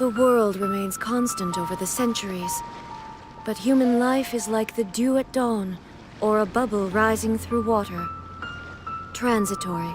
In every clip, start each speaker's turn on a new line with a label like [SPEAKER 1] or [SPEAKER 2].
[SPEAKER 1] The world remains constant over the centuries, but human life is like the dew at dawn, or a bubble rising through water. Transitory.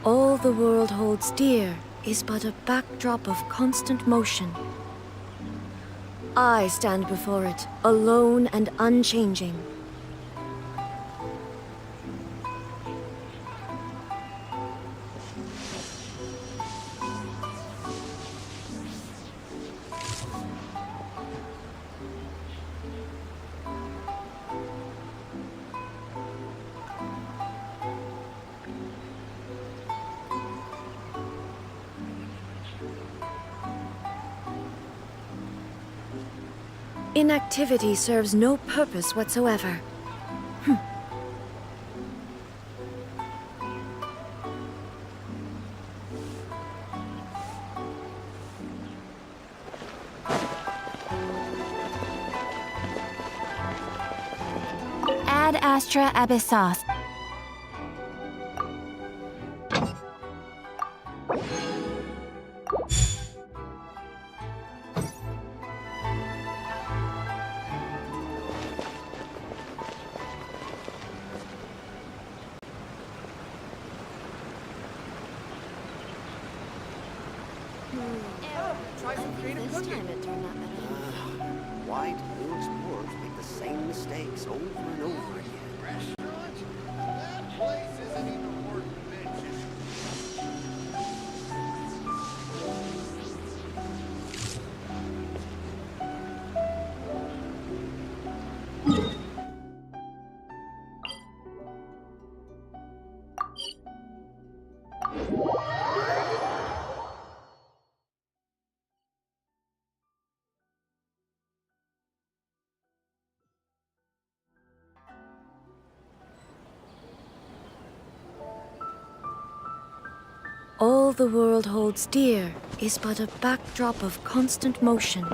[SPEAKER 1] All the world holds dear is but a backdrop of constant motion. I stand before it, alone and unchanging. Inactivity serves no purpose whatsoever.
[SPEAKER 2] Ad Astra Abyssos.
[SPEAKER 3] Try some creative cooking.
[SPEAKER 4] White new explorers make the same mistakes over and over again.
[SPEAKER 3] Restaurant? That place isn't even worth mentioning.
[SPEAKER 1] All the world holds dear is but a backdrop of constant motion.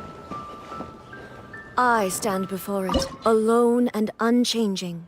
[SPEAKER 1] I stand before it, alone and unchanging.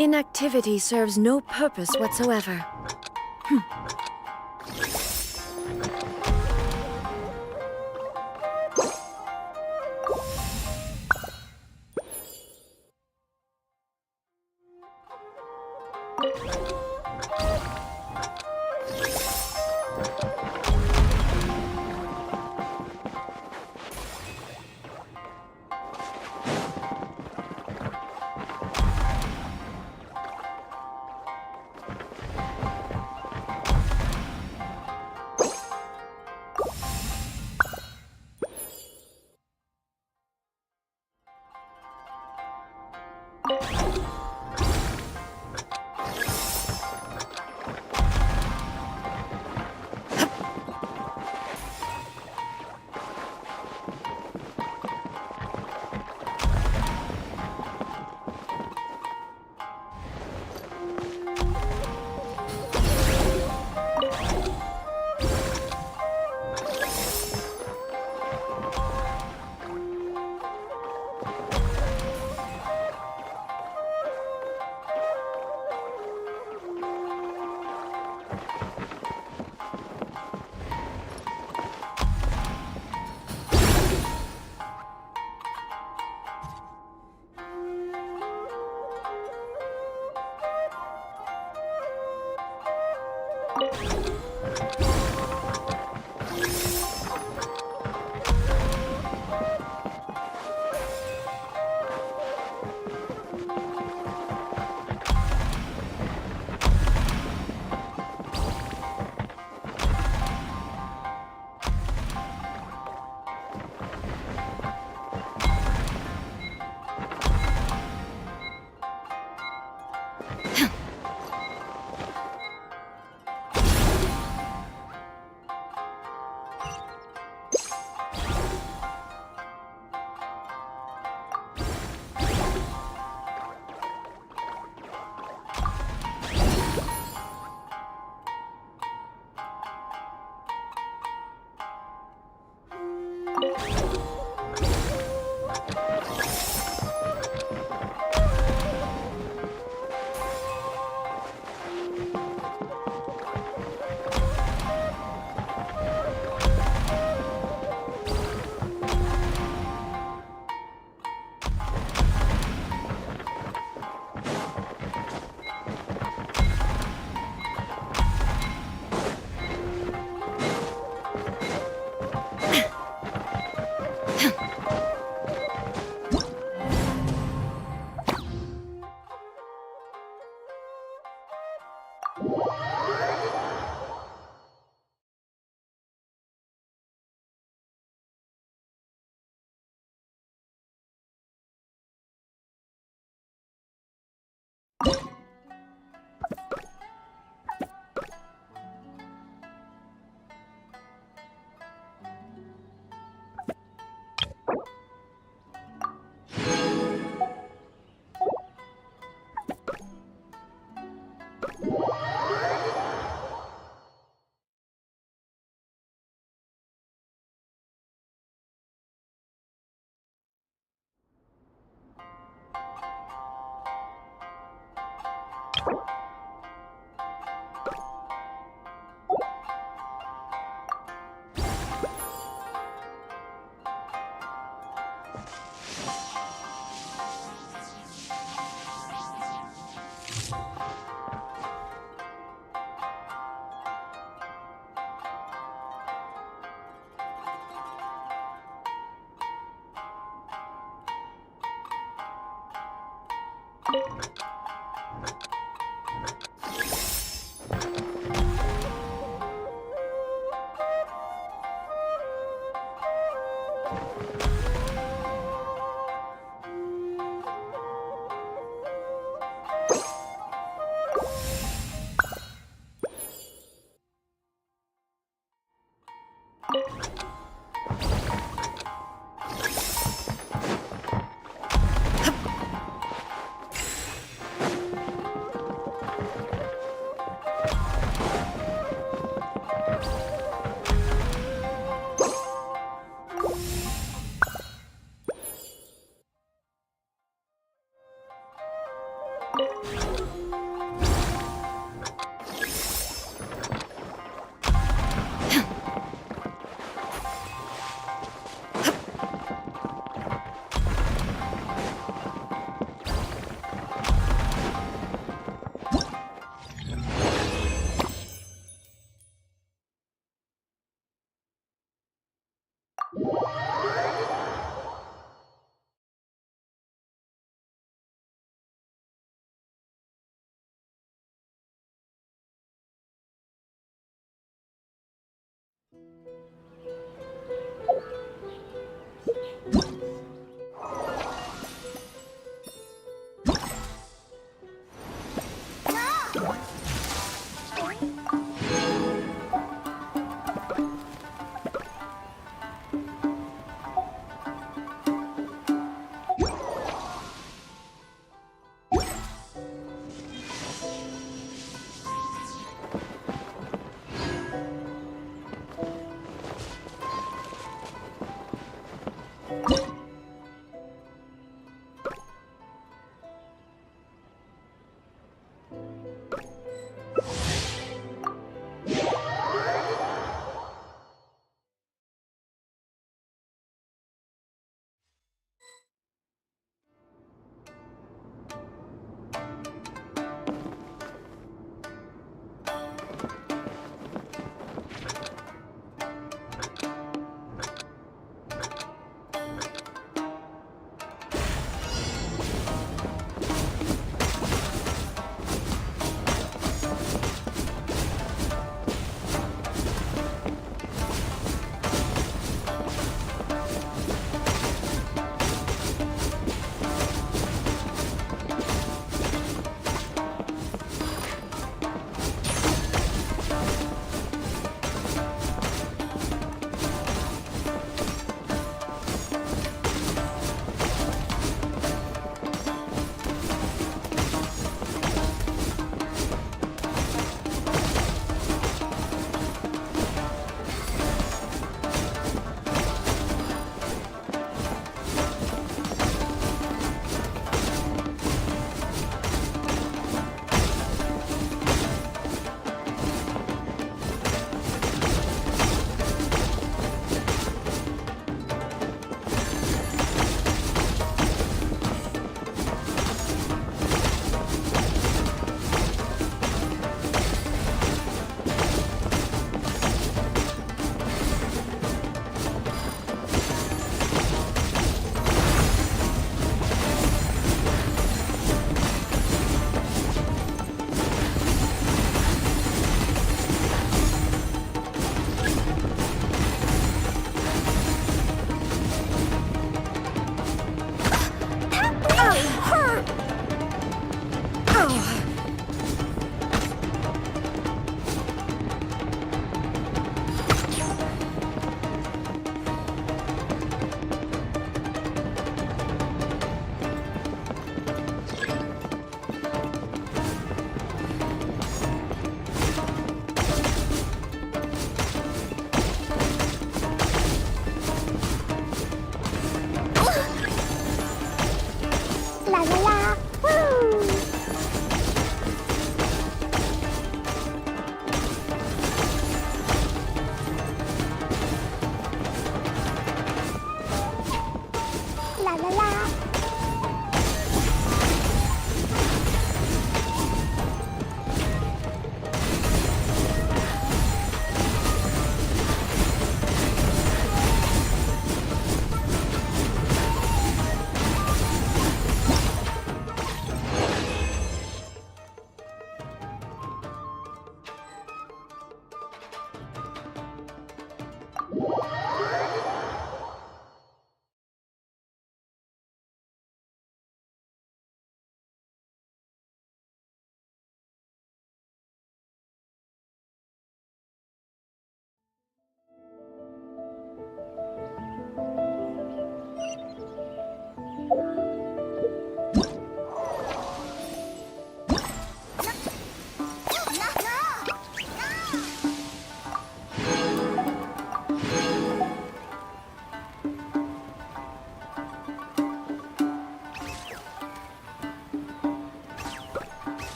[SPEAKER 1] Inactivity serves no purpose whatsoever.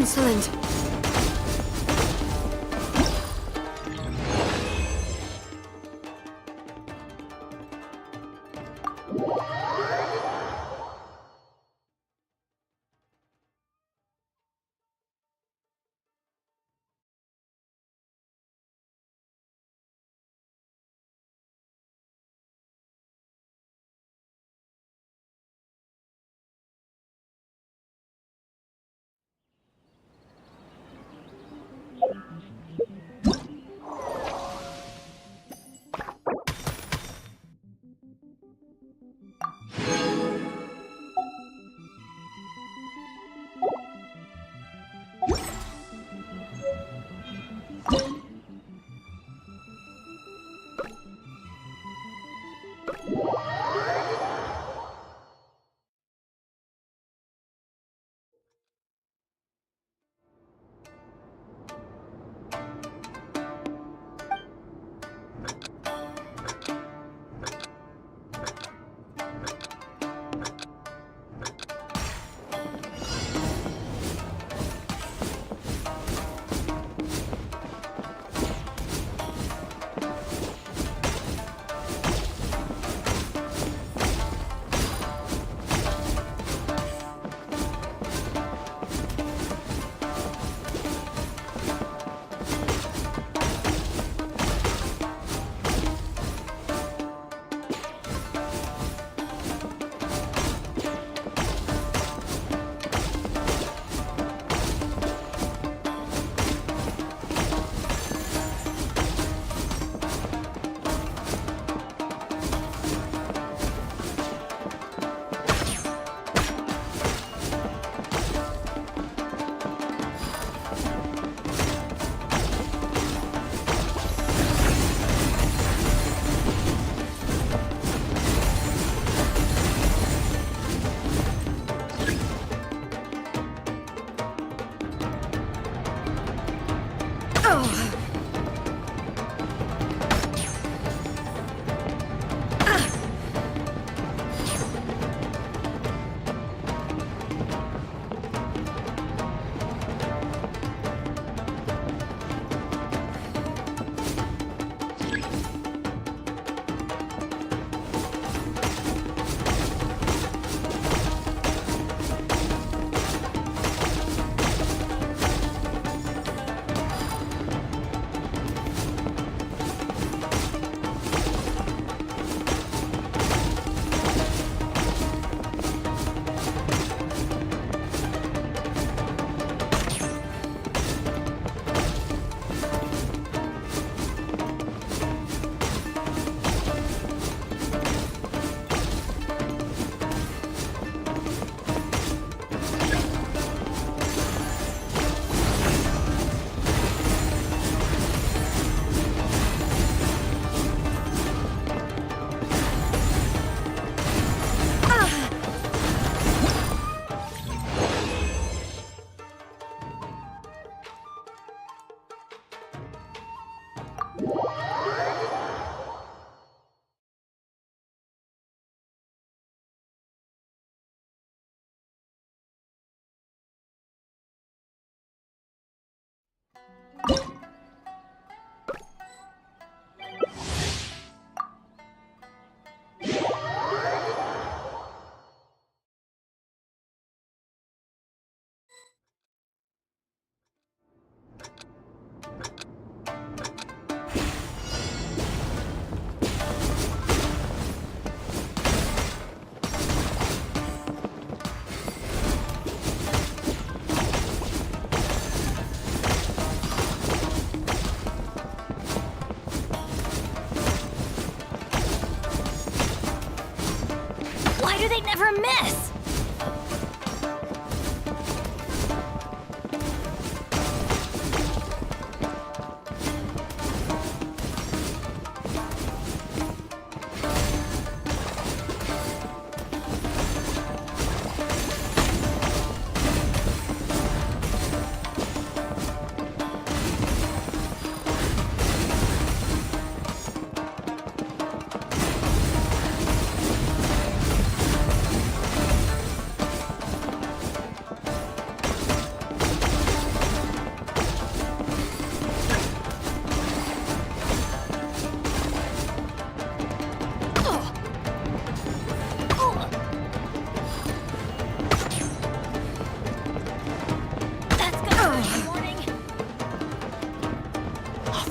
[SPEAKER 1] Insolent.
[SPEAKER 2] never miss!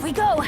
[SPEAKER 2] We go!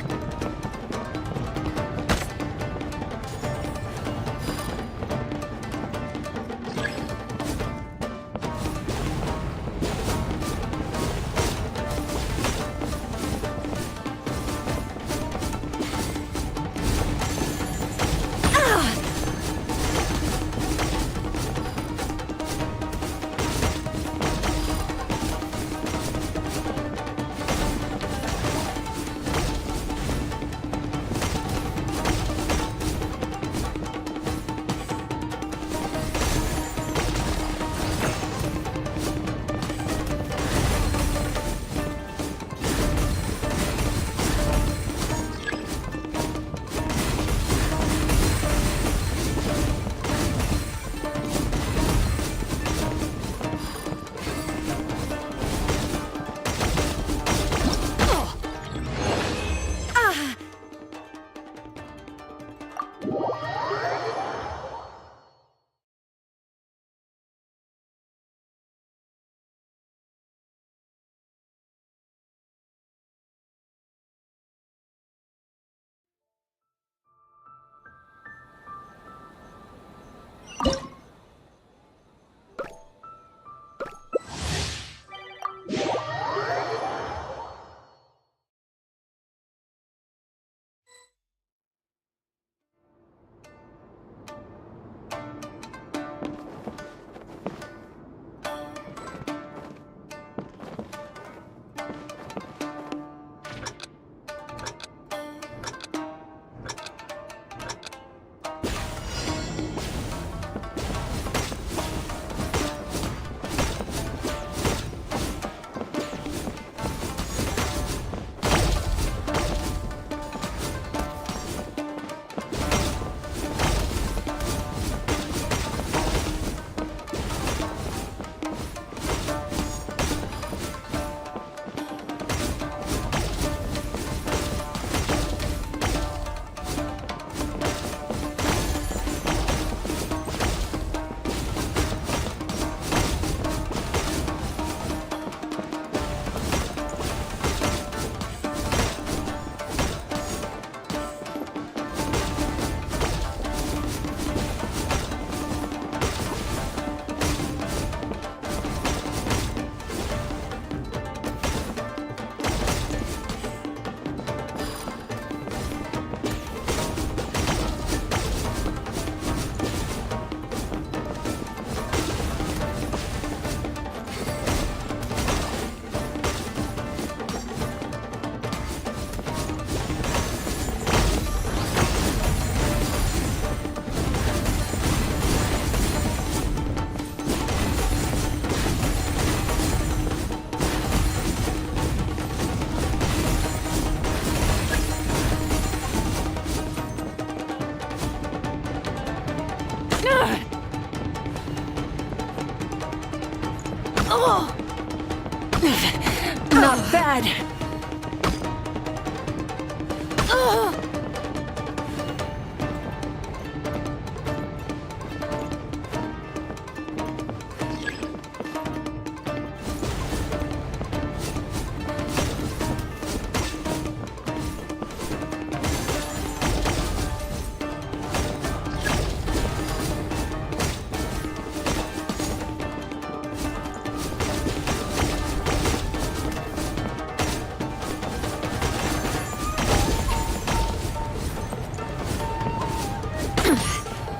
[SPEAKER 2] Not bad.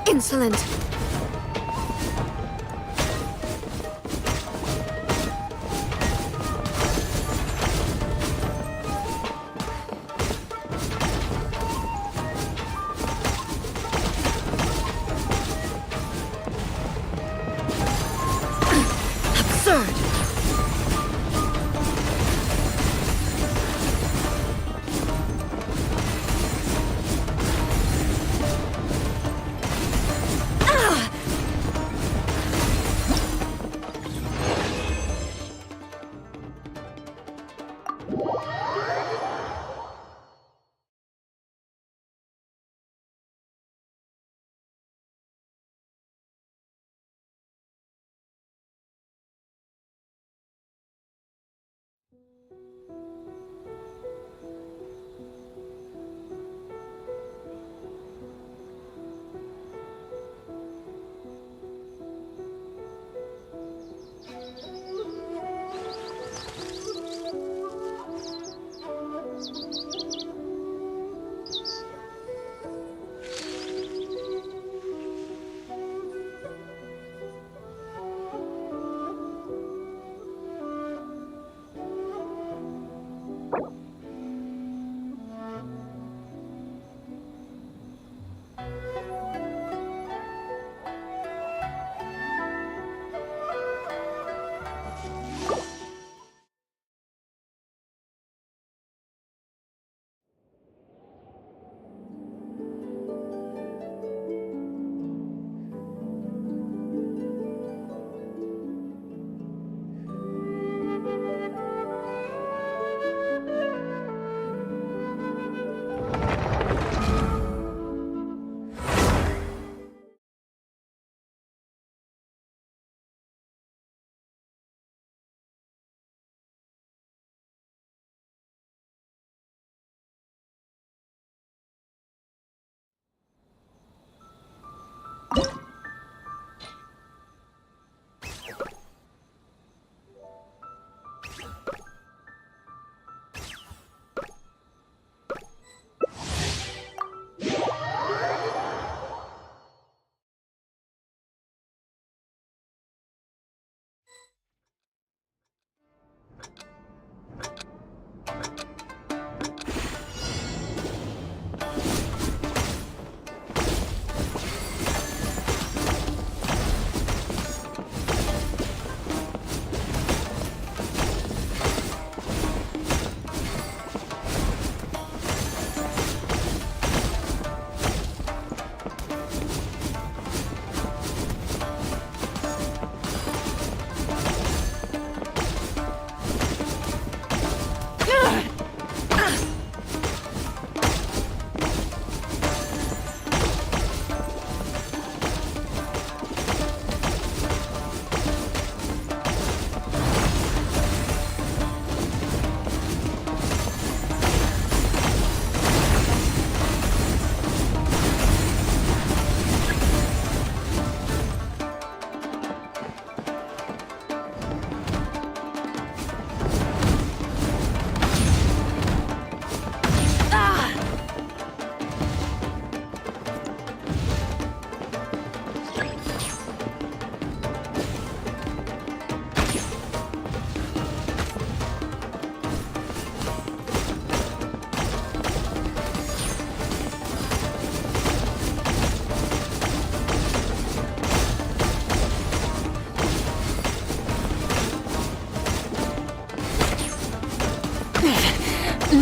[SPEAKER 1] Insolent.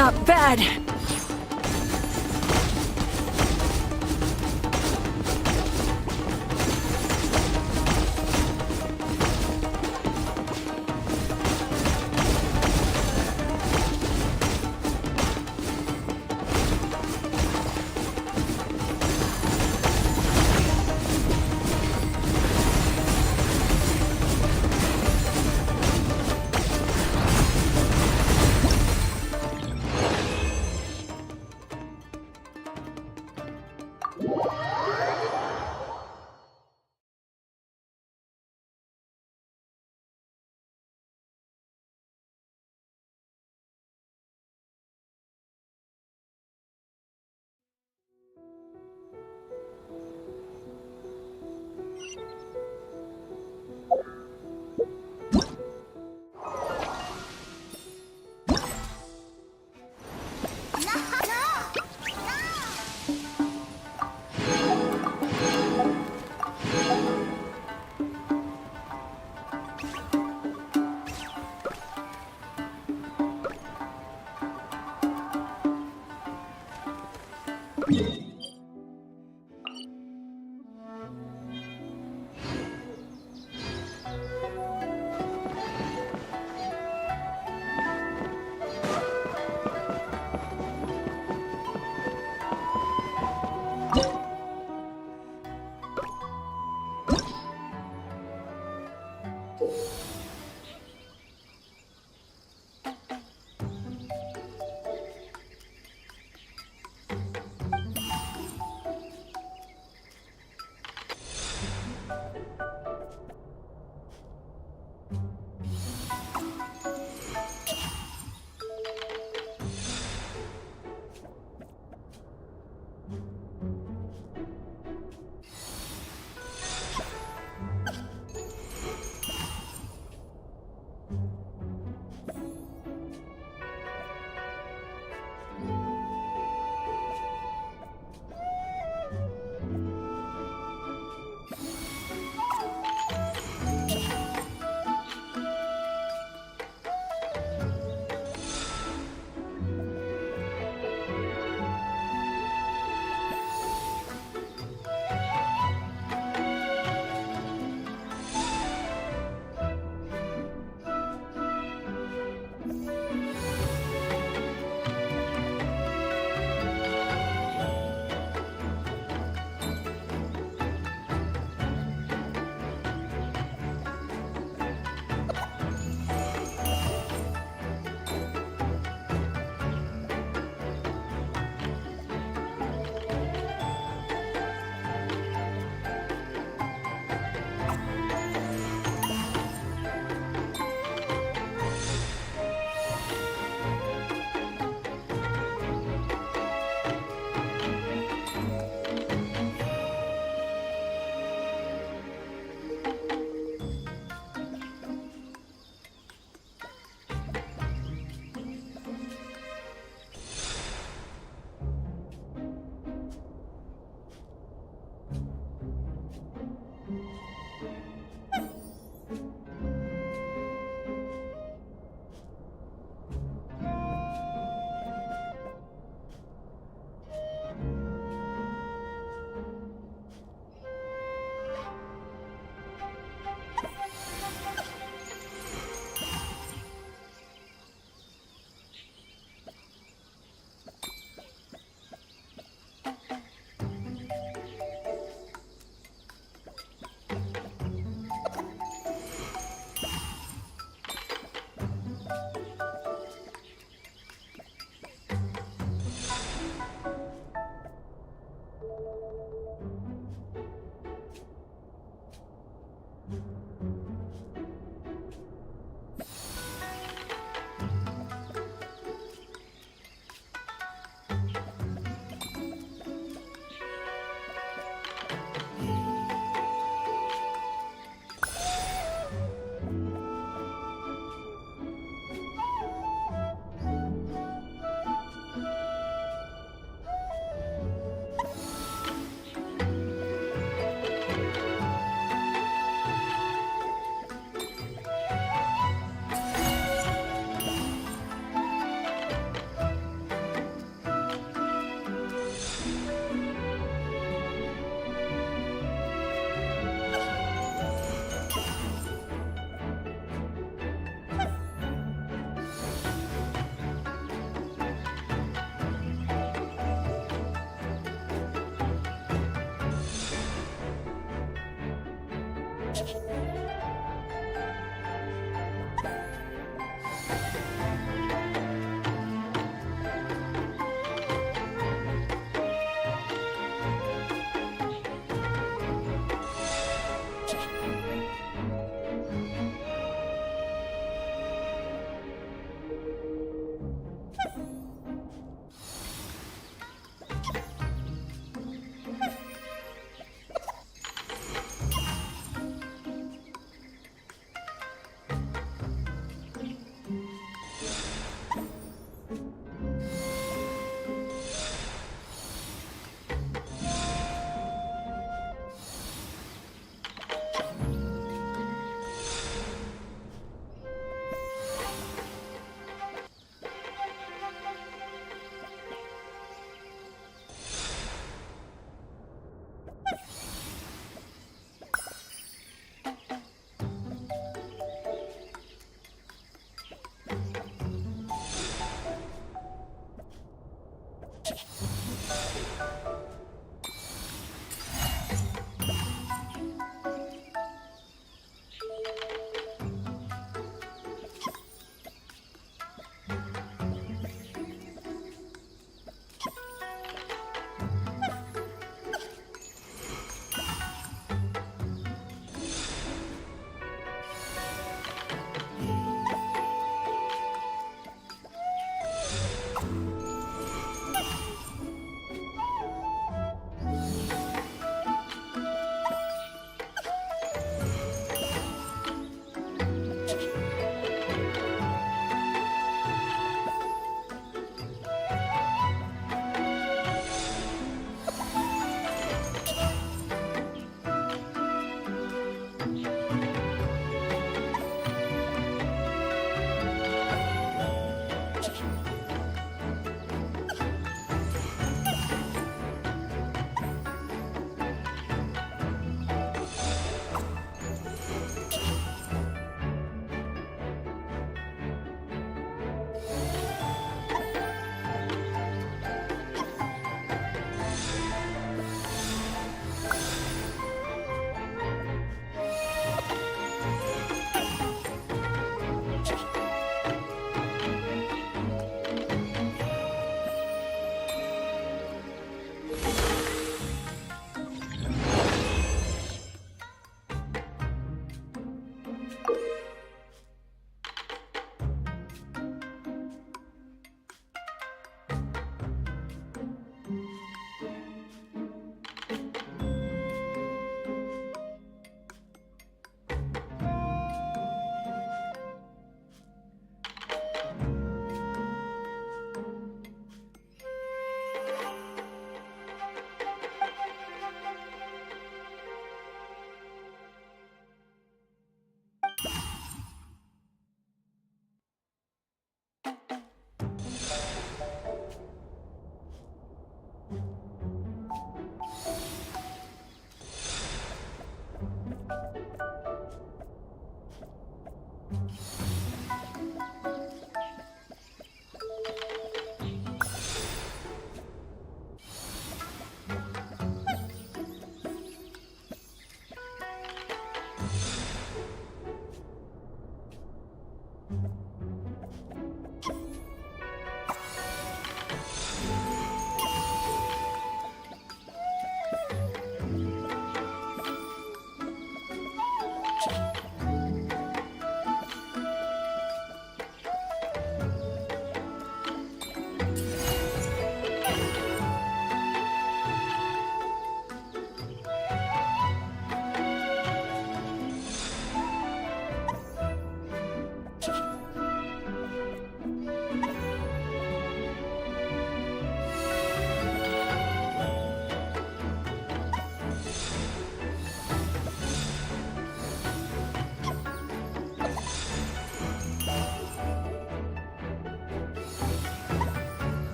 [SPEAKER 2] Not bad.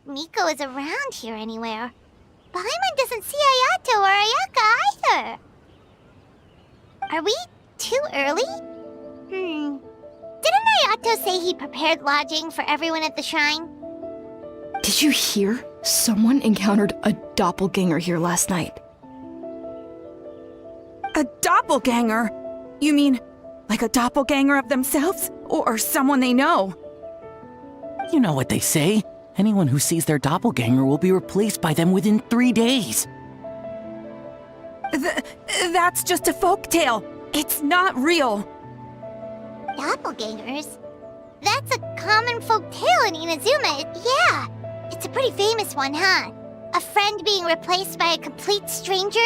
[SPEAKER 5] Miko is around here anywhere. Pаймон doesn't see Ayato or Ayaka either. Are we too early? Didn't Ayato say he prepared lodging for everyone at the shrine?
[SPEAKER 2] Did you hear? Someone encountered a doppelganger here last night.
[SPEAKER 6] A doppelganger? You mean, like a doppelganger of themselves? Or someone they know?
[SPEAKER 7] You know what they say. Anyone who sees their doppelganger will be replaced by them within 3 days.
[SPEAKER 6] That's just a folktale. It's not real.
[SPEAKER 5] Doppelgangers? That's a common folk tale in Inazuma. Yeah, it's a pretty famous one, huh? A friend being replaced by a complete stranger?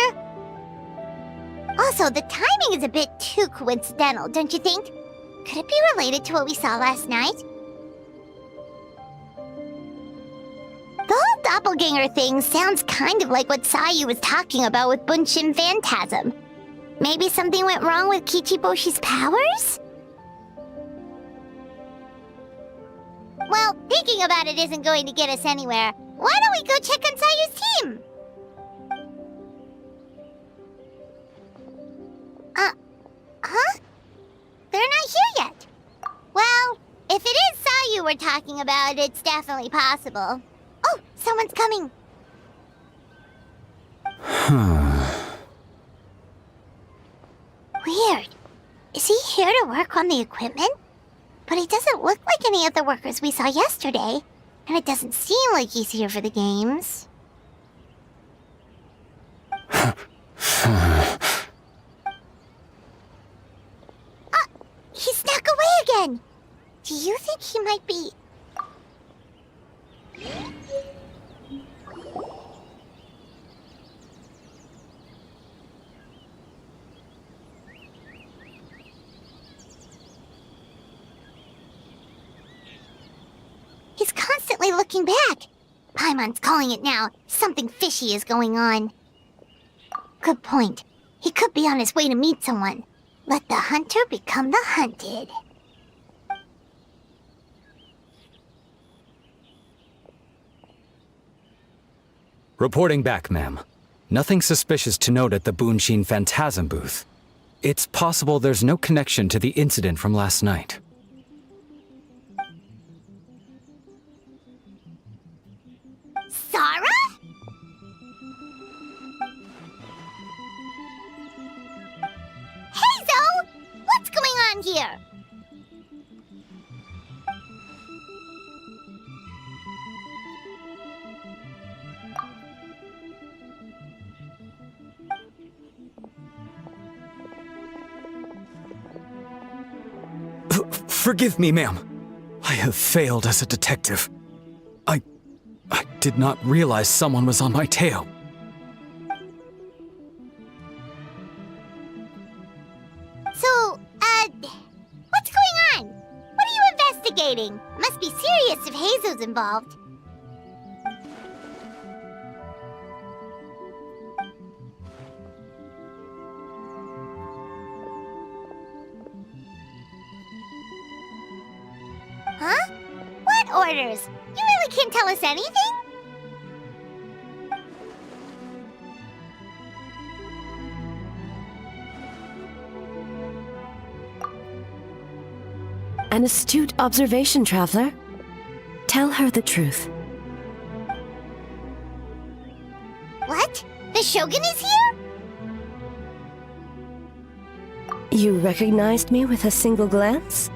[SPEAKER 5] Also, the timing is a bit too coincidental, don't you think? Could it be related to what we saw last night? The whole doppelganger thing sounds kind of like what Sayu was talking about with Bunshin Phantasm. Maybe something went wrong with Kichiboshi's powers? Well, thinking about it isn't going to get us anywhere. Why don't we go check on Sayu's team? Huh? They're not here yet. Well, if it is Sayu we're talking about, it's definitely possible. Oh, someone's coming. Weird. Is he here to work on the equipment? But he doesn't look like any of the workers we saw yesterday. And it doesn't seem like he's here for the games. He snuck away again. Do you think he might be... He's constantly looking back. Paimon's calling it now. Something fishy is going on. Good point. He could be on his way to meet someone. Let the hunter become the hunted.
[SPEAKER 8] Reporting back, ma'am. Nothing suspicious to note at the Bunshin Phantasm booth. It's possible there's no connection to the incident from last night.
[SPEAKER 5] Sarah? Hazel! What's going on here?
[SPEAKER 8] Forgive me, ma'am. I have failed as a detective. I did not realize someone was on my tail.
[SPEAKER 5] So, what's going on? What are you investigating? Must be serious if Hazel's involved. Huh? What orders. You really can't tell us anything?
[SPEAKER 1] An astute observation, traveler. Tell her the truth.
[SPEAKER 5] What? The Shogun is here?
[SPEAKER 1] You recognized me with a single glance?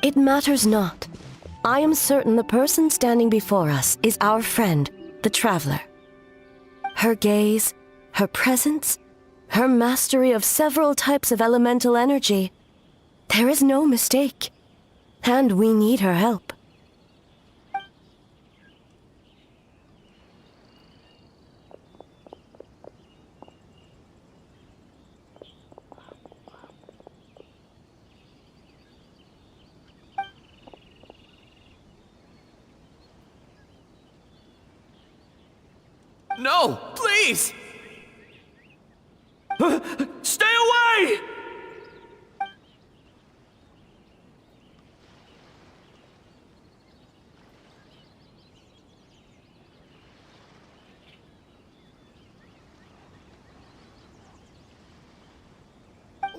[SPEAKER 1] It matters not. I am certain the person standing before us is our friend, the traveler. Her gaze, her presence, her mastery of several types of elemental energy. There is no mistake. And we need her help.
[SPEAKER 9] No, please! Stay away!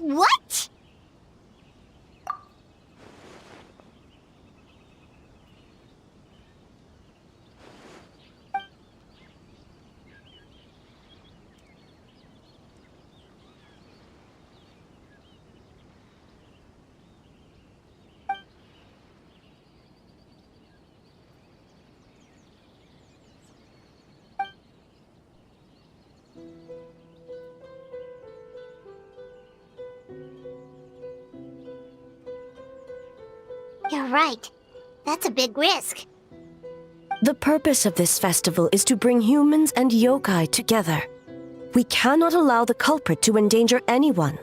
[SPEAKER 5] What? You're right. That's a big risk.
[SPEAKER 1] The purpose of this festival is to bring humans and yokai together. We cannot allow the culprit to endanger anyone.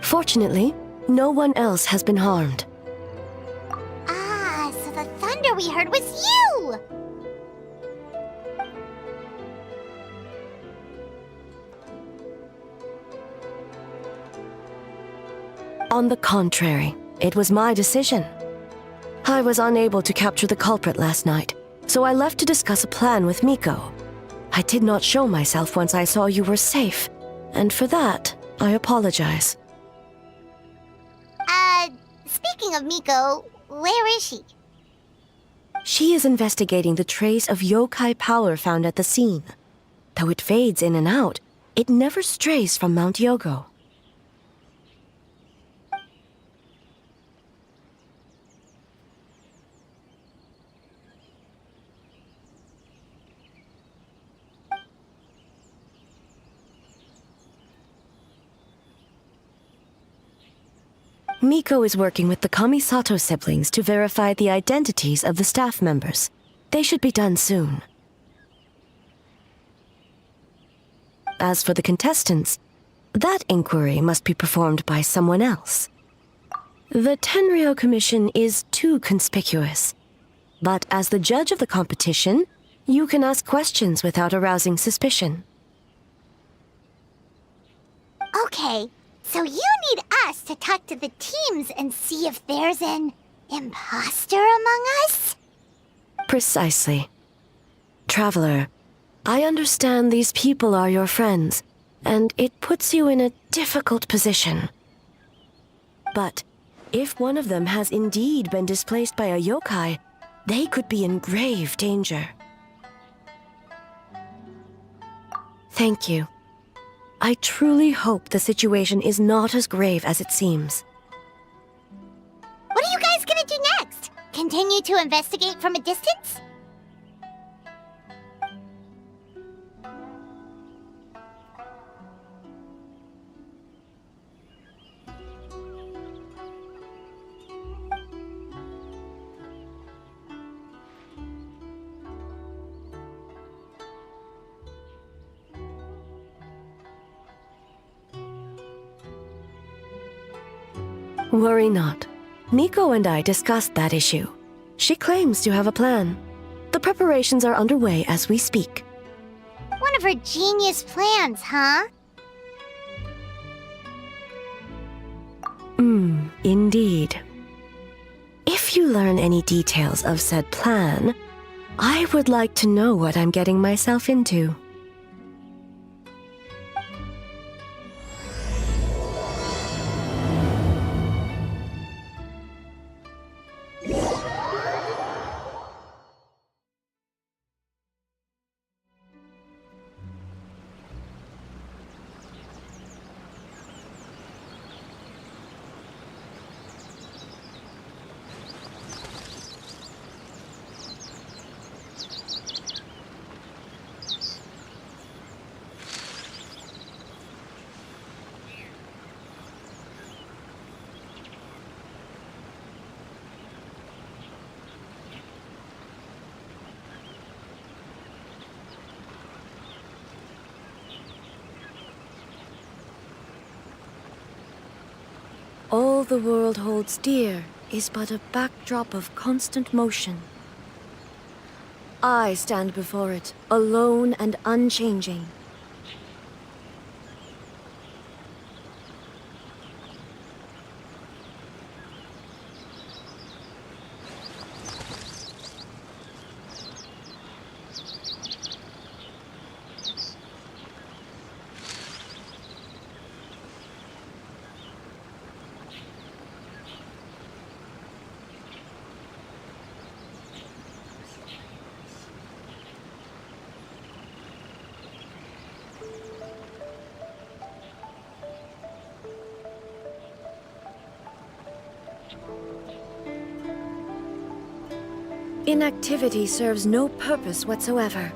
[SPEAKER 1] Fortunately, no one else has been harmed.
[SPEAKER 5] Ah, so the thunder we heard was you!
[SPEAKER 1] On the contrary, it was my decision. I was unable to capture the culprit last night, so I left to discuss a plan with Miko. I did not show myself once I saw you were safe, and for that, I apologize.
[SPEAKER 5] Speaking of Miko, where is she?
[SPEAKER 1] She is investigating the trace of yokai power found at the scene. Though it fades in and out, it never strays from Mount Yogo. Miko is working with the Kamisato siblings to verify the identities of the staff members. They should be done soon. As for the contestants, that inquiry must be performed by someone else. The Tenryo Commission is too conspicuous. But as the judge of the competition, you can ask questions without arousing suspicion.
[SPEAKER 5] Okay, so you need us to talk to the teams and see if there's an imposter among us?
[SPEAKER 1] Precisely. Traveler, I understand these people are your friends, and it puts you in a difficult position. But if one of them has indeed been displaced by a yokai, they could be in grave danger. Thank you. I truly hope the situation is not as grave as it seems.
[SPEAKER 5] What are you guys gonna do next? Continue to investigate from a distance?
[SPEAKER 1] Worry not. Miko and I discussed that issue. She claims to have a plan. The preparations are underway as we speak.
[SPEAKER 5] One of her genius plans, huh?
[SPEAKER 1] Indeed. If you learn any details of said plan, I would like to know what I'm getting myself into. All the world holds dear is but a backdrop of constant motion. I stand before it, alone and unchanging. Inactivity serves no purpose whatsoever.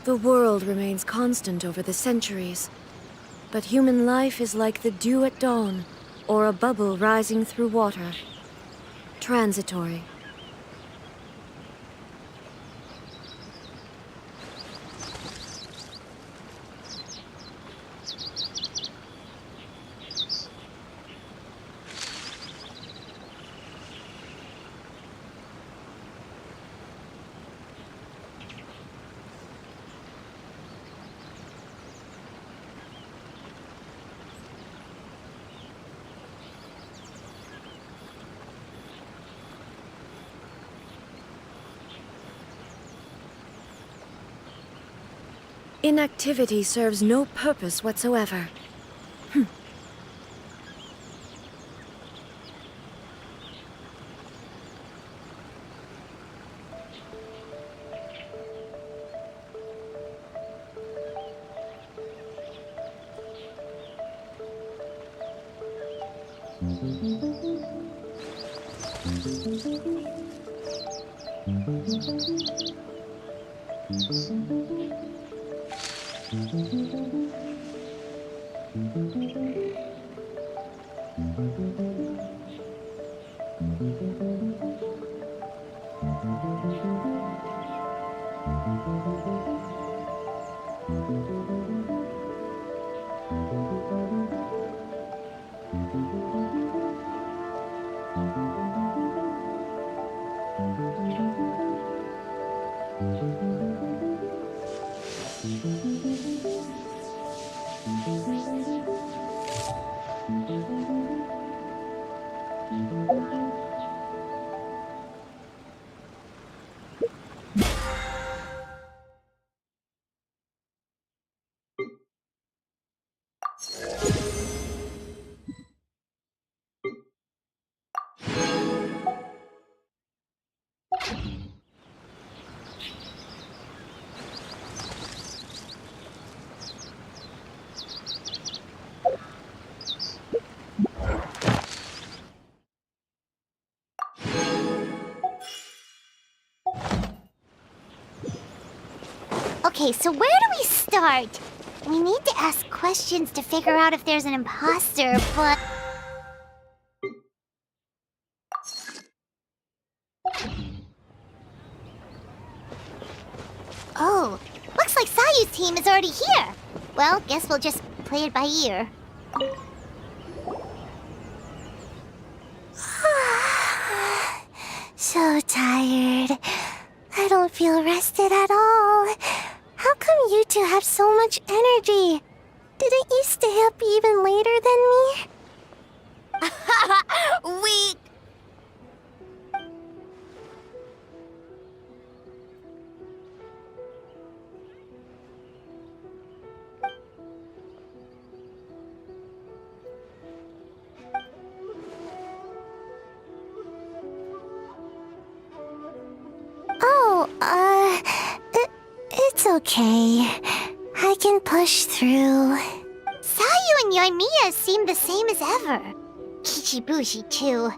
[SPEAKER 1] The world remains constant over the centuries, but human life is like the dew at dawn, or a bubble rising through water. Transitory. Inactivity serves no purpose whatsoever.
[SPEAKER 5] Okay, so where do we start? We need to ask questions to figure out if there's an imposter, but... Oh, looks like Sayu's team is already here. Well, guess we'll just play it by ear. So tired. I don't feel rested at all. How come you two have so much energy? Didn't you stay up even later than me? Weak. It's okay. I can push through. Sayu and Yoimiya seem the same as ever. Kichibushi, too.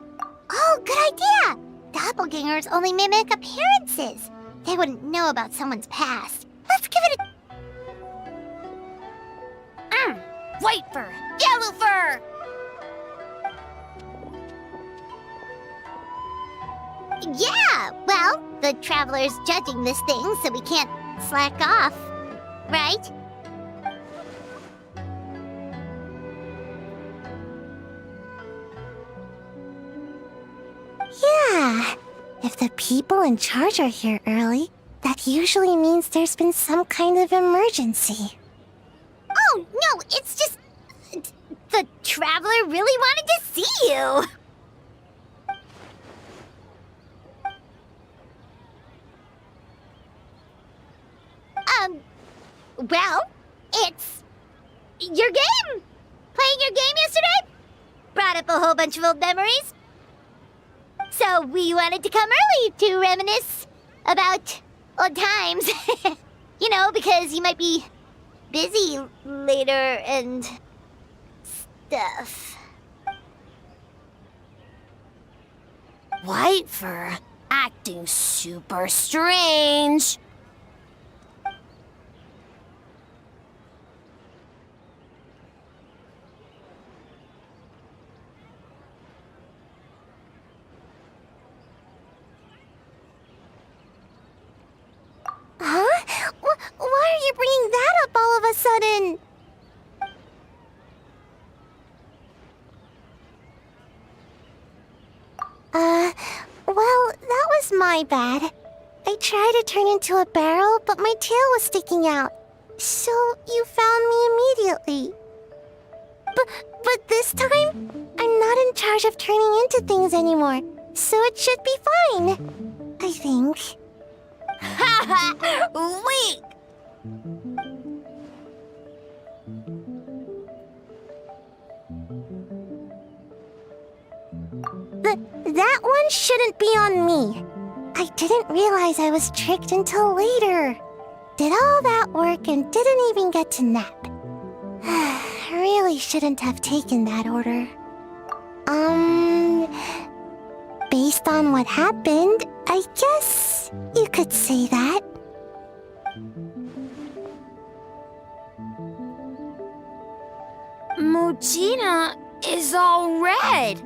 [SPEAKER 5] Oh, good idea! Doppelgangers only mimic appearances. They wouldn't know about someone's past. Let's give it a... White fur! Yellow fur! Yeah, well, the Traveler's judging this thing, so we can't slack off, right? Yeah, if the people in charge are here early, that usually means there's been some kind of emergency. Oh, no, it's just... the Traveler really wanted to see you! Well, it's... your game! Playing your game yesterday? Brought up a whole bunch of old memories. So we wanted to come early to reminisce about old times. You know, because you might be busy later and... stuff. White fur acting super strange. Huh? Why are you bringing that up all of a sudden? Well, that was my bad. I tried to turn into a barrel, but my tail was sticking out. So you found me immediately. But this time, I'm not in charge of turning into things anymore, so it should be fine. I think. Haha! Weak! That one shouldn't be on me. I didn't realize I was tricked until later. Did all that work and didn't even get to nap. Really shouldn't have taken that order. Based on what happened, I guess you could say that.
[SPEAKER 10] Mujina is all red.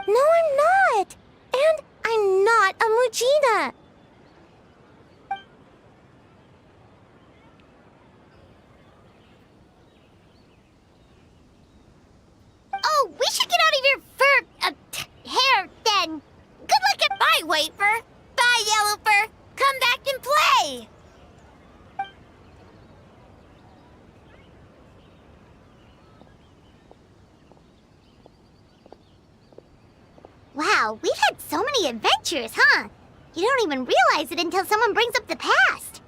[SPEAKER 5] No, I'm not. And I'm not a Mujina. Oh, we should get out of your hair then. Good luck at bye, Wafer. Bye, Yellow Fur. Come back and play. Wow, we've had so many adventures, huh? You don't even realize it until someone brings up the past.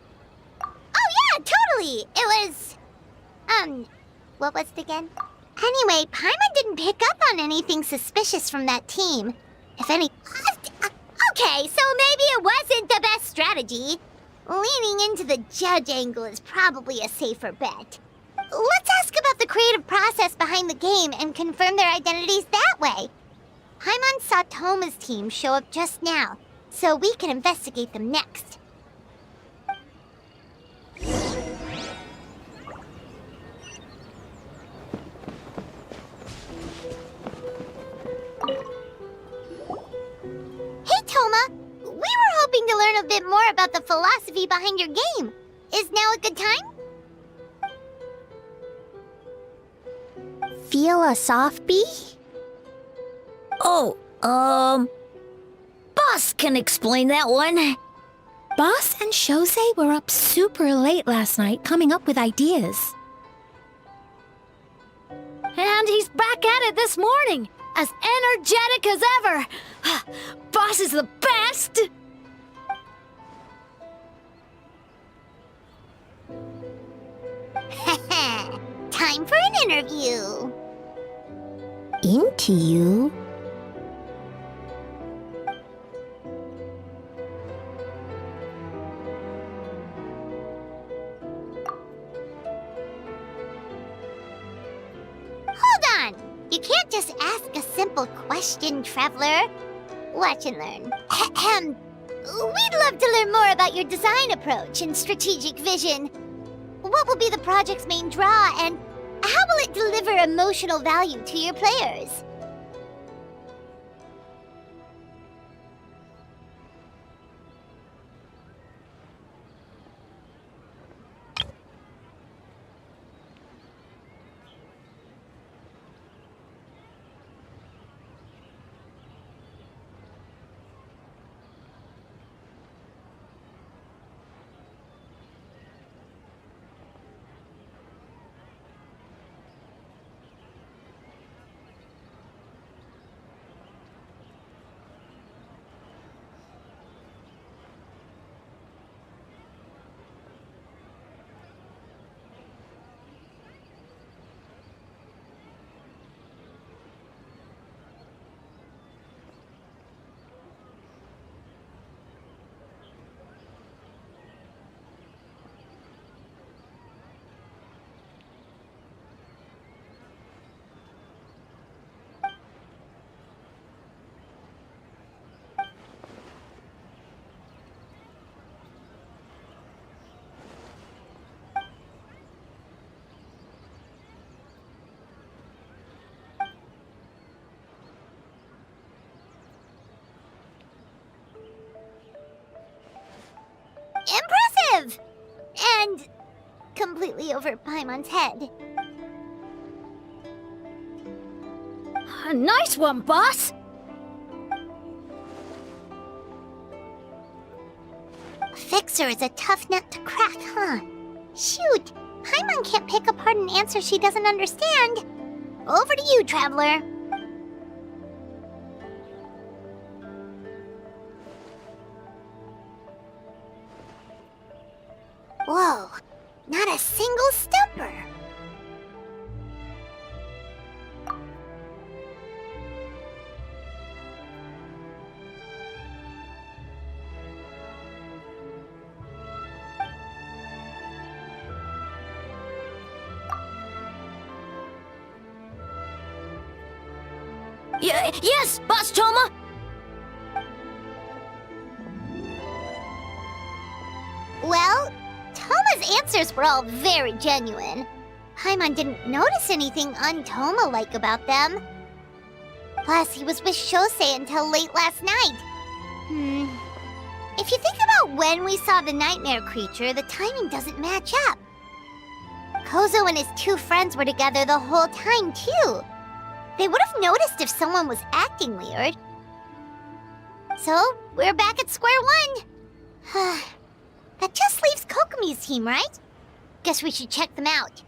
[SPEAKER 5] Oh yeah, totally. It was... what was it again? Anyway, Paimon didn't pick up on anything suspicious from that team. If any... Okay, so maybe it wasn't the best strategy. Leaning into the judge angle is probably a safer bet. Let's ask about the creative process behind the game and confirm their identities that way. Paimon saw Toma's team show up just now, so we can investigate them next. Hey, Toma! We were hoping to learn a bit more about the philosophy behind your game. Is now a good time? Philosophy?
[SPEAKER 10] Oh, Boss can explain that one.
[SPEAKER 2] Boss and Shosei were up super late last night coming up with ideas.
[SPEAKER 10] And he's back at it this morning, as energetic as ever. Boss is the best!
[SPEAKER 5] Time for an interview.
[SPEAKER 10] Into you?
[SPEAKER 5] Hold on! You can't just ask a simple question, Traveler. Watch and learn. Ahem. We'd love to learn more about your design approach and strategic vision. What will be the project's main draw, and how will it deliver emotional value to your players? Impressive! And completely over Paimon's head.
[SPEAKER 10] Nice one, boss!
[SPEAKER 5] Fixer is a tough nut to crack, huh? Shoot! Paimon can't pick apart an answer she doesn't understand. Over to you, Traveler. Whoa, not a single stumper.
[SPEAKER 10] Yes, Boss Toma!
[SPEAKER 5] Well, Toma's answers were all very genuine. Paimon didn't notice anything untoma-like about them. Plus, he was with Shosei until late last night. If you think about when we saw the nightmare creature, the timing doesn't match up. Kozo and his two friends were together the whole time, too. They would have noticed if someone was acting weird. So, we're back at square one. That just leaves Kokomi's team, right? Guess we should check them out.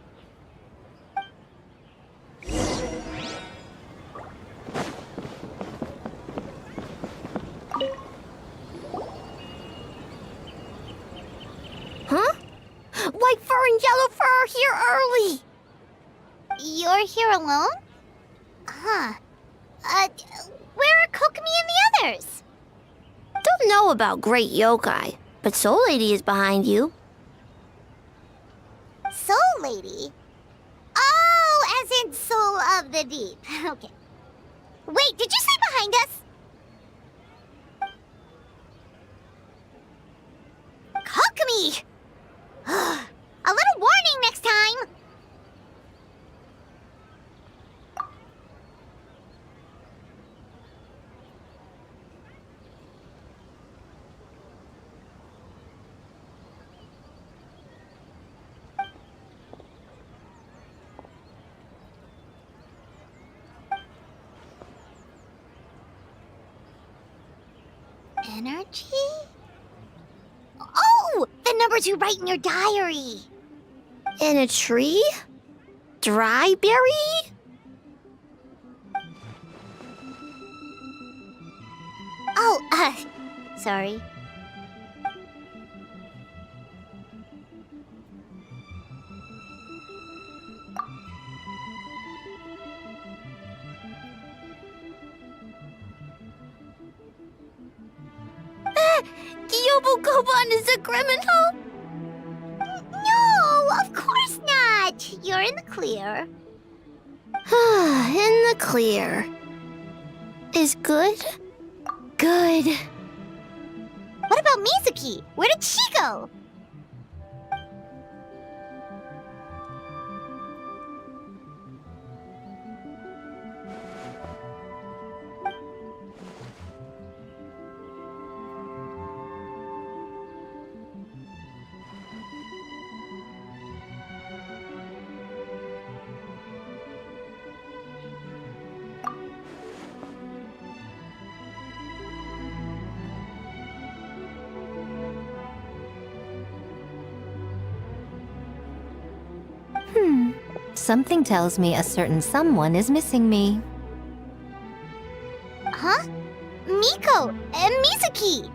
[SPEAKER 10] Huh? White fur and yellow fur are here early!
[SPEAKER 5] You're here alone? Huh. Where are Kokomi and the others?
[SPEAKER 10] Don't know about Great Yokai, but Soul Lady is behind you.
[SPEAKER 5] Soul Lady? Oh, as in Soul of the Deep. Okay. Wait, did you say behind us? Kokomi! A little warning next time! Energy? Oh! The numbers you write in your diary!
[SPEAKER 10] In a tree? Dry berry?
[SPEAKER 5] Oh, sorry.
[SPEAKER 10] Kyobu Koban is a criminal?
[SPEAKER 5] No, of course not! You're in the clear.
[SPEAKER 10] In the clear. Is good? Good.
[SPEAKER 5] What about Mizuki? Where did she go?
[SPEAKER 1] Something tells me a certain someone is missing me.
[SPEAKER 5] Huh? Miko and Mizuki!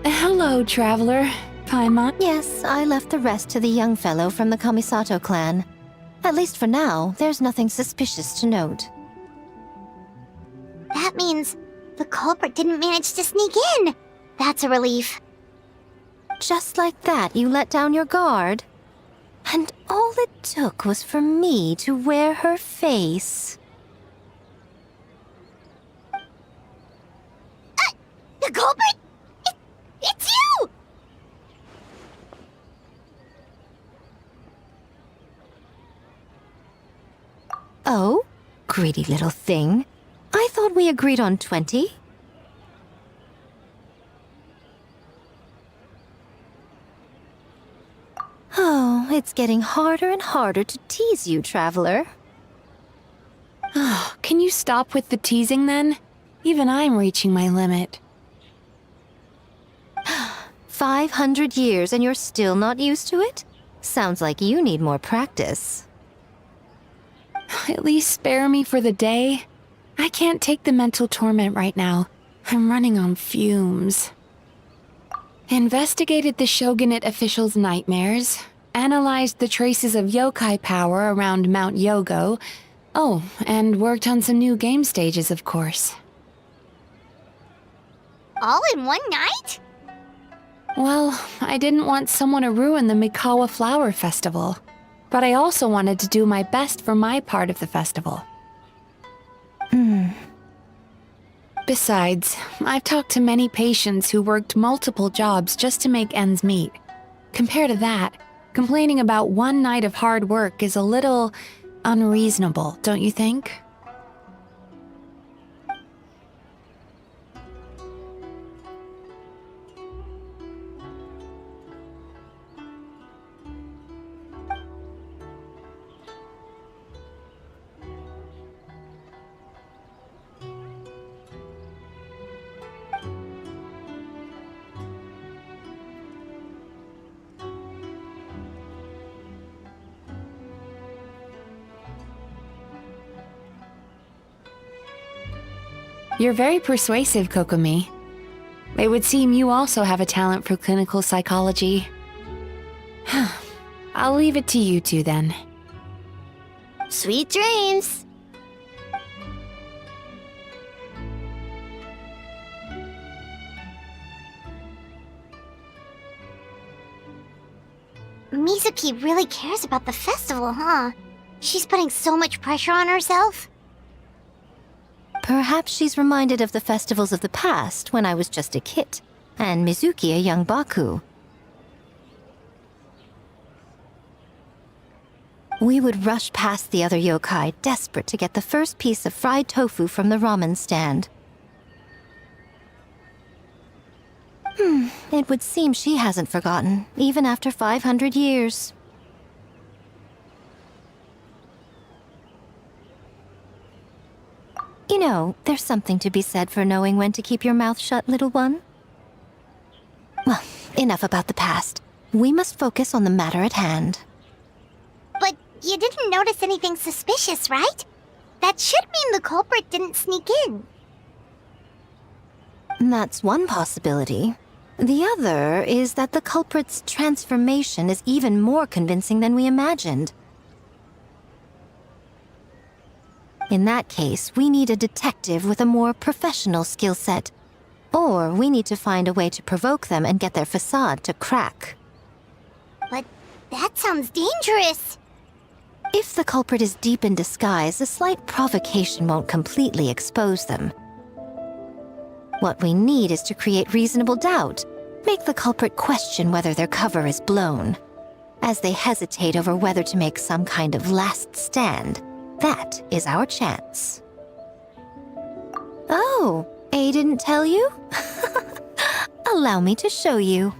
[SPEAKER 2] Hello, traveler. Paimon?
[SPEAKER 1] Yes, I left the rest to the young fellow from the Kamisato clan. At least for now, there's nothing suspicious to note.
[SPEAKER 5] That means the culprit didn't manage to sneak in. That's a relief.
[SPEAKER 1] Just like that, you let down your guard? And all it took was for me to wear her face.
[SPEAKER 5] The culprit? It's you!
[SPEAKER 1] Oh? Greedy little thing. I thought we agreed on 20. Oh, it's getting harder and harder to tease you, traveler.
[SPEAKER 2] Can you stop with the teasing then? Even I'm reaching my limit.
[SPEAKER 1] 500 years and you're still not used to it? Sounds like you need more practice.
[SPEAKER 2] At least spare me for the day. I can't take the mental torment right now. I'm running on fumes. Investigated the shogunate officials' nightmares, analyzed the traces of yokai power around Mount Yogo. Oh, and worked on some new game stages, of course.
[SPEAKER 5] All in one night?
[SPEAKER 2] Well, I didn't want someone to ruin the Mikawa Flower Festival, but I also wanted to do my best for my part of the festival. Besides, I've talked to many patients who worked multiple jobs just to make ends meet. Compared to that, Complaining about one night of hard work is a little unreasonable, don't you think? You're very persuasive, Kokomi. It would seem you also have a talent for clinical psychology. I'll leave it to you two then.
[SPEAKER 5] Sweet dreams! Mizuki really cares about the festival, huh? She's putting so much pressure on herself.
[SPEAKER 1] Perhaps she's reminded of the festivals of the past when I was just a kid, and Mizuki a young Baku. We would rush past the other yokai, desperate to get the first piece of fried tofu from the ramen stand. It would seem she hasn't forgotten, even after 500 years. You know, there's something to be said for knowing when to keep your mouth shut, little one. Well, enough about the past. We must focus on the matter at hand.
[SPEAKER 5] But you didn't notice anything suspicious, right? That should mean the culprit didn't sneak in.
[SPEAKER 1] That's one possibility. The other is that the culprit's transformation is even more convincing than we imagined. In that case, we need a detective with a more professional skill set. Or we need to find a way to provoke them and get their facade to crack.
[SPEAKER 5] But that sounds dangerous.
[SPEAKER 1] If the culprit is deep in disguise, a slight provocation won't completely expose them. What we need is to create reasonable doubt, make the culprit question whether their cover is blown. As they hesitate over whether to make some kind of last stand, that is our chance. Oh, A didn't tell you? Allow me to show you.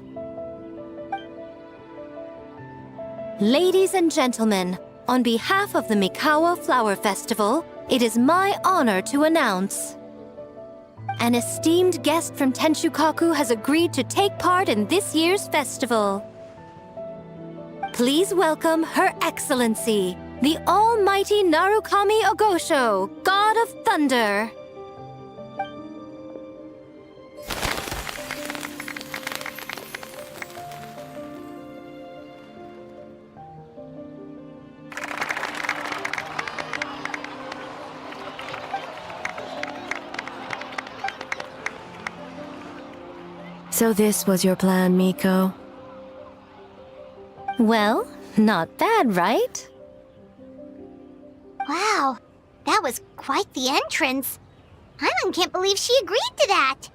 [SPEAKER 1] Ladies and gentlemen, on behalf of the Mikawa Flower Festival, it is my honor to announce an esteemed guest from Tenshukaku has agreed to take part in this year's festival. Please welcome Her Excellency, the Almighty Narukami Ogosho, God of Thunder. So this was your plan, Miko? Well, not bad, right?
[SPEAKER 5] Wow, that was quite the entrance. Paimon can't believe she agreed to that.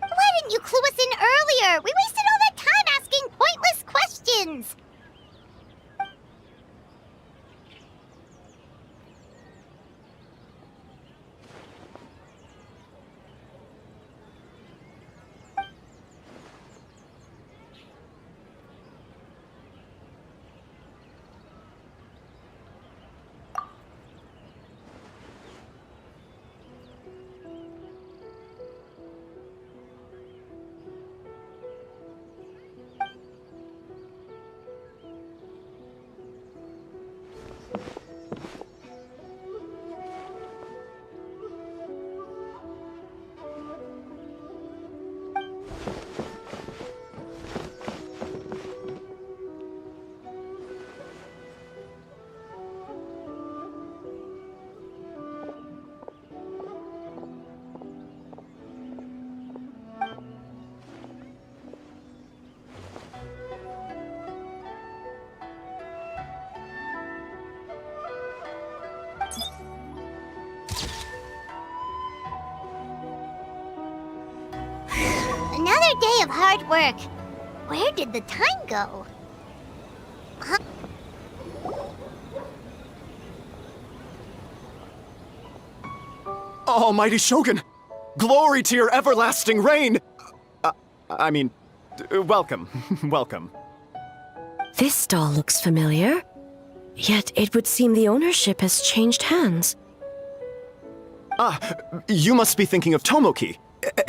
[SPEAKER 5] Why didn't you clue us in earlier? We wasted all that time asking pointless questions. Another day of hard work. Where did the time go? Huh?
[SPEAKER 9] Almighty Shogun! Glory to your everlasting reign! Welcome. Welcome.
[SPEAKER 1] This stall looks familiar, yet it would seem the ownership has changed hands.
[SPEAKER 9] You must be thinking of Tomoki.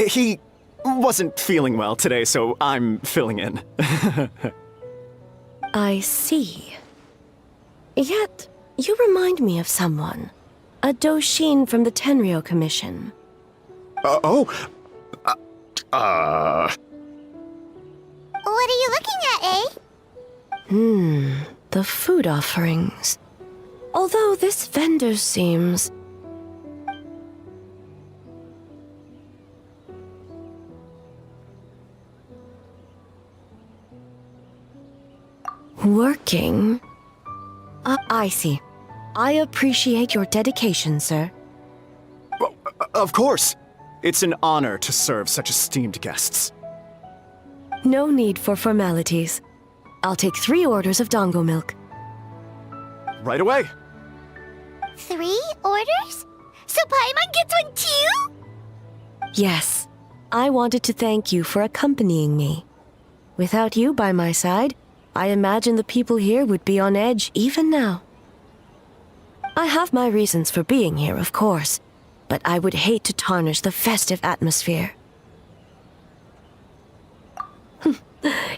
[SPEAKER 9] He wasn't feeling well today, so I'm filling in.
[SPEAKER 1] I see. Yet, you remind me of someone. A Doshin from the Tenryo Commission.
[SPEAKER 5] What are you looking at, eh?
[SPEAKER 1] The food offerings. Although this vendor seems... working? I see. I appreciate your dedication, sir.
[SPEAKER 9] Of course. It's an honor to serve such esteemed guests.
[SPEAKER 1] No need for formalities. I'll take 3 orders of dango milk.
[SPEAKER 9] Right away.
[SPEAKER 5] 3 orders? So Paimon gets one too?
[SPEAKER 1] Yes. I wanted to thank you for accompanying me. Without you by my side, I imagine the people here would be on edge even now. I have my reasons for being here, of course, but I would hate to tarnish the festive atmosphere.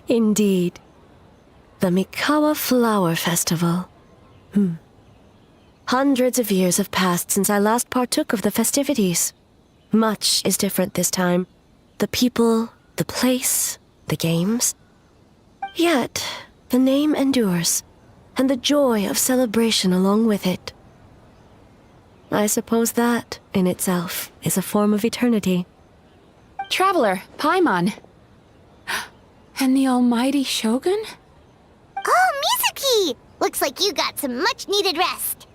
[SPEAKER 1] Indeed. The Mikawa Flower Festival. Hundreds of years have passed since I last partook of the festivities. Much is different this time. The people, the place, the games. Yet, the name endures, and the joy of celebration along with it. I suppose that, in itself, is a form of eternity.
[SPEAKER 2] Traveler, Paimon. And the almighty Shogun?
[SPEAKER 5] Oh, Mizuki! Looks like you got some much-needed rest.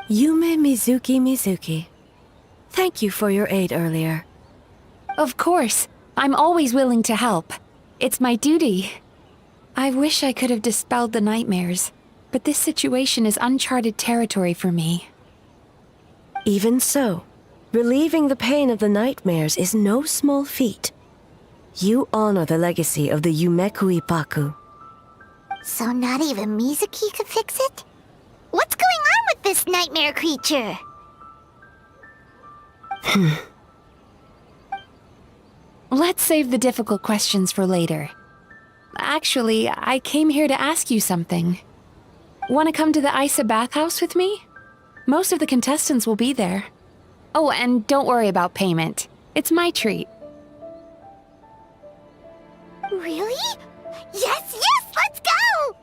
[SPEAKER 1] Yume Mizuki. Thank you for your aid earlier.
[SPEAKER 2] Of course. I'm always willing to help. It's my duty. I wish I could have dispelled the nightmares, but this situation is uncharted territory for me.
[SPEAKER 1] Even so, relieving the pain of the nightmares is no small feat. You honor the legacy of the Yumeku Ippaku.
[SPEAKER 5] So not even Mizuki could fix it? What's going on with this nightmare creature?
[SPEAKER 2] Let's save the difficult questions for later. Actually, I came here to ask you something. Want to come to the Isa bathhouse with me? Most of the contestants will be there. Oh, and don't worry about payment. It's my treat.
[SPEAKER 5] Really? Yes, let's go!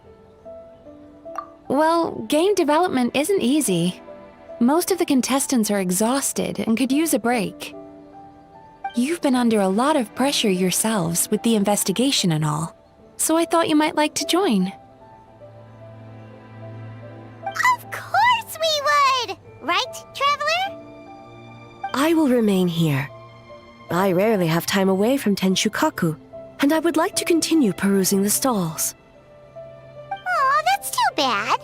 [SPEAKER 2] Well, game development isn't easy. Most of the contestants are exhausted and could use a break. You've been under a lot of pressure yourselves with the investigation and all, so I thought you might like to join.
[SPEAKER 5] Of course we would! Right, Traveler?
[SPEAKER 1] I will remain here. I rarely have time away from Tenshukaku, and I would like to continue perusing the stalls.
[SPEAKER 5] Aw, that's too bad.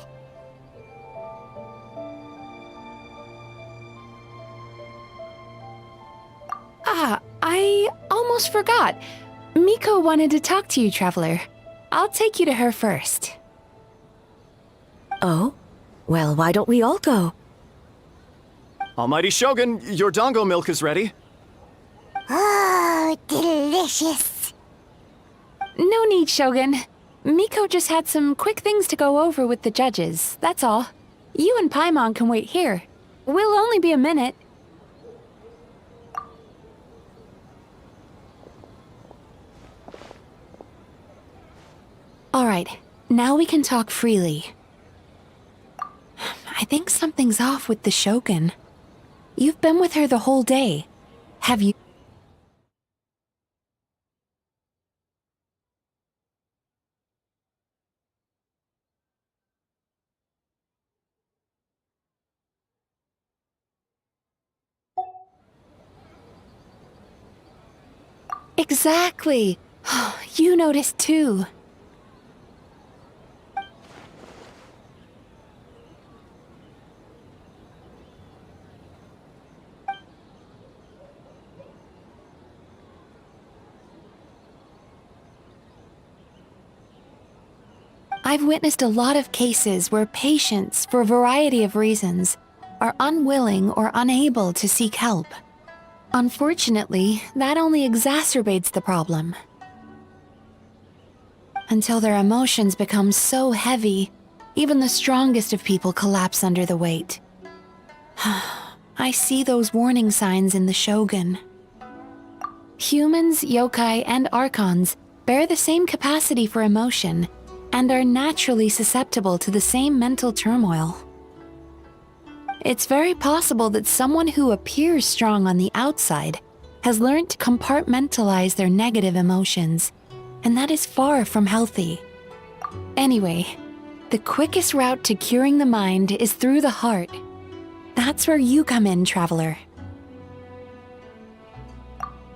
[SPEAKER 2] I almost forgot. Miko wanted to talk to you, Traveler. I'll take you to her first.
[SPEAKER 1] Oh? Well, why don't we all go?
[SPEAKER 9] Almighty Shogun, your dango milk is ready.
[SPEAKER 5] Oh, delicious.
[SPEAKER 2] No need, Shogun. Miko just had some quick things to go over with the judges, that's all. You and Paimon can wait here. We'll only be a minute. Alright, now we can talk freely. I think something's off with the Shogun. You've been with her the whole day. Have you... Exactly. You noticed too. I've witnessed a lot of cases where patients, for a variety of reasons, are unwilling or unable to seek help. Unfortunately, that only exacerbates the problem. Until their emotions become so heavy, even the strongest of people collapse under the weight. I see those warning signs in the Shogun. Humans, yokai, and archons bear the same capacity for emotion and are naturally susceptible to the same mental turmoil. It's very possible that someone who appears strong on the outside has learned to compartmentalize their negative emotions, and that is far from healthy. Anyway, the quickest route to curing the mind is through the heart. That's where you come in, traveler.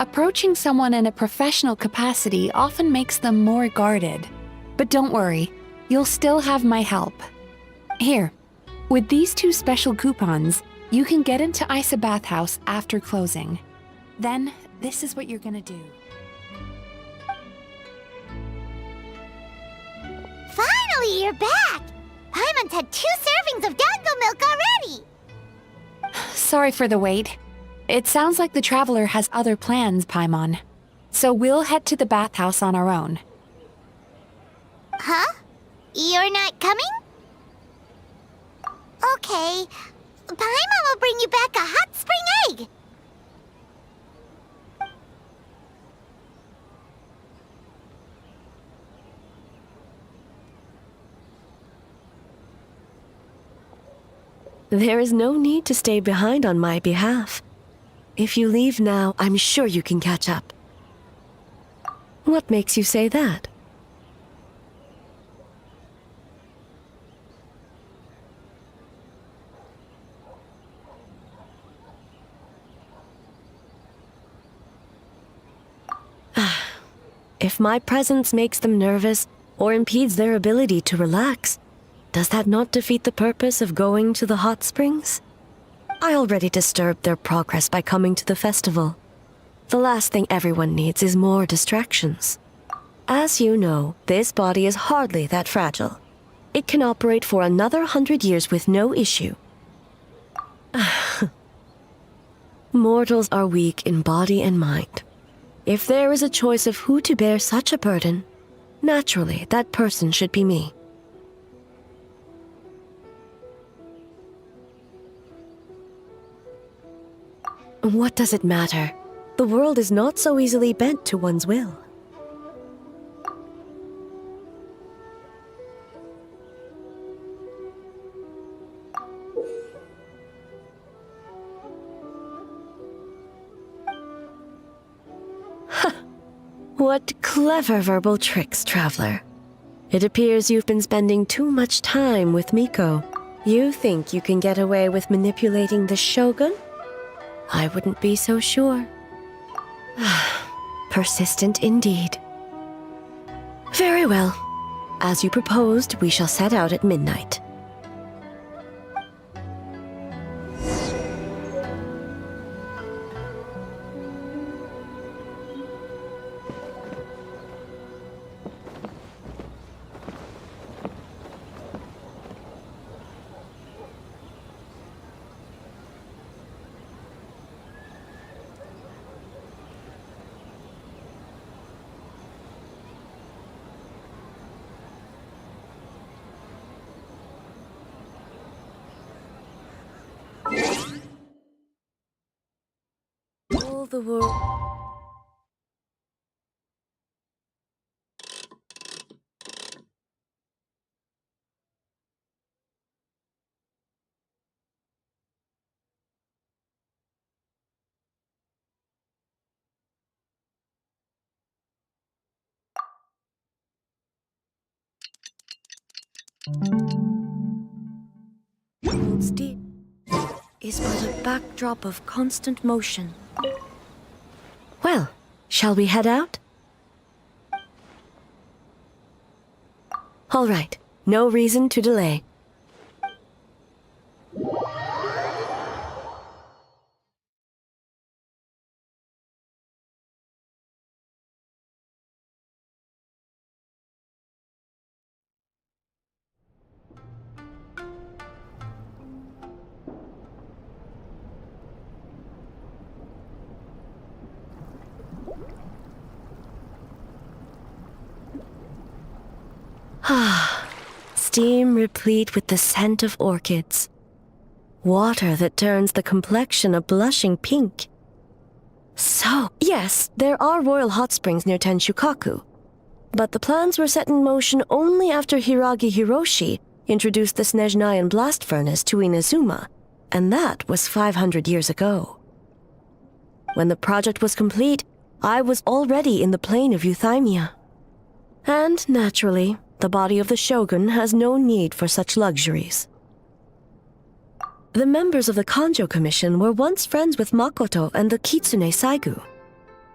[SPEAKER 2] Approaching someone in a professional capacity often makes them more guarded. But don't worry, you'll still have my help. Here, with these 2 special coupons, you can get into Isa Bathhouse after closing. Then, this is what you're gonna do.
[SPEAKER 5] Finally, you're back! Paimon's had 2 servings of dango milk already!
[SPEAKER 2] Sorry for the wait. It sounds like the traveler has other plans, Paimon. So we'll head to the bathhouse on our own.
[SPEAKER 5] Huh? You're not coming? Okay. Paimon will bring you back a hot spring egg!
[SPEAKER 1] There is no need to stay behind on my behalf. If you leave now, I'm sure you can catch up. What makes you say that? If my presence makes them nervous or impedes their ability to relax, does that not defeat the purpose of going to the hot springs? I already disturbed their progress by coming to the festival. The last thing everyone needs is more distractions. As you know, this body is hardly that fragile. It can operate for another 100 years with no issue. Mortals are weak in body and mind. If there is a choice of who to bear such a burden, naturally that person should be me. What does it matter? The world is not so easily bent to one's will. What clever verbal tricks, traveler. It appears you've been spending too much time with Miko. You think you can get away with manipulating the Shogun? I wouldn't be so sure. Persistent indeed. Very well. As you proposed, we shall set out at midnight. All the world. World's deep is but a backdrop of constant motion. Well, Shall we head out? All right, no reason to delay. Steam replete with the scent of orchids. Water that turns the complexion a blushing pink. So, yes, there are royal hot springs near Tenshukaku. But the plans were set in motion only after Hiragi Hiroshi introduced the Snezhnayan blast furnace to Inazuma, and that was 500 years ago. When the project was complete, I was already in the plain of Euthymia. And, naturally, the body of the shogun has no need for such luxuries. The members of the Kanjo Commission were once friends with Makoto and the Kitsune Saigu.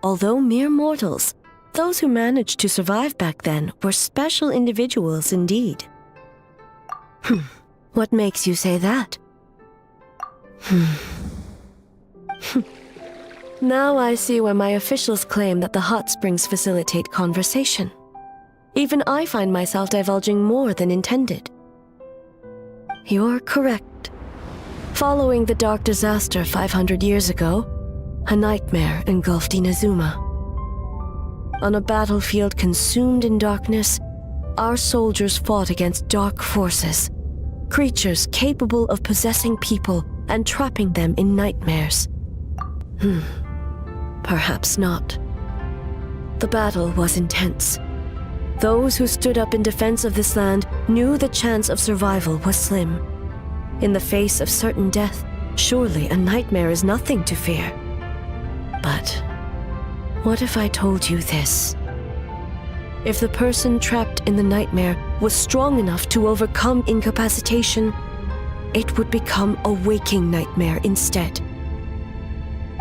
[SPEAKER 1] Although mere mortals, those who managed to survive back then were special individuals indeed. What makes you say that? Now I see why my officials claim that the hot springs facilitate conversation. Even I find myself divulging more than intended. You're correct. Following the dark disaster 500 years ago, a nightmare engulfed Inazuma. On a battlefield consumed in darkness, our soldiers fought against dark forces, creatures capable of possessing people and trapping them in nightmares. Perhaps not. The battle was intense. Those who stood up in defense of this land knew the chance of survival was slim. In the face of certain death, surely a nightmare is nothing to fear. But what if I told you this? If the person trapped in the nightmare was strong enough to overcome incapacitation, it would become a waking nightmare instead.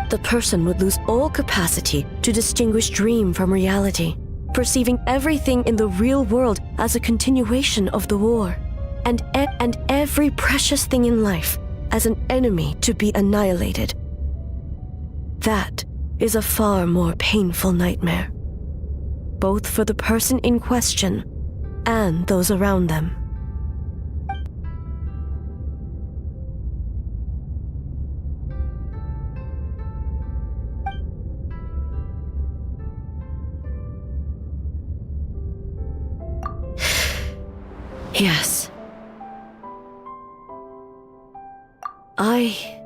[SPEAKER 1] The person would lose all capacity to distinguish dream from reality, perceiving everything in the real world as a continuation of the war, and every precious thing in life as an enemy to be annihilated. That is a far more painful nightmare, both for the person in question and those around them. Yes. I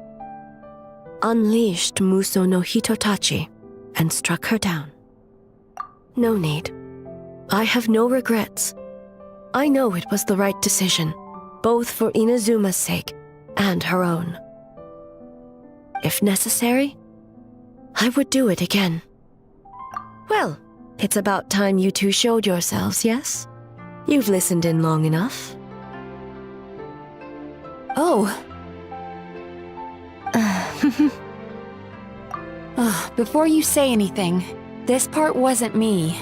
[SPEAKER 1] unleashed Muso no Hitotachi and struck her down. No need. I have no regrets. I know it was the right decision, both for Inazuma's sake and her own. If necessary, I would do it again. Well, it's about time you two showed yourselves, yes? You've listened in long enough.
[SPEAKER 2] Oh. Before you say anything, this part wasn't me.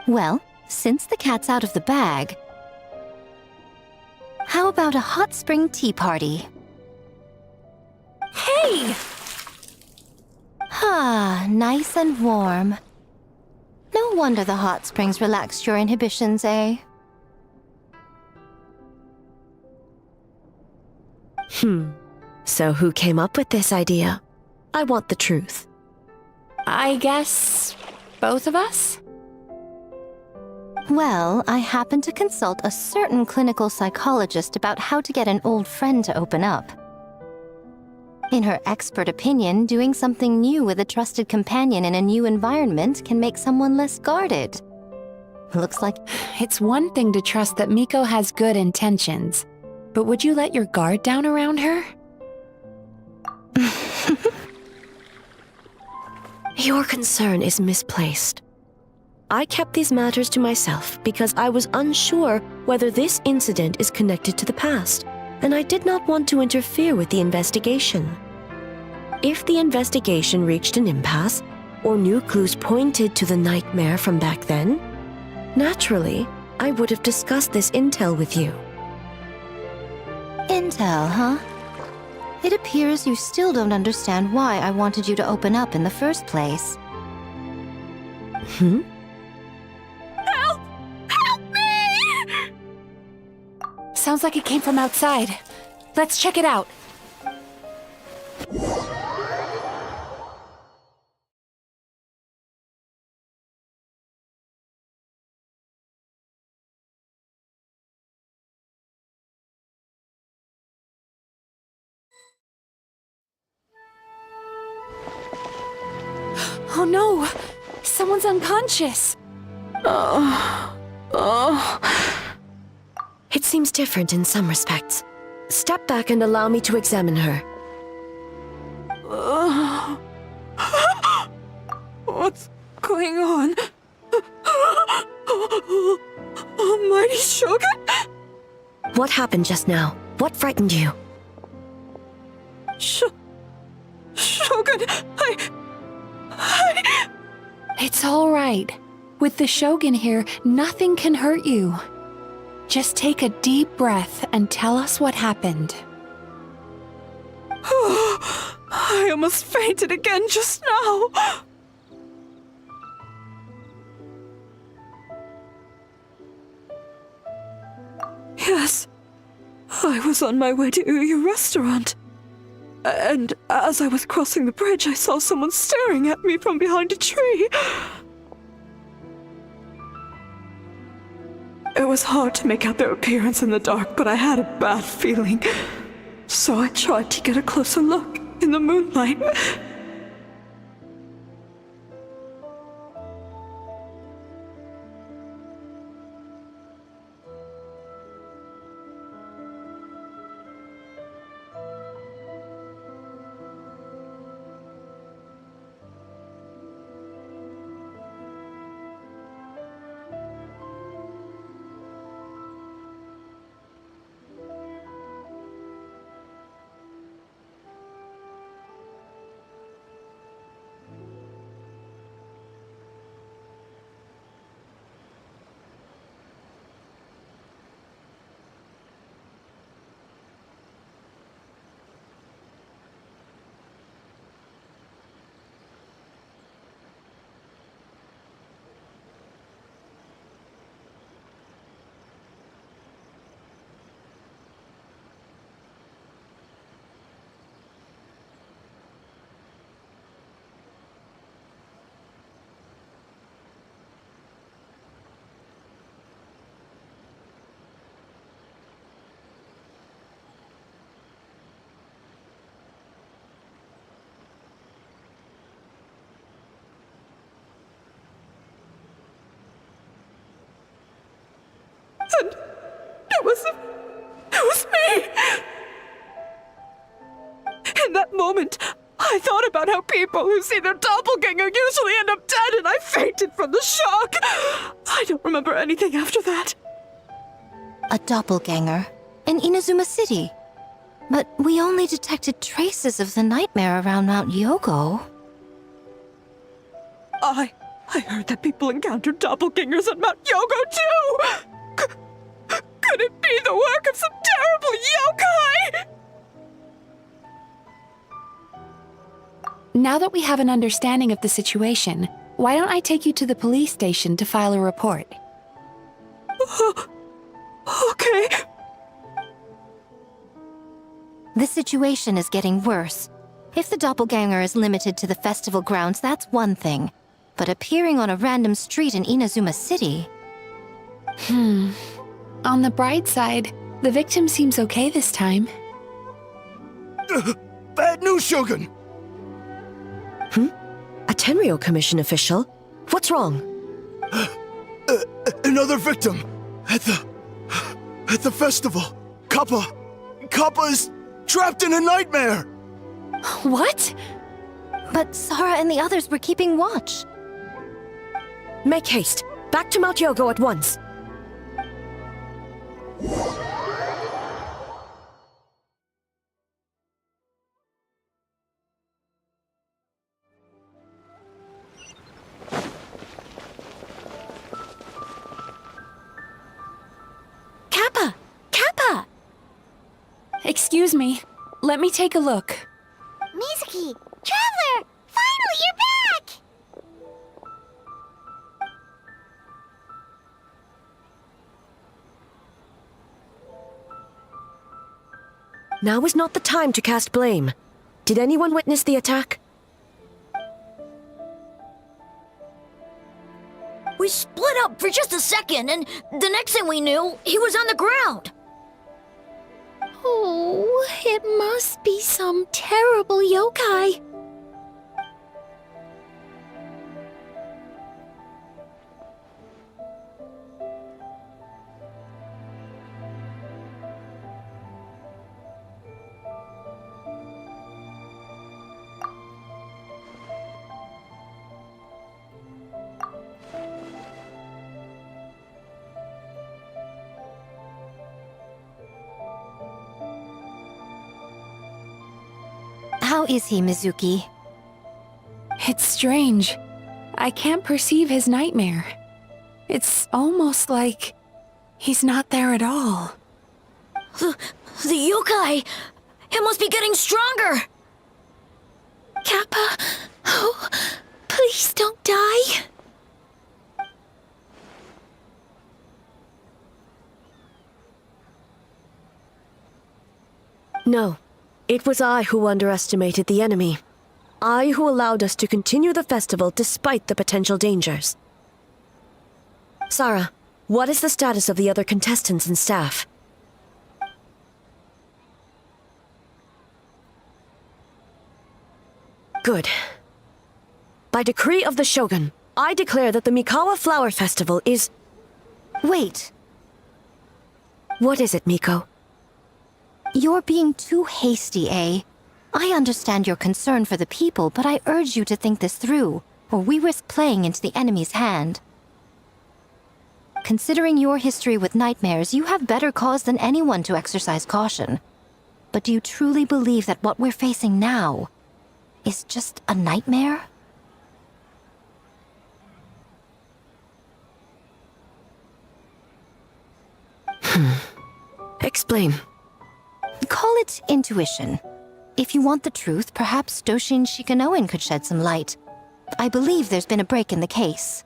[SPEAKER 11] Well, since the cat's out of the bag, how about a hot spring tea party?
[SPEAKER 2] Hey!
[SPEAKER 11] Ah, nice and warm. No wonder the hot springs relaxed your inhibitions, eh?
[SPEAKER 1] So who came up with this idea? I want the truth.
[SPEAKER 2] I guess both of us?
[SPEAKER 11] Well, I happened to consult a certain clinical psychologist about how to get an old friend to open up. In her expert opinion, doing something new with a trusted companion in a new environment can make someone less guarded. Looks like
[SPEAKER 2] It's one thing to trust that Miko has good intentions, but would you let your guard down around her?
[SPEAKER 1] Your concern is misplaced. I kept these matters to myself because I was unsure whether this incident is connected to the past, and I did not want to interfere with the investigation. If the investigation reached an impasse, or new clues pointed to the nightmare from back then, naturally, I would have discussed this intel with you.
[SPEAKER 11] Intel, huh? It appears you still don't understand why I wanted you to open up in the first place.
[SPEAKER 1] Hmm?
[SPEAKER 2] Help! Help me! Sounds like it came from outside. Let's check it out. Oh no! Someone's unconscious!
[SPEAKER 1] It seems different in some respects. Step back and allow me to examine her.
[SPEAKER 6] What's going on? Almighty Shogun?
[SPEAKER 1] What happened just now? What frightened you?
[SPEAKER 6] Shogun,
[SPEAKER 2] It's all right. With the Shogun here, nothing can hurt you. Just take a deep breath and tell us what happened.
[SPEAKER 6] I almost fainted again just now. Yes, I was on my way to your restaurant. And as I was crossing the bridge, I saw someone staring at me from behind a tree. It was hard to make out their appearance in the dark, but I had a bad feeling. So I tried to get a closer look in the moonlight. And it was me! In that moment, I thought about how people who see their doppelganger usually end up dead, and I fainted from the shock! I don't remember anything after that.
[SPEAKER 11] A doppelganger in Inazuma City. But we only detected traces of the nightmare around Mount Yogo.
[SPEAKER 6] I heard that people encountered doppelgangers at Mount Yogo too! Could it be the work of some terrible yokai?
[SPEAKER 2] Now that we have an understanding of the situation, why don't I take you to the police station to file a report?
[SPEAKER 6] Okay.
[SPEAKER 11] The situation is getting worse. If the doppelganger is limited to the festival grounds, that's one thing. But appearing on a random street in Inazuma City...
[SPEAKER 2] On the bright side, the victim seems okay this time.
[SPEAKER 3] Bad news, Shogun!
[SPEAKER 1] A Tenryou Commission official? What's wrong?
[SPEAKER 3] Another victim! At the festival! Kappa!
[SPEAKER 9] Kappa's trapped in a nightmare!
[SPEAKER 2] What?
[SPEAKER 11] But Sarah and the others were keeping watch.
[SPEAKER 1] Make haste. Back to Mount Yogo at once.
[SPEAKER 2] Kappa! Kappa! Excuse me. Let me take a look.
[SPEAKER 5] Mizuki! Traveler! Finally, you're back!
[SPEAKER 1] Now is not the time to cast blame. Did anyone witness the attack?
[SPEAKER 10] We split up for just a second, and the next thing we knew, he was on the ground. Oh, it must be some terrible yokai.
[SPEAKER 11] How is he, Mizuki?
[SPEAKER 2] It's strange. I can't perceive his nightmare. It's almost like he's not there at all.
[SPEAKER 10] The yokai! It must be getting stronger! Kappa, oh, please don't die.
[SPEAKER 1] No. It was I who underestimated the enemy. I who allowed us to continue the festival despite the potential dangers. Sarah, what is the status of the other contestants and staff? Good. By decree of the Shogun, I declare that the Mikawa Flower Festival is...
[SPEAKER 11] Wait,
[SPEAKER 1] What is it, Miko?
[SPEAKER 11] you're being too hasty, eh? I understand your concern for the people, but I urge you to think this through, or we risk playing into the enemy's hand. Considering your history with nightmares, you have better cause than anyone to exercise caution. But do you truly believe that what we're facing now is just a nightmare?
[SPEAKER 1] Explain.
[SPEAKER 11] Call it intuition. If you want the truth, perhaps Doshin Shikanoin could shed some light. I believe there's been a break in the case.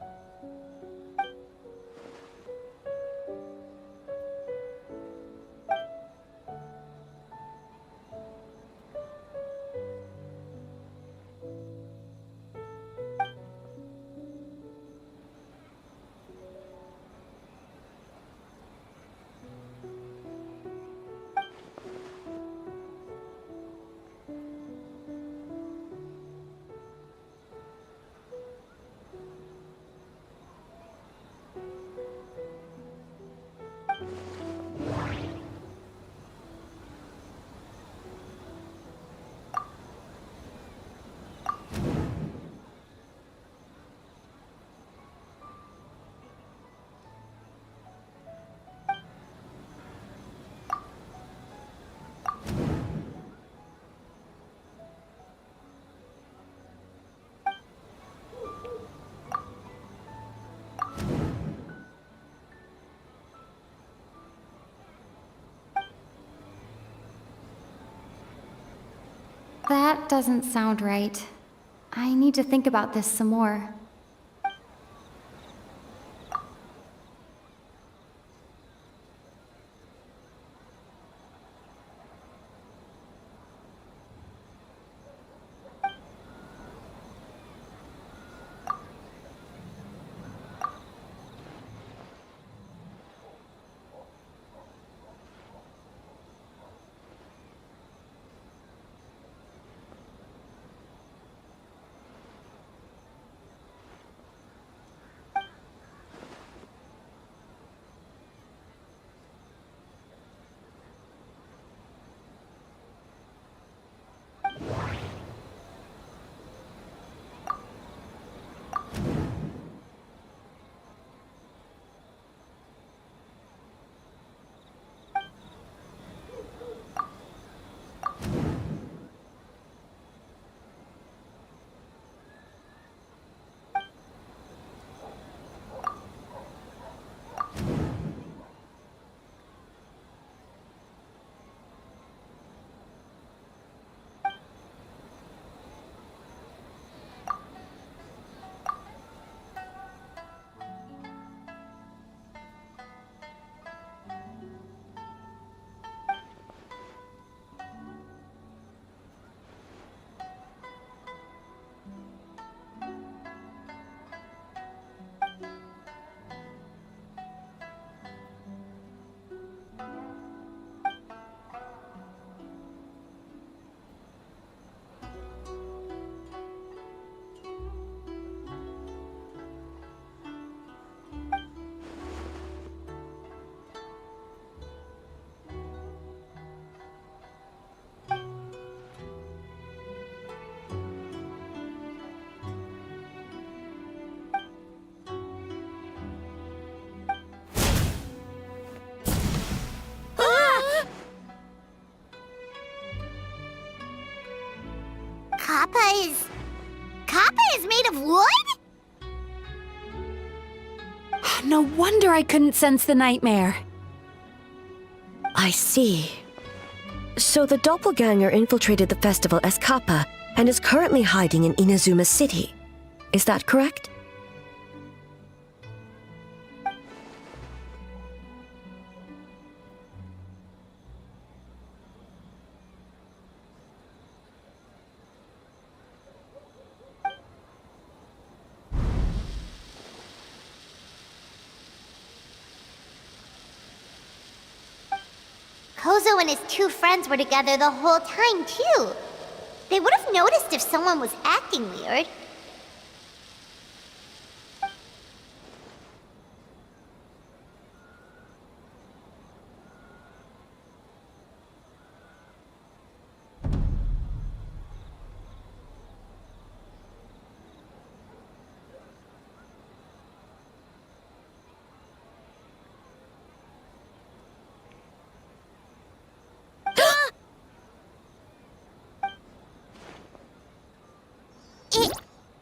[SPEAKER 12] That doesn't sound right. I need to think about this some more.
[SPEAKER 5] Kappa is made of wood?
[SPEAKER 2] No wonder I couldn't sense the nightmare.
[SPEAKER 1] I see. So the doppelganger infiltrated the festival as Kappa and is currently hiding in Inazuma City. Is that correct?
[SPEAKER 5] Kozo and his two friends were together the whole time, too. They would have noticed if someone was acting weird.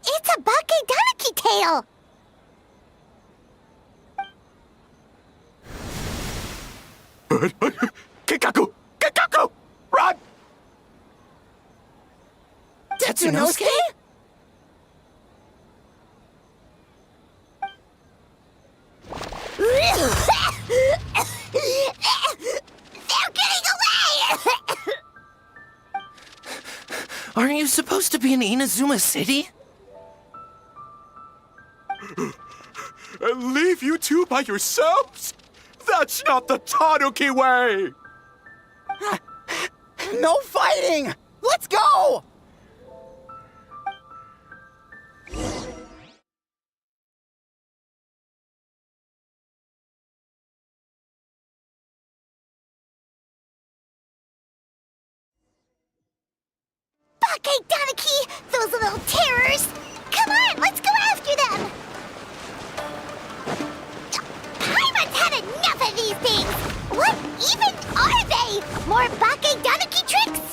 [SPEAKER 5] It's a Bakedaniki tail!
[SPEAKER 9] Kikaku! Kikaku! Run!
[SPEAKER 7] Tetsunosuke?
[SPEAKER 5] They're getting away!
[SPEAKER 7] Aren't you supposed to be in Inazuma City?
[SPEAKER 9] And leave you two by yourselves? That's not the Tanuki way!
[SPEAKER 4] No fighting! Let's go!
[SPEAKER 5] Bakedaniki! Those little terrors! Come on, let's go after them! Paimon's had enough of these things! What even are they? More Bakedaniki tricks?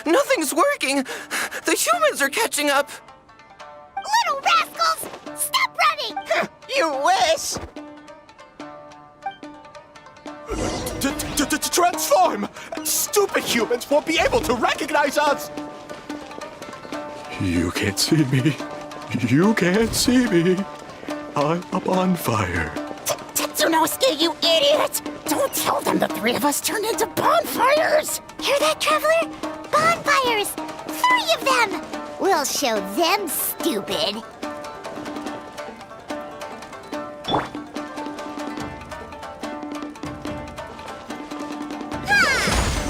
[SPEAKER 7] Nothing's working! The humans are catching up!
[SPEAKER 5] Little rascals! Stop running!
[SPEAKER 4] You wish!
[SPEAKER 9] Transform! Stupid humans won't be able to recognize us! You can't see me. You can't see me. I'm up on fire.
[SPEAKER 4] Tetsunosuke, you idiot! Don't tell them the three of us turned into bonfires!
[SPEAKER 5] Hear that, Traveler? Bonfires! 3 of them! We'll show them, stupid!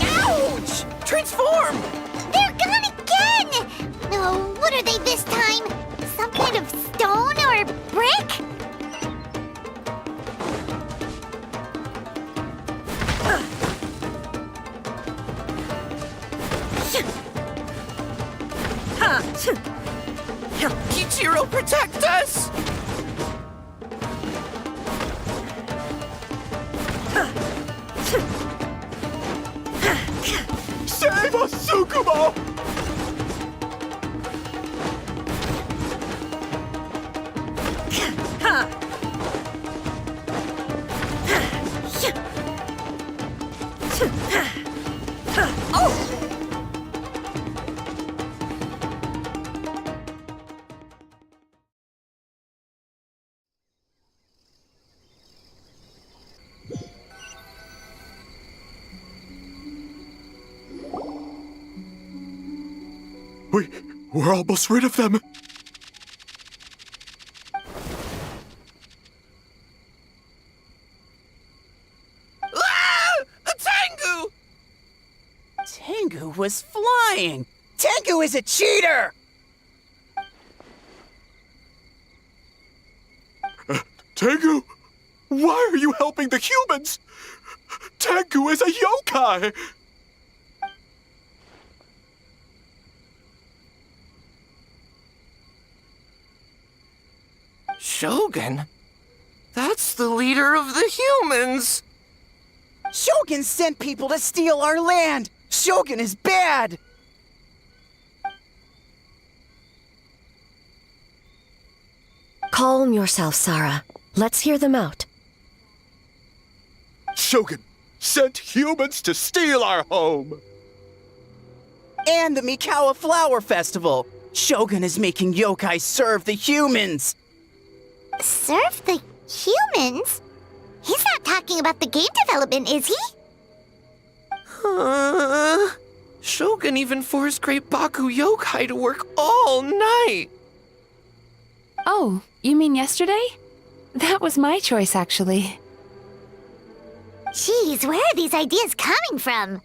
[SPEAKER 7] Ouch! Transform!
[SPEAKER 5] They're gone again! No, what are they this time? Some kind of stone or brick?
[SPEAKER 7] Kichiro, protect us!
[SPEAKER 9] Save us, Tsukumo! We're almost rid of them.
[SPEAKER 7] Ah! A Tengu!
[SPEAKER 4] Tengu was flying! Tengu is a cheater!
[SPEAKER 9] Tengu, why are you helping the humans? Tengu is a yokai!
[SPEAKER 7] Shogun? That's the leader of the humans!
[SPEAKER 4] Shogun sent people to steal our land! Shogun is bad!
[SPEAKER 1] Calm yourself, Sarah. Let's hear them out.
[SPEAKER 9] Shogun sent humans to steal our home!
[SPEAKER 4] And the Mikawa Flower Festival! Shogun is making yokai serve the humans!
[SPEAKER 5] Serve the humans? He's not talking about the game development, is he?
[SPEAKER 13] Shogun even forced Great Baku yokai to work all night!
[SPEAKER 2] Oh, you mean yesterday? That was my choice, actually.
[SPEAKER 5] Jeez, where are these ideas coming from?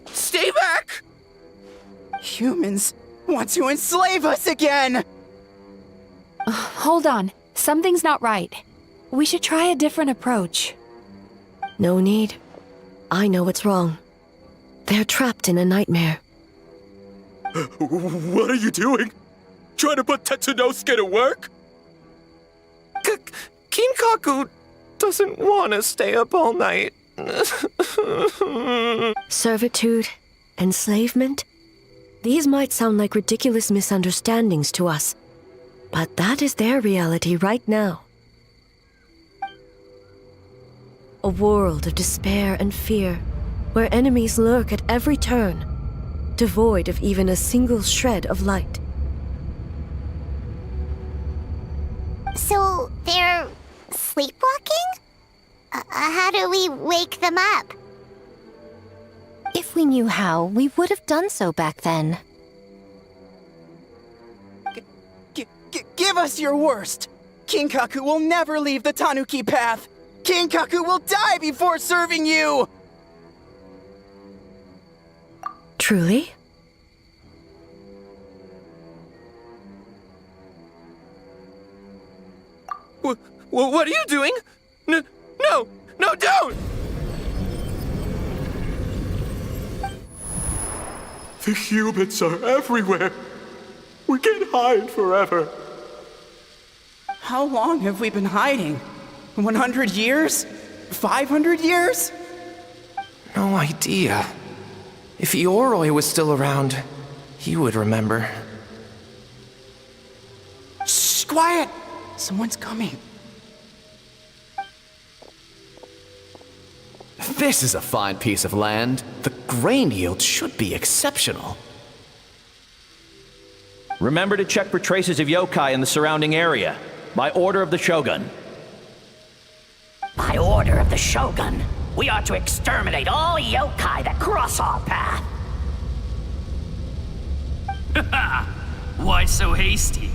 [SPEAKER 4] Stay back! Humans want to enslave us again!
[SPEAKER 2] Hold on. Something's not right. We should try a different approach.
[SPEAKER 1] No need. I know what's wrong. They're trapped in a nightmare.
[SPEAKER 9] What are you doing? Trying to put Tetsunosuke to work?
[SPEAKER 13] Kinkaku doesn't want to stay up all night.
[SPEAKER 1] Servitude, enslavement. These might sound like ridiculous misunderstandings to us, but that is their reality right now. A world of despair and fear, where enemies lurk at every turn, devoid of even a single shred of light.
[SPEAKER 5] So, they're sleepwalking? How do we wake them up?
[SPEAKER 11] If we knew how, we would have done so back then.
[SPEAKER 4] Give us your worst! Kinkaku will never leave the Tanuki path! Kinkaku will die before serving you!
[SPEAKER 1] Truly?
[SPEAKER 13] What are you doing? No, don't!
[SPEAKER 9] The humans are everywhere. We can't hide forever.
[SPEAKER 4] How long have we been hiding? 100 years? 500 years?
[SPEAKER 13] No idea. If Ioroi was still around, he would remember.
[SPEAKER 4] Shh, quiet! Someone's coming.
[SPEAKER 14] This is a fine piece of land. The grain yield should be exceptional.
[SPEAKER 15] Remember to check for traces of yokai in the surrounding area. By order of the Shogun.
[SPEAKER 4] By order of the Shogun, we are to exterminate all yokai that cross our path.
[SPEAKER 16] Why so hasty?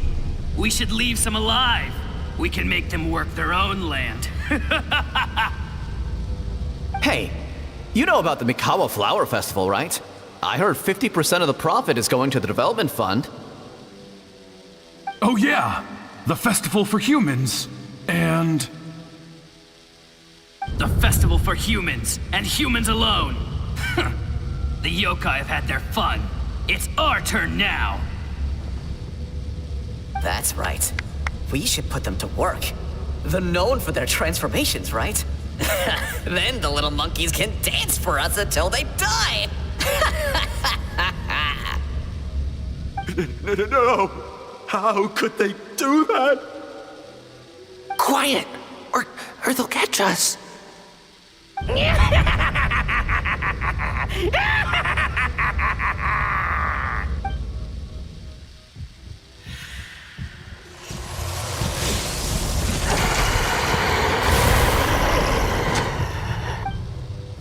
[SPEAKER 16] We should leave some alive. We can make them work their own land.
[SPEAKER 14] Hey, you know about the Mikawa Flower Festival, right? I heard 50% of the profit is going to the development fund.
[SPEAKER 17] Oh yeah, the festival for humans, and...
[SPEAKER 16] The festival for humans, and humans alone. The yokai have had their fun. It's our turn now.
[SPEAKER 7] That's right. We should put them to work. They're known for their transformations, right? Then the little monkeys can dance for us until they die!
[SPEAKER 9] No! How could they do that?
[SPEAKER 13] Quiet, or they'll catch us.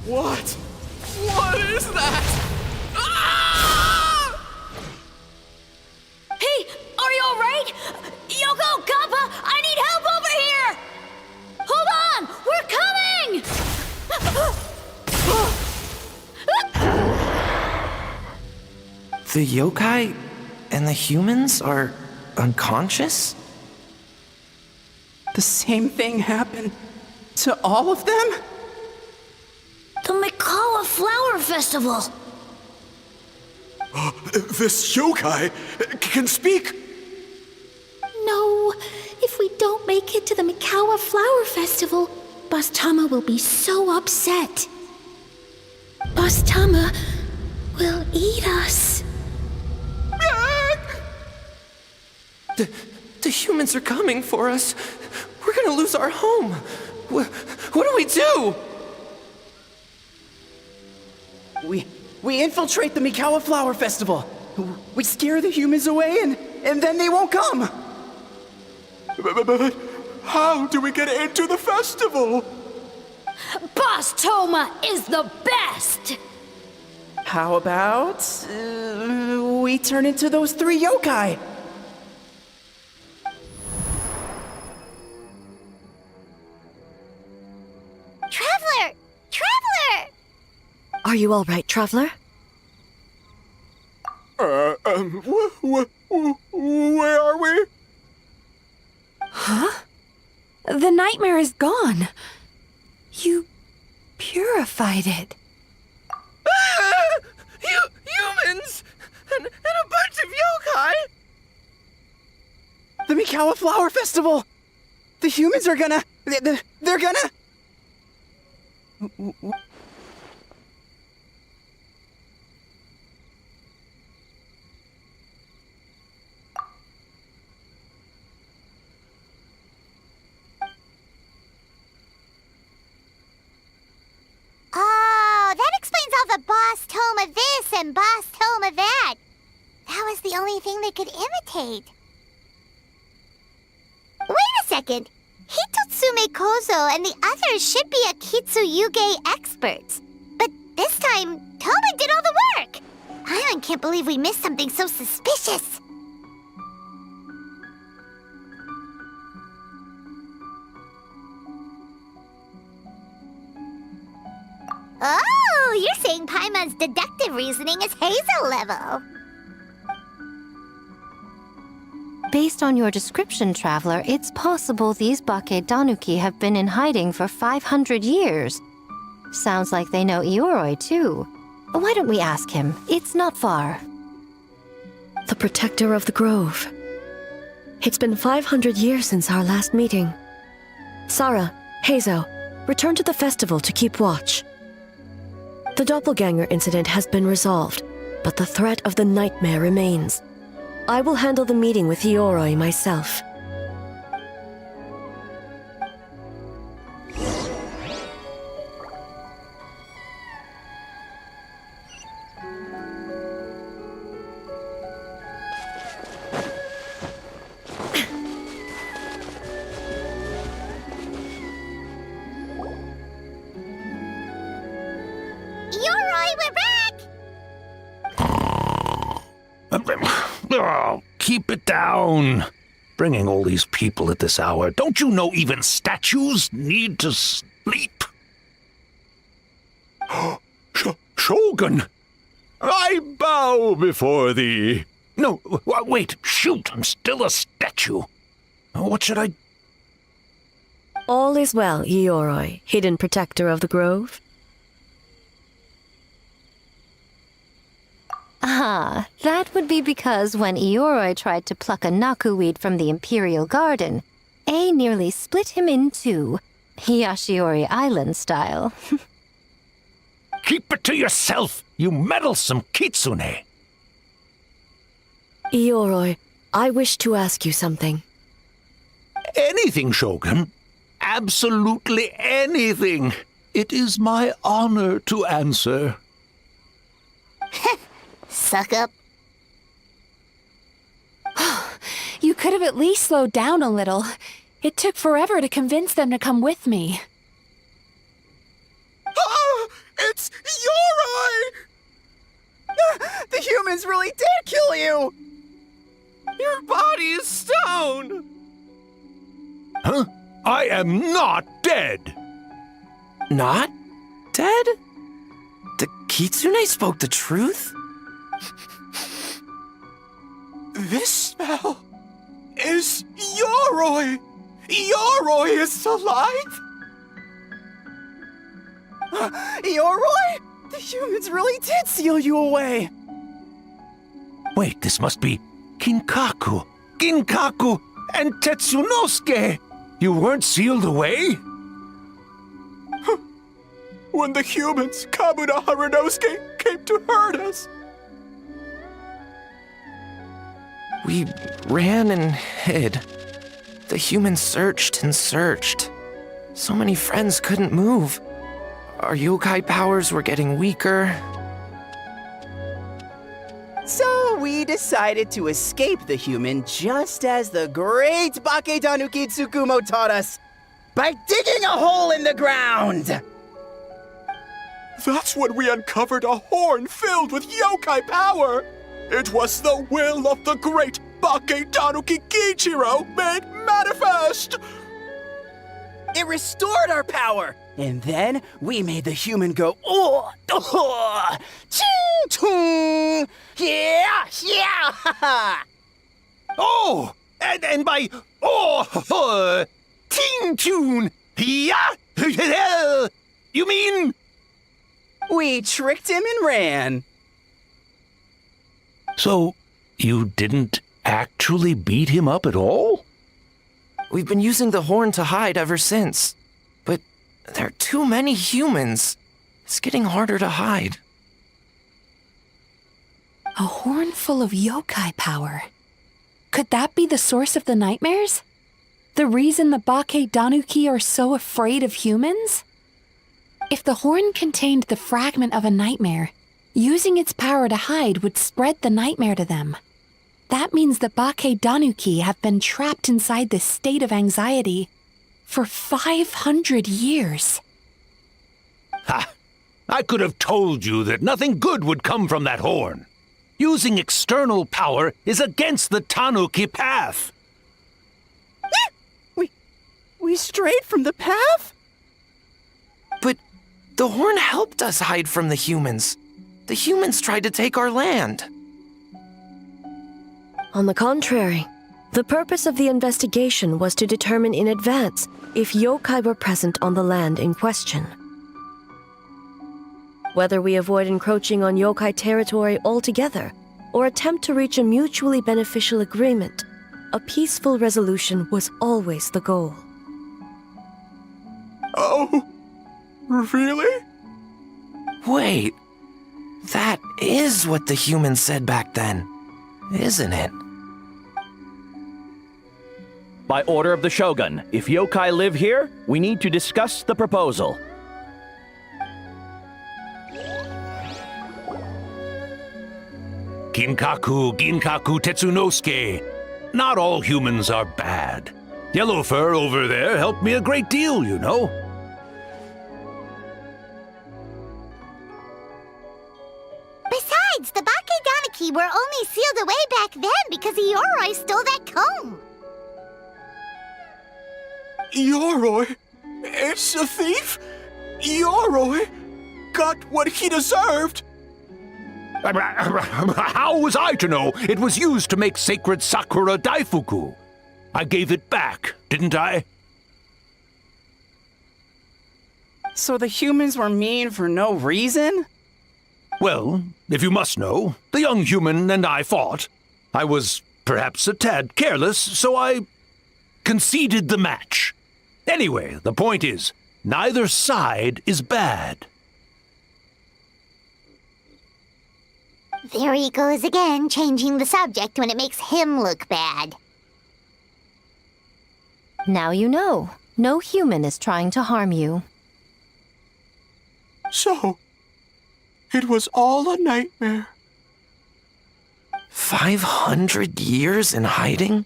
[SPEAKER 9] What?
[SPEAKER 13] What is that? Ah!
[SPEAKER 10] Hey, are you alright? Yoko, Kappa, I need help over here! Hold on, we're coming!
[SPEAKER 13] The yokai and the humans are unconscious?
[SPEAKER 4] The same thing happened to all of them?
[SPEAKER 10] The Mikawa Flower Festival!
[SPEAKER 9] This yokai can speak!
[SPEAKER 10] No If we don't make it to the Mikawa Flower Festival, Boss Tama will be so upset. Boss Tama will eat us.
[SPEAKER 13] The humans are coming for us. We're gonna lose our home. What do we do?
[SPEAKER 4] We infiltrate the Mikawa Flower Festival. We scare the humans away and then they won't come.
[SPEAKER 9] But how do we get into the festival?
[SPEAKER 10] Boss Toma is the best!
[SPEAKER 4] How about we turn into those 3 yokai?
[SPEAKER 5] Traveler! Traveler!
[SPEAKER 1] Are you all right, Traveler?
[SPEAKER 9] Where are we?
[SPEAKER 2] Huh? The nightmare is gone. You purified it.
[SPEAKER 13] Humans! And a bunch of yokai!
[SPEAKER 4] The Mikawa Flower Festival! The humans are gonna... They're gonna...
[SPEAKER 5] Oh, that explains all the Boss Toma this and Boss Toma that. That was the only thing they could imitate. Wait a second. Hitotsume Kozo and the others should be Akitsuyuge experts. But this time, Toma did all the work. I can't believe we missed something so suspicious. Oh, you're saying Paimon's deductive reasoning is Hazel level.
[SPEAKER 11] Based on your description, Traveler, it's possible these Bake Danuki have been in hiding for 500 years. Sounds like they know Ioroi, too. Why don't we ask him? It's not far.
[SPEAKER 1] The protector of the grove. It's been 500 years since our last meeting. Sarah, Hazo, return to the festival to keep watch. The doppelganger incident has been resolved, but the threat of the nightmare remains. I will handle the meeting with Ioroi myself.
[SPEAKER 5] Ioroi, we're back!
[SPEAKER 18] Oh, keep it down. Bringing all these people at this hour. Don't you know even statues need to sleep? Shogun! I bow before thee. No, wait, shoot, I'm still a statue. What should I...
[SPEAKER 1] All is well, Ioroi, hidden protector of the grove.
[SPEAKER 11] Ah, that would be because when Ioroi tried to pluck a nakuweed from the Imperial Garden, A nearly split him in two, Yashiori Island style.
[SPEAKER 18] Keep it to yourself, you meddlesome kitsune!
[SPEAKER 1] Ioroi, I wish to ask you something.
[SPEAKER 18] Anything, Shogun. Absolutely anything. It is my honor to answer.
[SPEAKER 5] Suck up.
[SPEAKER 2] You could have at least slowed down a little. It took forever to convince them to come with me.
[SPEAKER 4] Oh, it's Ioroi! The humans really did kill you!
[SPEAKER 13] Your body is stone!
[SPEAKER 18] Huh? I am not dead!
[SPEAKER 13] Not dead? The kitsune spoke the truth?
[SPEAKER 9] This smell is Ioroi! Ioroi is alive!
[SPEAKER 4] Ioroi? The humans really did seal you away!
[SPEAKER 18] Wait, this must be Kinkaku. Kinkaku! And Tetsunosuke! You weren't sealed away?
[SPEAKER 9] When the humans, Kabuda Harunosuke, came to hurt us.
[SPEAKER 13] We ran and hid. The humans searched and searched. So many friends couldn't move. Our yokai powers were getting weaker.
[SPEAKER 4] So we decided to escape the human just as the great Baketanuki Tsukumo taught us, by digging a hole in the ground!
[SPEAKER 9] That's when we uncovered a horn filled with yokai power! It was the will of the great Baketanuki Kichiro made manifest!
[SPEAKER 4] It restored our power! And then we made the human go, oh, ching, chung, yeah, yeah, ha, ha.
[SPEAKER 18] Oh, and by ting tune, yeah, you mean?
[SPEAKER 4] We tricked him and ran.
[SPEAKER 18] So, you didn't actually beat him up at all?
[SPEAKER 13] We've been using the horn to hide ever since. But there are too many humans. It's getting harder to hide.
[SPEAKER 2] A horn full of yokai power. Could that be the source of the nightmares? The reason the Baketanuki are so afraid of humans? If the horn contained the fragment of a nightmare, using its power to hide would spread the nightmare to them. That means the Baketanuki have been trapped inside this state of anxiety for 500 years.
[SPEAKER 18] Ha! I could have told you that nothing good would come from that horn. Using external power is against the Tanuki path.
[SPEAKER 4] We strayed from the path?
[SPEAKER 13] But the horn helped us hide from the humans. The humans tried to take our land.
[SPEAKER 1] On the contrary, the purpose of the investigation was to determine in advance if yokai were present on the land in question. Whether we avoid encroaching on yokai territory altogether or attempt to reach a mutually beneficial agreement, a peaceful resolution was always the goal.
[SPEAKER 9] Oh, really?
[SPEAKER 13] Wait, that is what the humans said back then, isn't it?
[SPEAKER 15] By order of the Shogun, if yokai live here, we need to discuss the proposal.
[SPEAKER 18] Ginkaku Tetsunosuke. Not all humans are bad. Yellowfur over there helped me a great deal, you know.
[SPEAKER 5] Besides, the Baketanuki were only sealed away back then because Ioroi stole that comb.
[SPEAKER 9] Yoroi? It's a thief? Yoroi got what he deserved?
[SPEAKER 18] How was I to know it was used to make sacred Sakura Daifuku? I gave it back, didn't I?
[SPEAKER 4] So the humans were mean for no reason?
[SPEAKER 18] Well, if you must know, the young human and I fought. I was perhaps a tad careless, so I conceded the match. Anyway, the point is, neither side is bad.
[SPEAKER 5] There he goes again, changing the subject when it makes him look bad.
[SPEAKER 11] Now you know. No human is trying to harm you.
[SPEAKER 9] So, it was all a nightmare.
[SPEAKER 13] 500 years in hiding?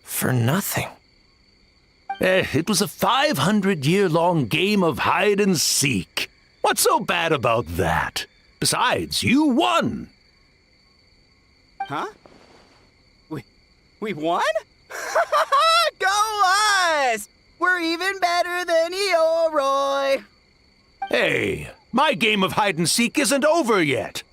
[SPEAKER 13] For nothing.
[SPEAKER 18] It was a 500-year-long game of hide and seek. What's so bad about that? Besides, you won!
[SPEAKER 4] Huh? We won? Go us! We're even better than Ioroi!
[SPEAKER 18] Hey, my game of hide and seek isn't over yet.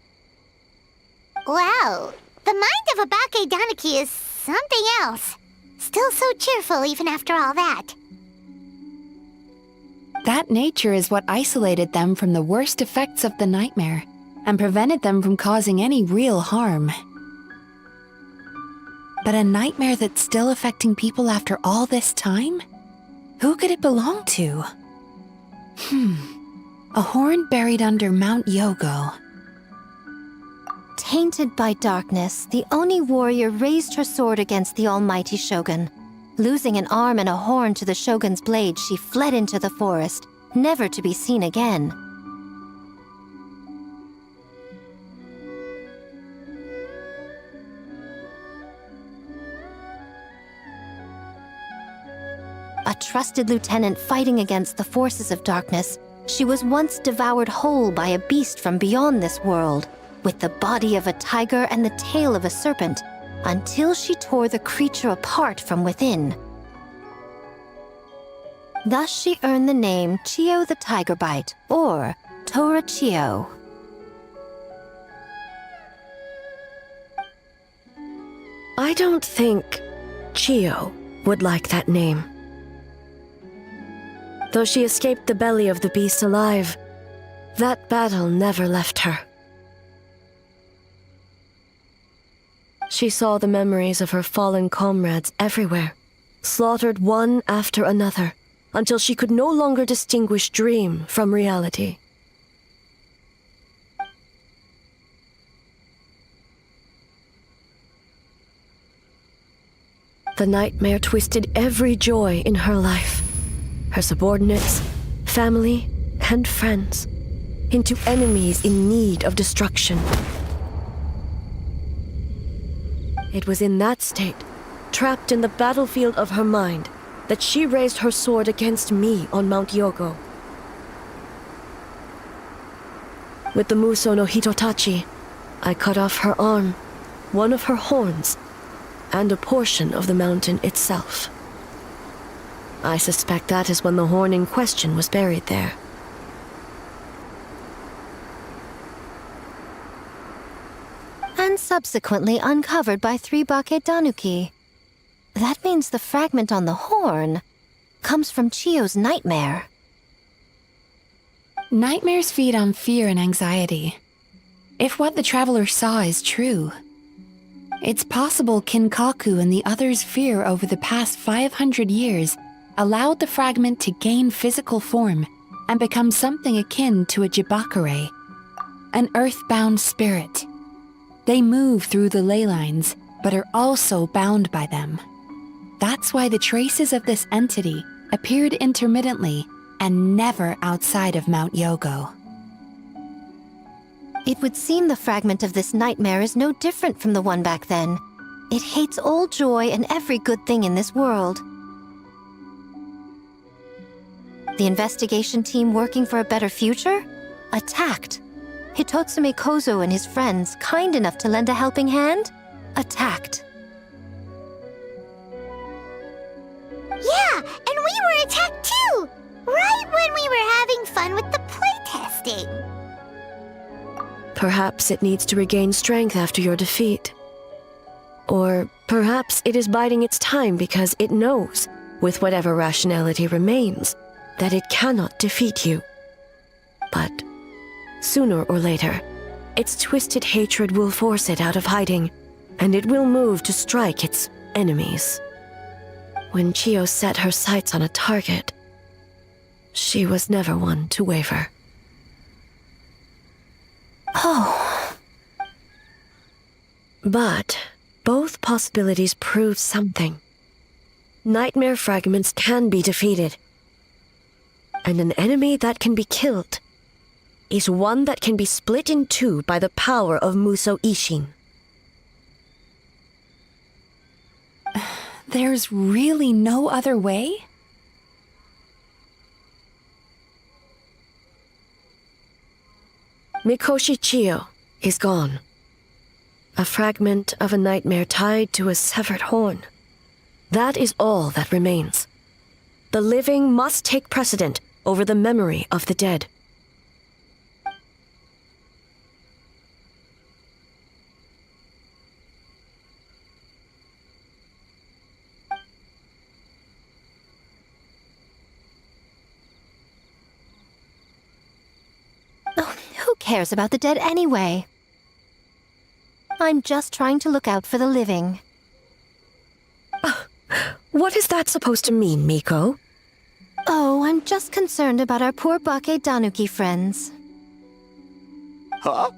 [SPEAKER 5] Wow, the mind of a Baketanuki is something else. Still so cheerful even after all that.
[SPEAKER 2] That nature is what isolated them from the worst effects of the nightmare and prevented them from causing any real harm. But a nightmare that's still affecting people after all this time? Who could it belong to? A horn buried under Mount Yogo.
[SPEAKER 11] Tainted by darkness, the Oni warrior raised her sword against the almighty shogun. Losing an arm and a horn to the shogun's blade, she fled into the forest, never to be seen again. A trusted lieutenant fighting against the forces of darkness, she was once devoured whole by a beast from beyond this world, with the body of a tiger and the tail of a serpent, until she tore the creature apart from within. Thus she earned the name Chiyo the Tiger Bite, or Tora Chiyo.
[SPEAKER 1] I don't think Chiyo would like that name. Though she escaped the belly of the beast alive, that battle never left her. She saw the memories of her fallen comrades everywhere, slaughtered one after another, until she could no longer distinguish dream from reality. The nightmare twisted every joy in her life, her subordinates, family, and friends, into enemies in need of destruction. It was in that state, trapped in the battlefield of her mind, that she raised her sword against me on Mount Yogo. With the Muso no Hitotachi, I cut off her arm, one of her horns, and a portion of the mountain itself. I suspect that is when the horn in question was buried there.
[SPEAKER 11] And subsequently uncovered by 3 Bakedanuki. That means the fragment on the horn comes from Chiyo's nightmare.
[SPEAKER 2] Nightmares feed on fear and anxiety. If what the traveler saw is true, it's possible Kinkaku and the others' fear over the past 500 years allowed the fragment to gain physical form and become something akin to a jibakure, an earthbound spirit. They move through the ley lines, but are also bound by them. That's why the traces of this entity appeared intermittently and never outside of Mount Yogo.
[SPEAKER 11] It would seem the fragment of this nightmare is no different from the one back then. It hates all joy and every good thing in this world. The investigation team working for a better future? Attacked. Hitotsume Kozo and his friends, kind enough to lend a helping hand? Attacked.
[SPEAKER 5] Yeah, and we were attacked too! Right when we were having fun with the playtesting.
[SPEAKER 1] Perhaps it needs to regain strength after your defeat. Or perhaps it is biding its time because it knows, with whatever rationality remains, that it cannot defeat you. But sooner or later, its twisted hatred will force it out of hiding, and it will move to strike its enemies. When Chiyo set her sights on a target, she was never one to waver.
[SPEAKER 11] Oh.
[SPEAKER 1] But both possibilities prove something. Nightmare fragments can be defeated, and an enemy that can be killed is one that can be split in two by the power of Muso Ishin.
[SPEAKER 2] There's really no other way?
[SPEAKER 1] Mikoshi Chiyo is gone. A fragment of a nightmare tied to a severed horn. That is all that remains. The living must take precedent over the memory of the dead.
[SPEAKER 11] Oh, who cares about the dead anyway? I'm just trying to look out for the living.
[SPEAKER 1] What is that supposed to mean, Miko?
[SPEAKER 11] Oh, I'm just concerned about our poor Bake Danuki friends.
[SPEAKER 9] Huh?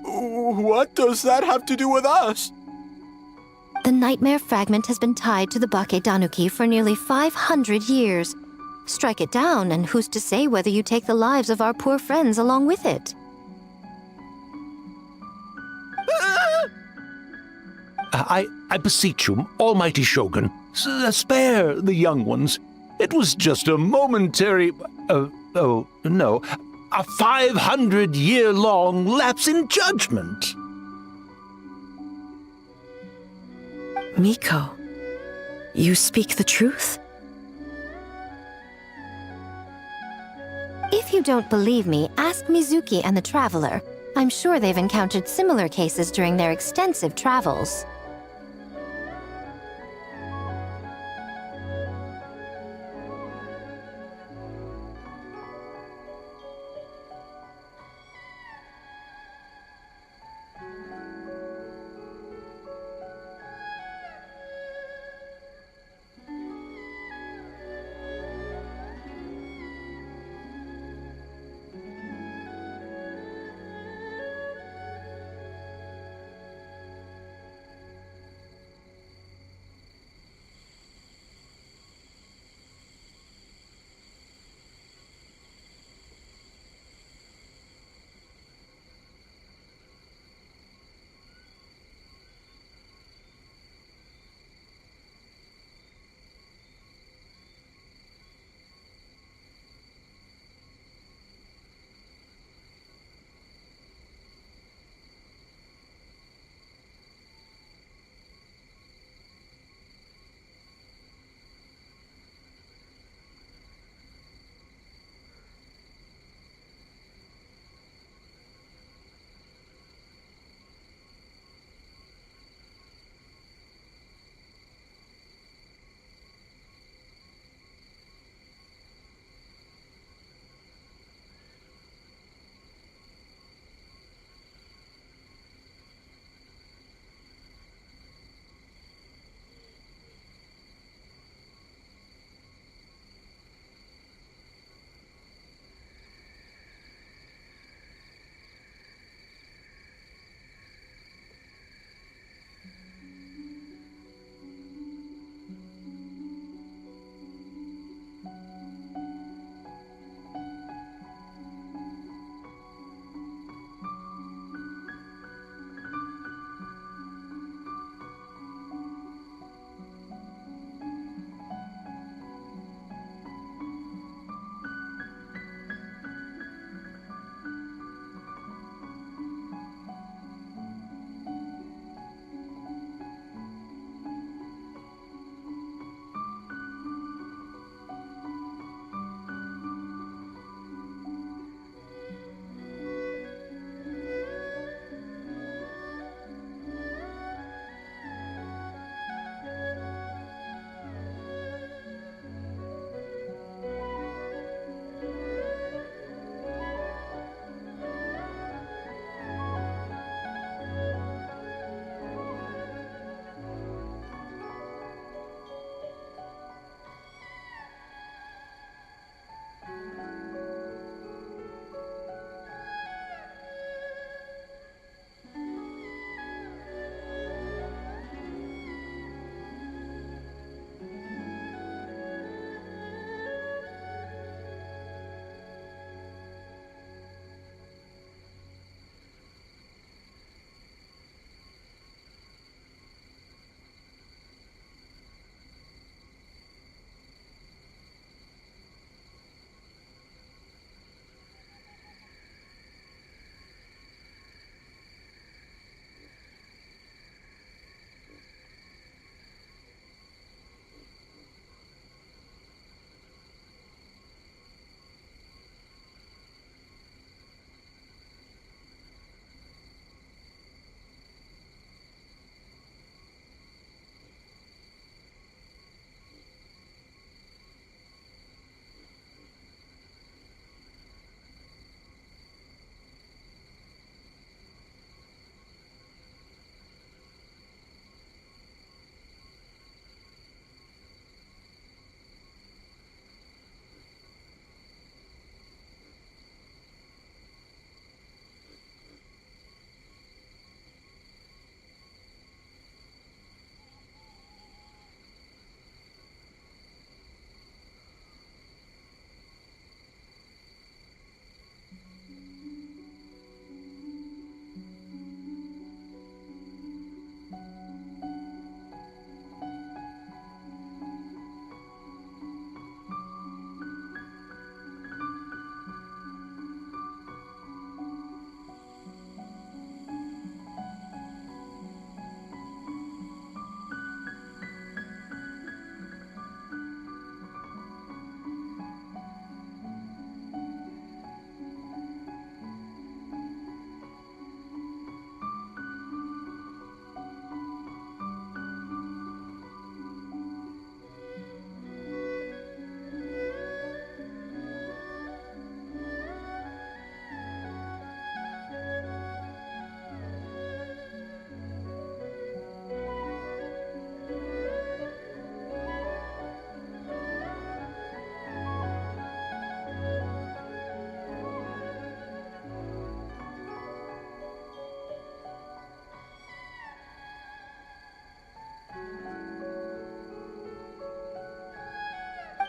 [SPEAKER 9] What does that have to do with us?
[SPEAKER 11] The nightmare fragment has been tied to the Bake Danuki for nearly 500 years. Strike it down, and who's to say whether you take the lives of our poor friends along with it?
[SPEAKER 18] I beseech you, almighty Shogun, spare the young ones. It was just a momentary... oh, no. A 500-year-long lapse in judgment.
[SPEAKER 1] Miko, you speak the truth?
[SPEAKER 11] If you don't believe me, ask Mizuki and the Traveler. I'm sure they've encountered similar cases during their extensive travels.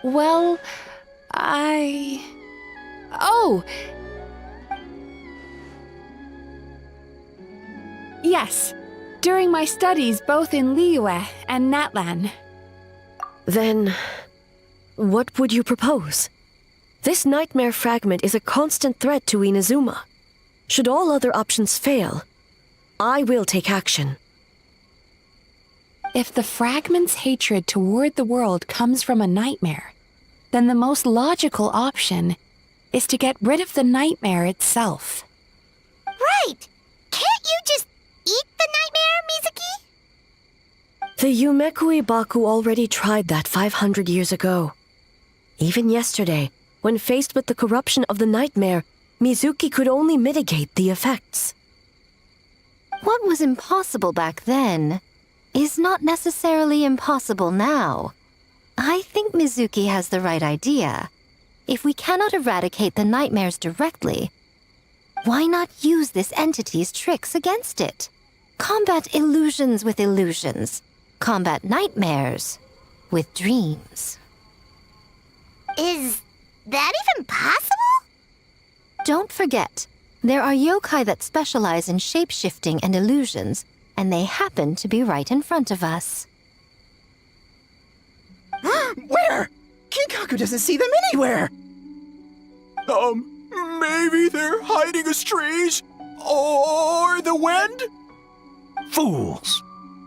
[SPEAKER 2] Well, Oh! Yes. During my studies both in Liyue and Natlan.
[SPEAKER 1] Then, what would you propose? This nightmare fragment is a constant threat to Inazuma. Should all other options fail, I will take action.
[SPEAKER 2] If the fragment's hatred toward the world comes from a nightmare, then the most logical option is to get rid of the nightmare itself.
[SPEAKER 5] Right! Can't you just eat the nightmare, Mizuki?
[SPEAKER 1] The Yumekui Baku already tried that 500 years ago. Even yesterday, when faced with the corruption of the nightmare, Mizuki could only mitigate the effects.
[SPEAKER 11] What was impossible back then is not necessarily impossible now. I think Mizuki has the right idea. If we cannot eradicate the nightmares directly, why not use this entity's tricks against it? Combat illusions with illusions. Combat nightmares with dreams.
[SPEAKER 5] Is that even possible?
[SPEAKER 11] Don't forget, there are yokai that specialize in shape-shifting and illusions, and they happen to be right in front of us.
[SPEAKER 4] Where? Kinkaku doesn't see them anywhere!
[SPEAKER 9] Maybe they're hiding as trees? Or the wind?
[SPEAKER 18] Fools!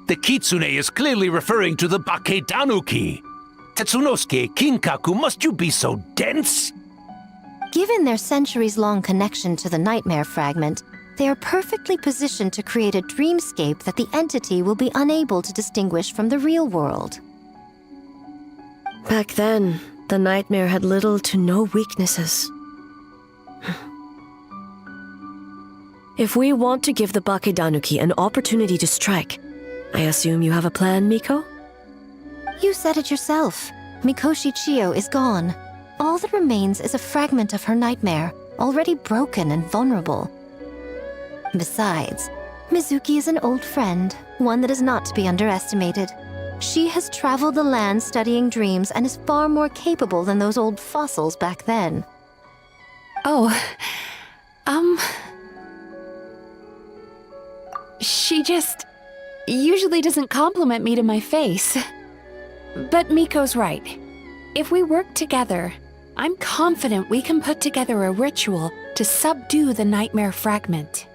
[SPEAKER 18] The kitsune is clearly referring to the Baketanuki. Tetsunosuke, Kinkaku, must you be so dense?
[SPEAKER 11] Given their centuries-long connection to the nightmare fragment, they are perfectly positioned to create a dreamscape that the entity will be unable to distinguish from the real world.
[SPEAKER 1] Back then, the nightmare had little to no weaknesses. If we want to give the Bakedanuki an opportunity to strike, I assume you have a plan, Miko?
[SPEAKER 11] You said it yourself. Mikoshi Chiyo is gone. All that remains is a fragment of her nightmare, already broken and vulnerable. Besides, Mizuki is an old friend, one that is not to be underestimated. She has traveled the land studying dreams and is far more capable than those old fossils back then.
[SPEAKER 2] Oh, she just usually doesn't compliment me to my face. But Miko's right. If we work together, I'm confident we can put together a ritual to subdue the nightmare fragment.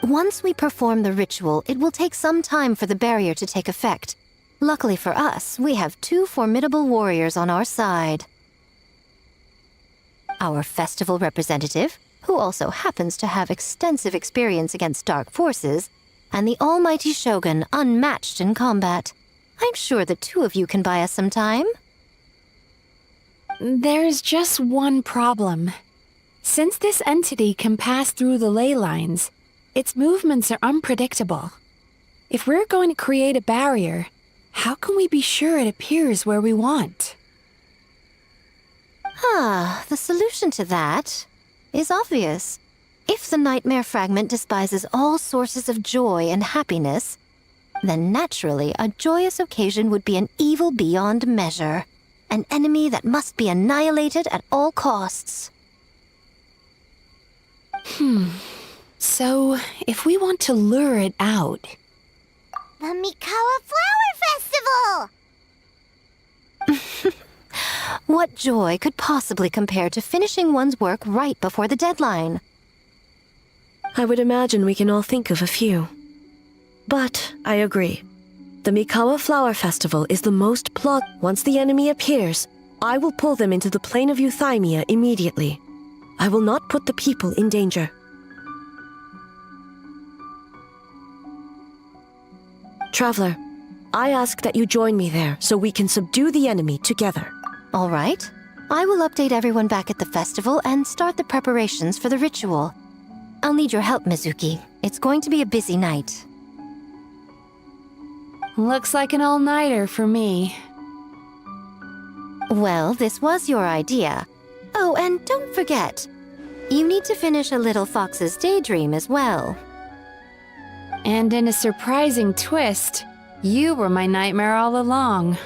[SPEAKER 11] Once we perform the ritual, it will take some time for the barrier to take effect. Luckily for us, we have two formidable warriors on our side. Our festival representative, who also happens to have extensive experience against dark forces, and the almighty Shogun, unmatched in combat. I'm sure the two of you can buy us some time.
[SPEAKER 2] There's just one problem. Since this entity can pass through the ley lines, its movements are unpredictable. If we're going to create a barrier, how can we be sure it appears where we want?
[SPEAKER 11] The solution to that is obvious. If the nightmare fragment despises all sources of joy and happiness, then naturally a joyous occasion would be an evil beyond measure. An enemy that must be annihilated at all costs.
[SPEAKER 2] So, if we want to lure it out...
[SPEAKER 5] The Mikawa Flower Festival!
[SPEAKER 11] What joy could possibly compare to finishing one's work right before the deadline?
[SPEAKER 1] I would imagine we can all think of a few. But I agree. The Mikawa Flower Festival is the most plot. Once the enemy appears, I will pull them into the plane of Euthymia immediately. I will not put the people in danger. Traveler, I ask that you join me there so we can subdue the enemy together.
[SPEAKER 11] All right. I will update everyone back at the festival and start the preparations for the ritual. I'll need your help, Mizuki. It's going to be a busy night.
[SPEAKER 2] Looks like an all-nighter for me.
[SPEAKER 11] Well, this was your idea. Oh, and don't forget, you need to finish a little fox's daydream as well.
[SPEAKER 2] And in a surprising twist, you were my nightmare all along.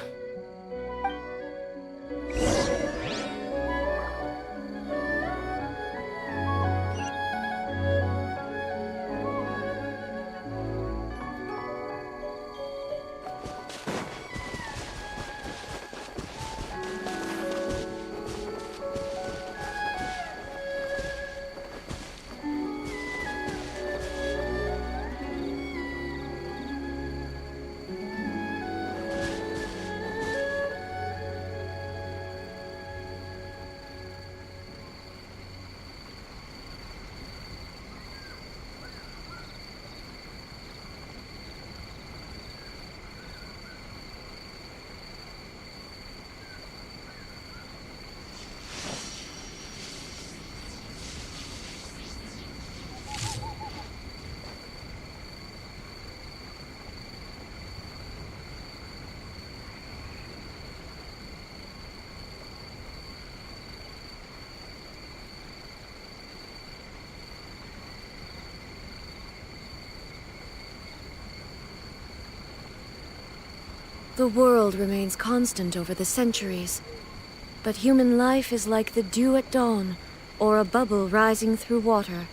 [SPEAKER 1] The world remains constant over the centuries, but human life is like the dew at dawn, or a bubble rising through water.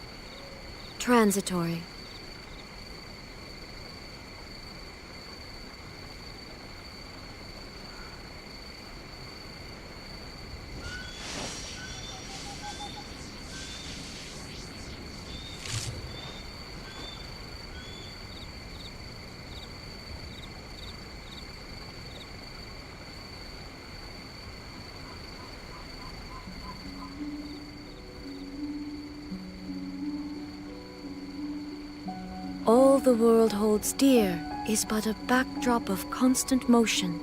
[SPEAKER 1] Transitory. All the world holds dear is but a backdrop of constant motion.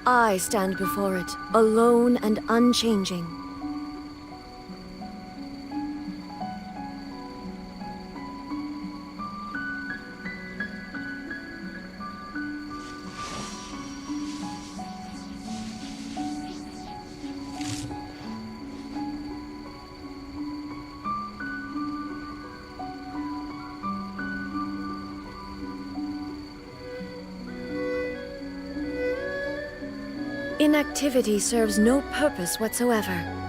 [SPEAKER 1] I stand before it, alone and unchanging. Inactivity serves no purpose whatsoever.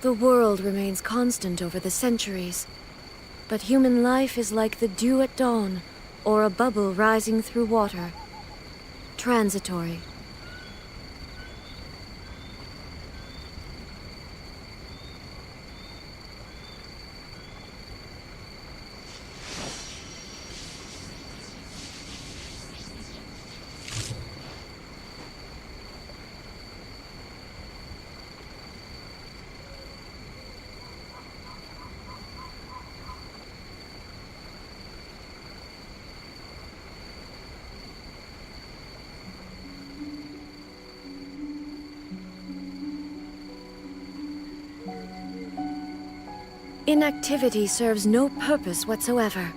[SPEAKER 1] The world remains constant over the centuries, but human life is like the dew at dawn, or a bubble rising through water. Transitory. Inactivity serves no purpose whatsoever.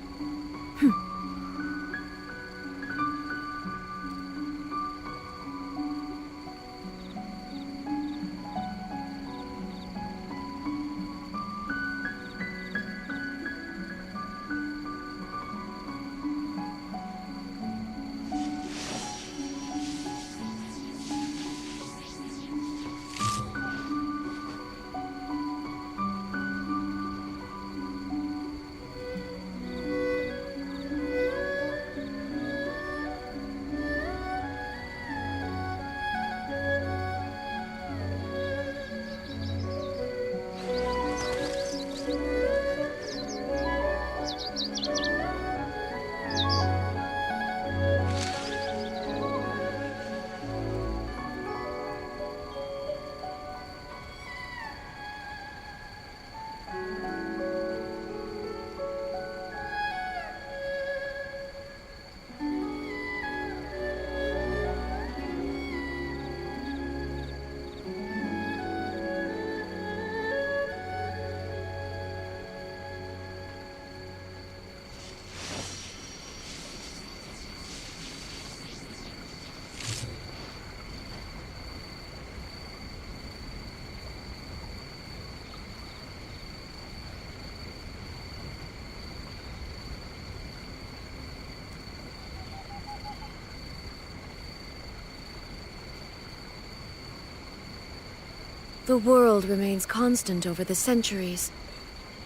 [SPEAKER 1] The world remains constant over the centuries,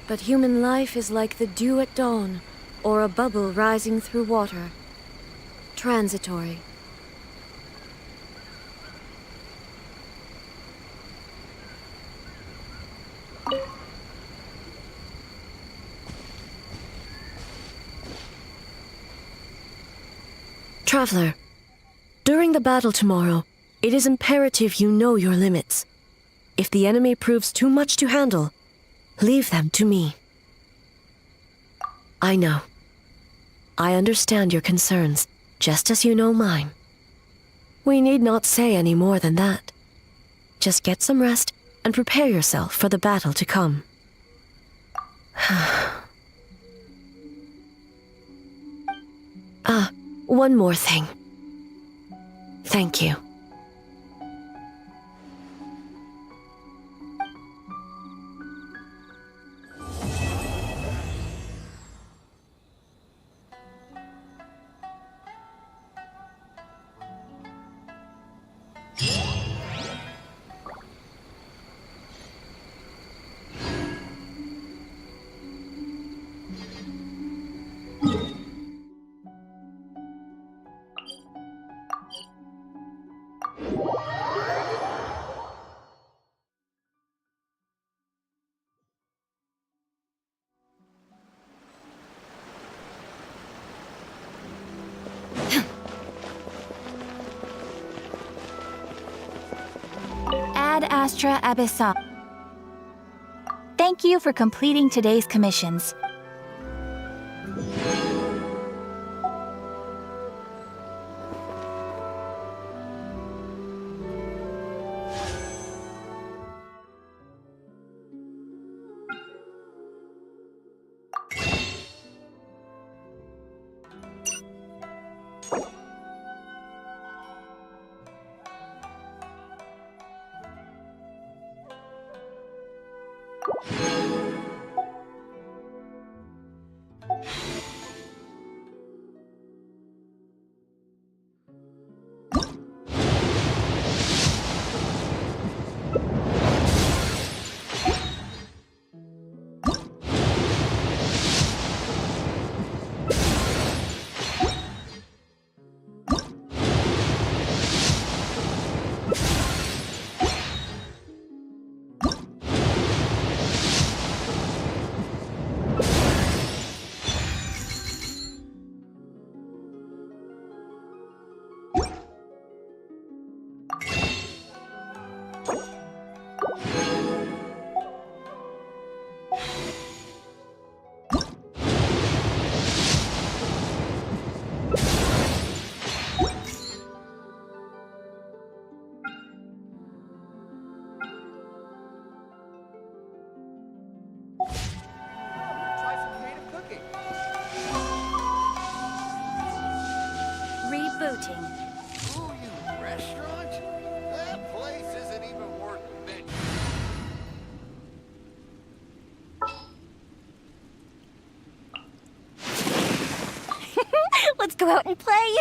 [SPEAKER 1] but human life is like the dew at dawn, or a bubble rising through water. Transitory. Traveler, during the battle tomorrow, it is imperative you know your limits. If the enemy proves too much to handle, leave them to me. I know. I understand your concerns, just as you know mine. We need not say any more than that. Just get some rest and prepare yourself for the battle to come. One more thing. Thank you.
[SPEAKER 19] Ad Astra Abyssal. Thank you for completing today's commissions.
[SPEAKER 3] Rebooting. Ooh, you restaurant? That place isn't even worth mentioning.
[SPEAKER 5] Let's go out and play!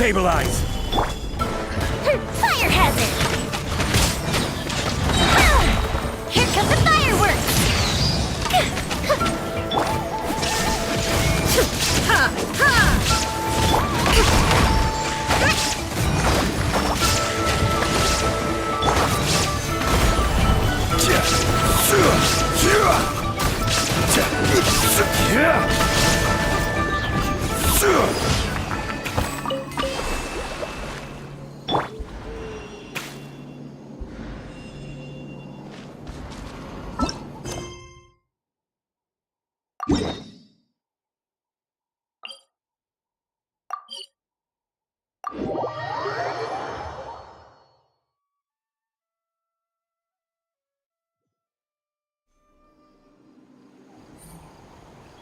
[SPEAKER 18] Stabilize!
[SPEAKER 5] Fire hazard! Here come the fireworks! Ha! Ha!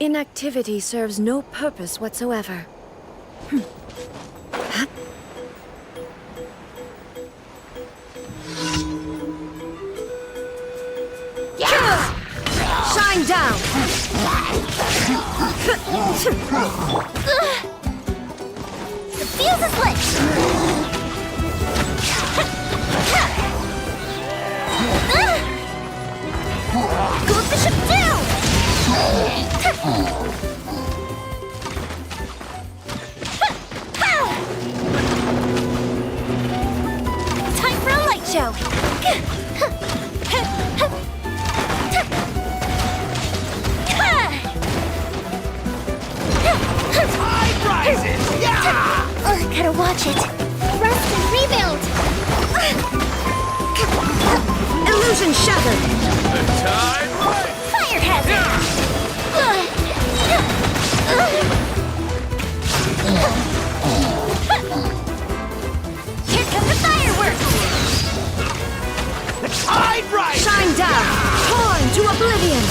[SPEAKER 1] Inactivity serves no purpose whatsoever. Shine down!
[SPEAKER 5] The fuse is lit! Go Bishop down! Time for a light show!
[SPEAKER 3] Tide rises! Yeah!
[SPEAKER 5] Gotta watch it. Rest and rebuild!
[SPEAKER 1] Illusion shattered!
[SPEAKER 3] The tide rises!
[SPEAKER 5] Fire hazard! Here come the fireworks!
[SPEAKER 3] The tide rises!
[SPEAKER 1] Shine down! Torn to oblivion!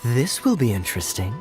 [SPEAKER 4] This will be interesting.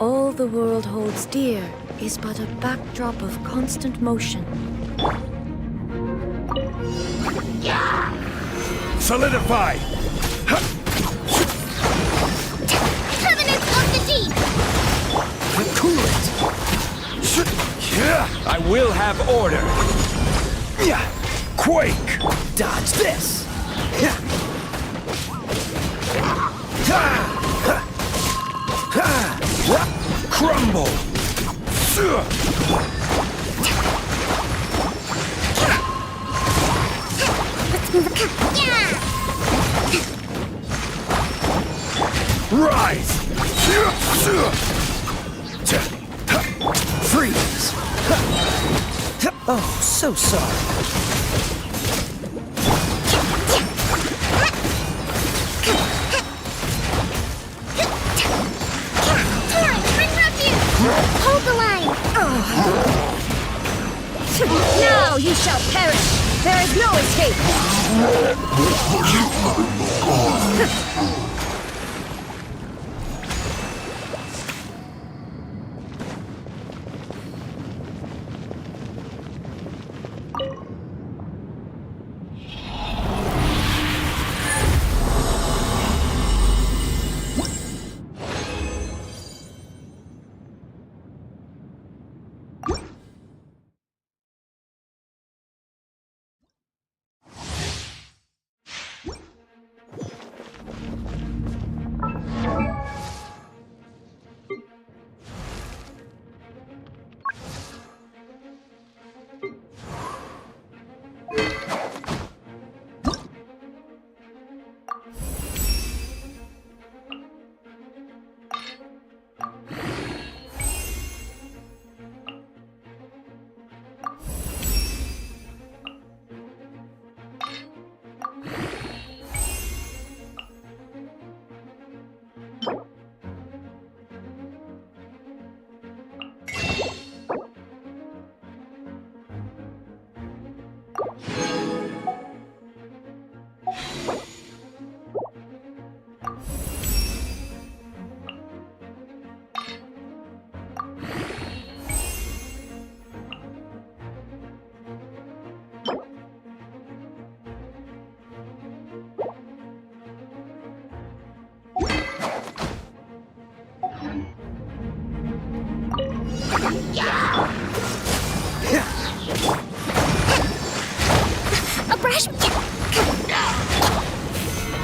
[SPEAKER 1] All the world holds dear is but a backdrop of constant motion.
[SPEAKER 18] Solidify!
[SPEAKER 5] Jeez!
[SPEAKER 18] Cool it! I will have order! Quake!
[SPEAKER 7] Dodge this!
[SPEAKER 18] Crumble!
[SPEAKER 5] Let's move it. Yeah!
[SPEAKER 18] Rise!
[SPEAKER 4] Freeze! Oh, so sorry.
[SPEAKER 5] Hold the line!
[SPEAKER 1] Now you shall perish! There is no escape!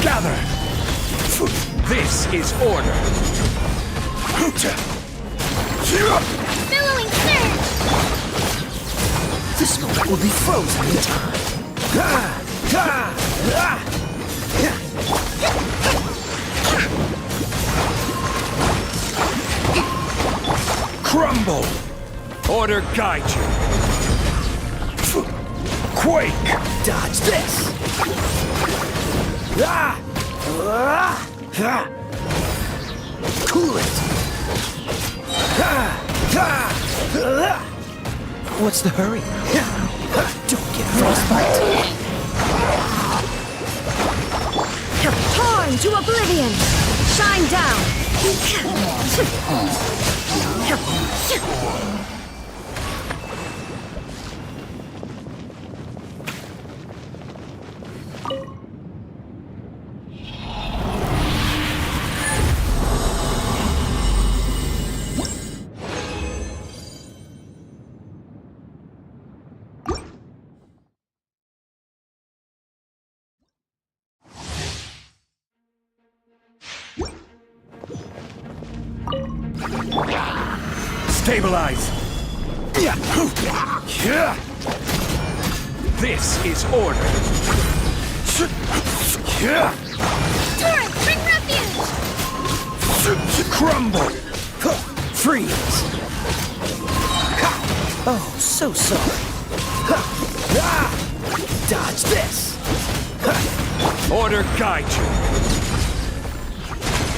[SPEAKER 18] Gather! This is order!
[SPEAKER 5] Billowing surge!
[SPEAKER 4] This moment will be frozen in time.
[SPEAKER 18] Crumble! Order guide you. Quake!
[SPEAKER 7] Dodge this!
[SPEAKER 4] Cool it! What's the hurry? Don't get frostbite.
[SPEAKER 1] Torn to oblivion! Shine down!
[SPEAKER 18] Stabilize! This is order!
[SPEAKER 5] Torrent, bring refuge!
[SPEAKER 18] Crumble!
[SPEAKER 4] Freeze! Oh, so sorry.
[SPEAKER 7] Dodge this!
[SPEAKER 18] Order guide you!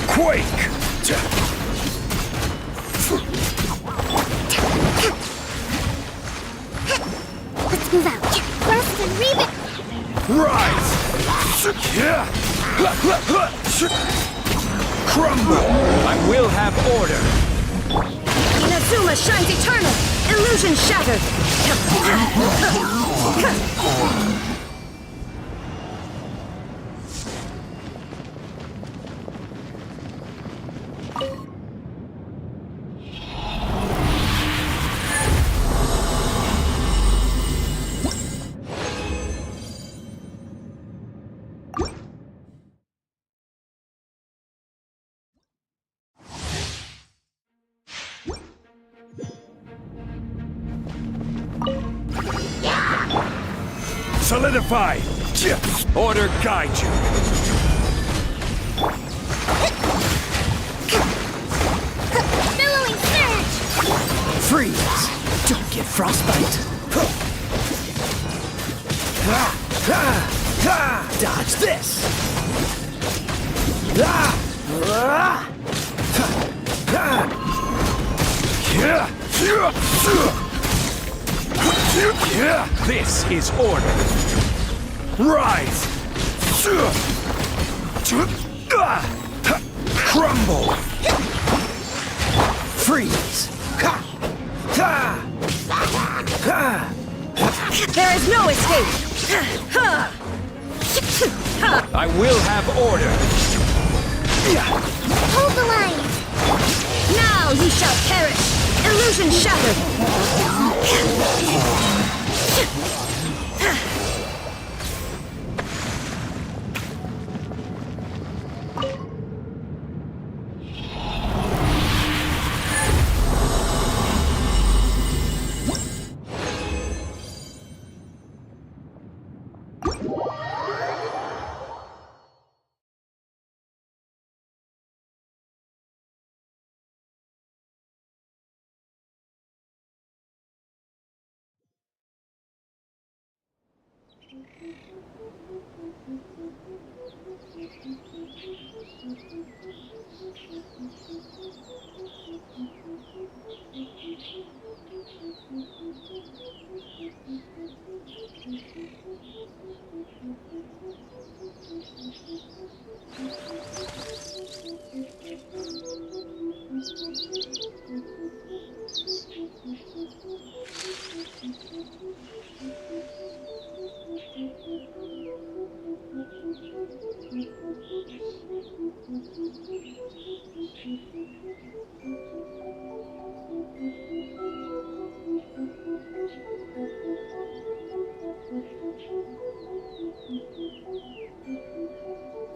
[SPEAKER 18] Quake!
[SPEAKER 5] Let's move out. Blast and reave it!
[SPEAKER 18] Rise! Crumble! I will have order!
[SPEAKER 1] Inazuma shines eternal! Illusion shattered!
[SPEAKER 17] Solidify! Order guide you!
[SPEAKER 5] Billowing surge!
[SPEAKER 4] Freeze! Don't get frostbite! Dodge this!
[SPEAKER 17] This is order! Rise! Crumble!
[SPEAKER 4] Freeze!
[SPEAKER 1] There is no escape!
[SPEAKER 17] I will have order!
[SPEAKER 5] Hold the line!
[SPEAKER 1] Now you shall perish! Illusion shattered!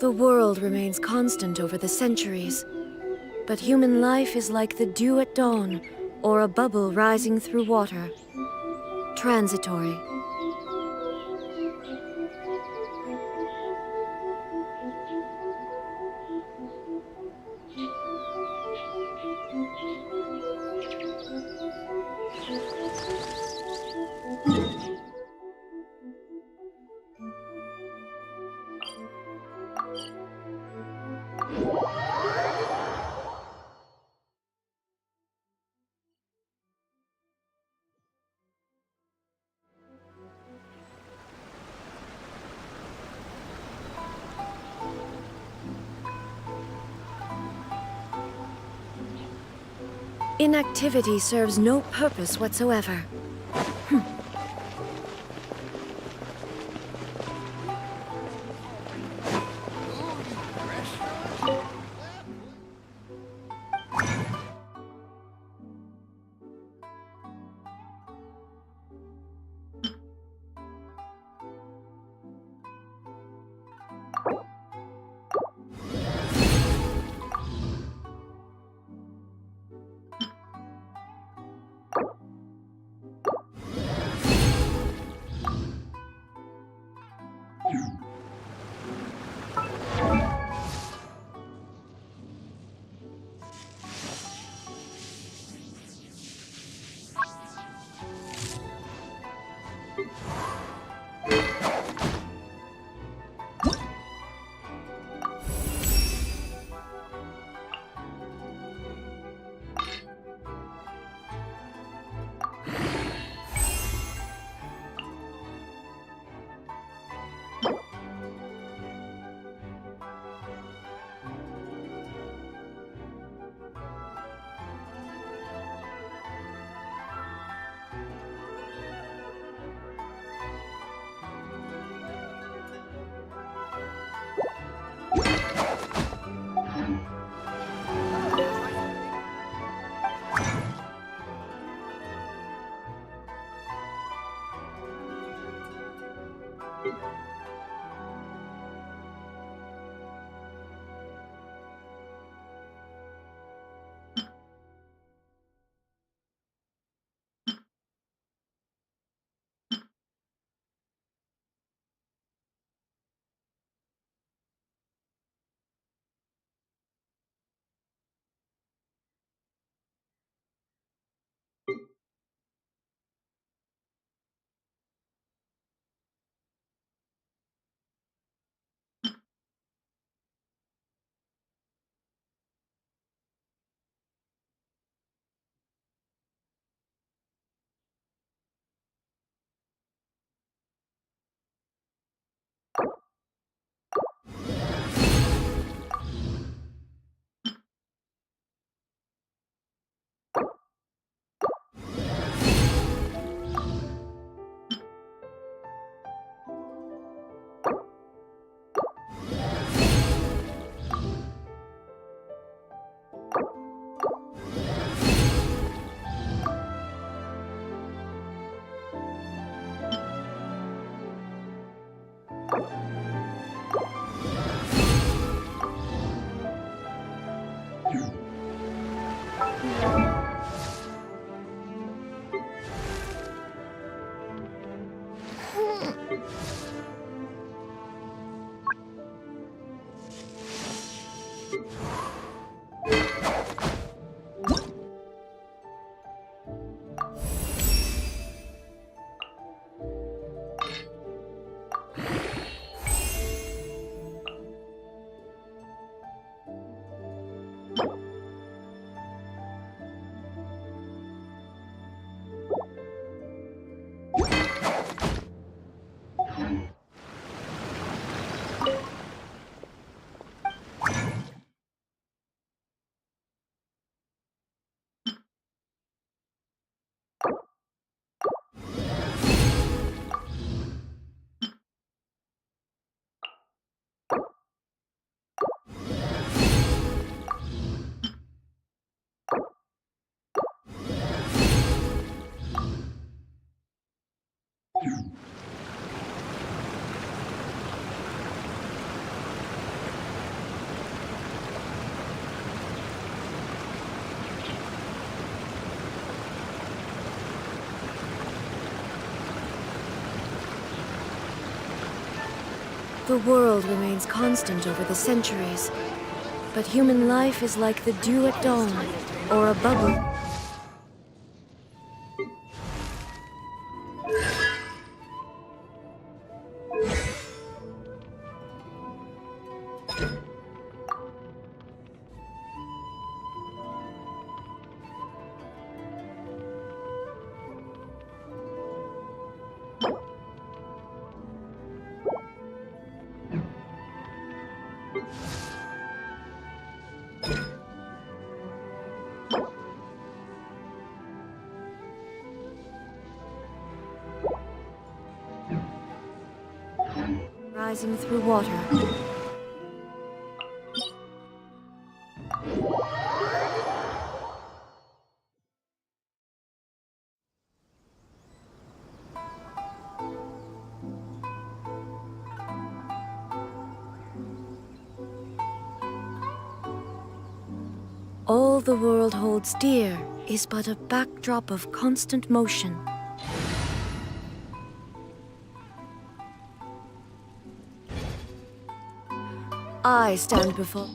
[SPEAKER 1] The world remains constant over the centuries, but human life is like the dew at dawn, or a bubble rising through water. Transitory. Inactivity serves no purpose whatsoever. The world remains constant over the centuries, but human life is like the dew at dawn, or a bubble. Rising through water. All the world holds dear is but a backdrop of constant motion. I stand before...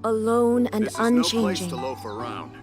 [SPEAKER 1] alone and
[SPEAKER 9] this is
[SPEAKER 1] unchanging.
[SPEAKER 9] No place to loaf around.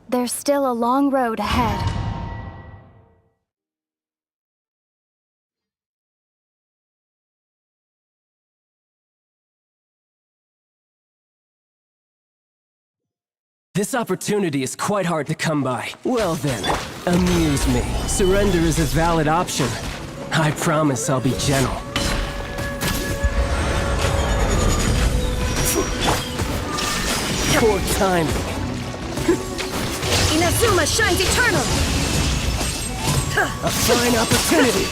[SPEAKER 19] There's still a long road ahead.
[SPEAKER 20] This opportunity is quite hard to come by. Well then, amuse me. Surrender is a valid option. I promise I'll be gentle. Poor timing.
[SPEAKER 1] Inazuma shines eternal!
[SPEAKER 20] A fine opportunity!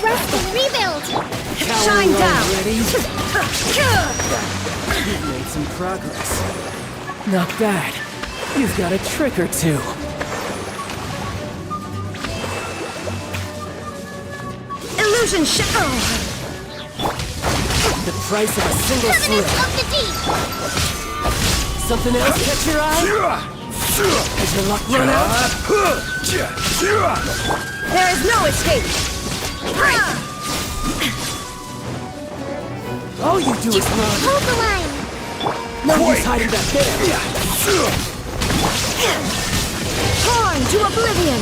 [SPEAKER 5] Rest and rebuild!
[SPEAKER 1] Shine down!
[SPEAKER 20] You've made some progress. Not bad. You've got a trick or two.
[SPEAKER 1] Illusion shadow!
[SPEAKER 20] The price of a single slip.
[SPEAKER 5] Of the deep!
[SPEAKER 20] Something else catch your eye? Has your luck run out?
[SPEAKER 1] There is no escape!
[SPEAKER 20] All you do is run.
[SPEAKER 5] Hold the line!
[SPEAKER 20] No use hiding back there.
[SPEAKER 1] Torn to oblivion!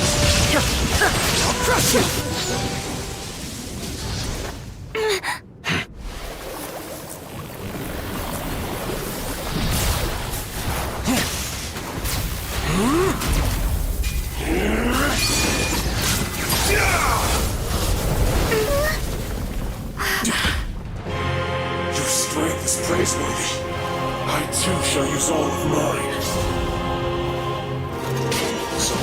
[SPEAKER 20] I'll crush you!
[SPEAKER 17] Your strength is praiseworthy. I too shall use all of mine. So,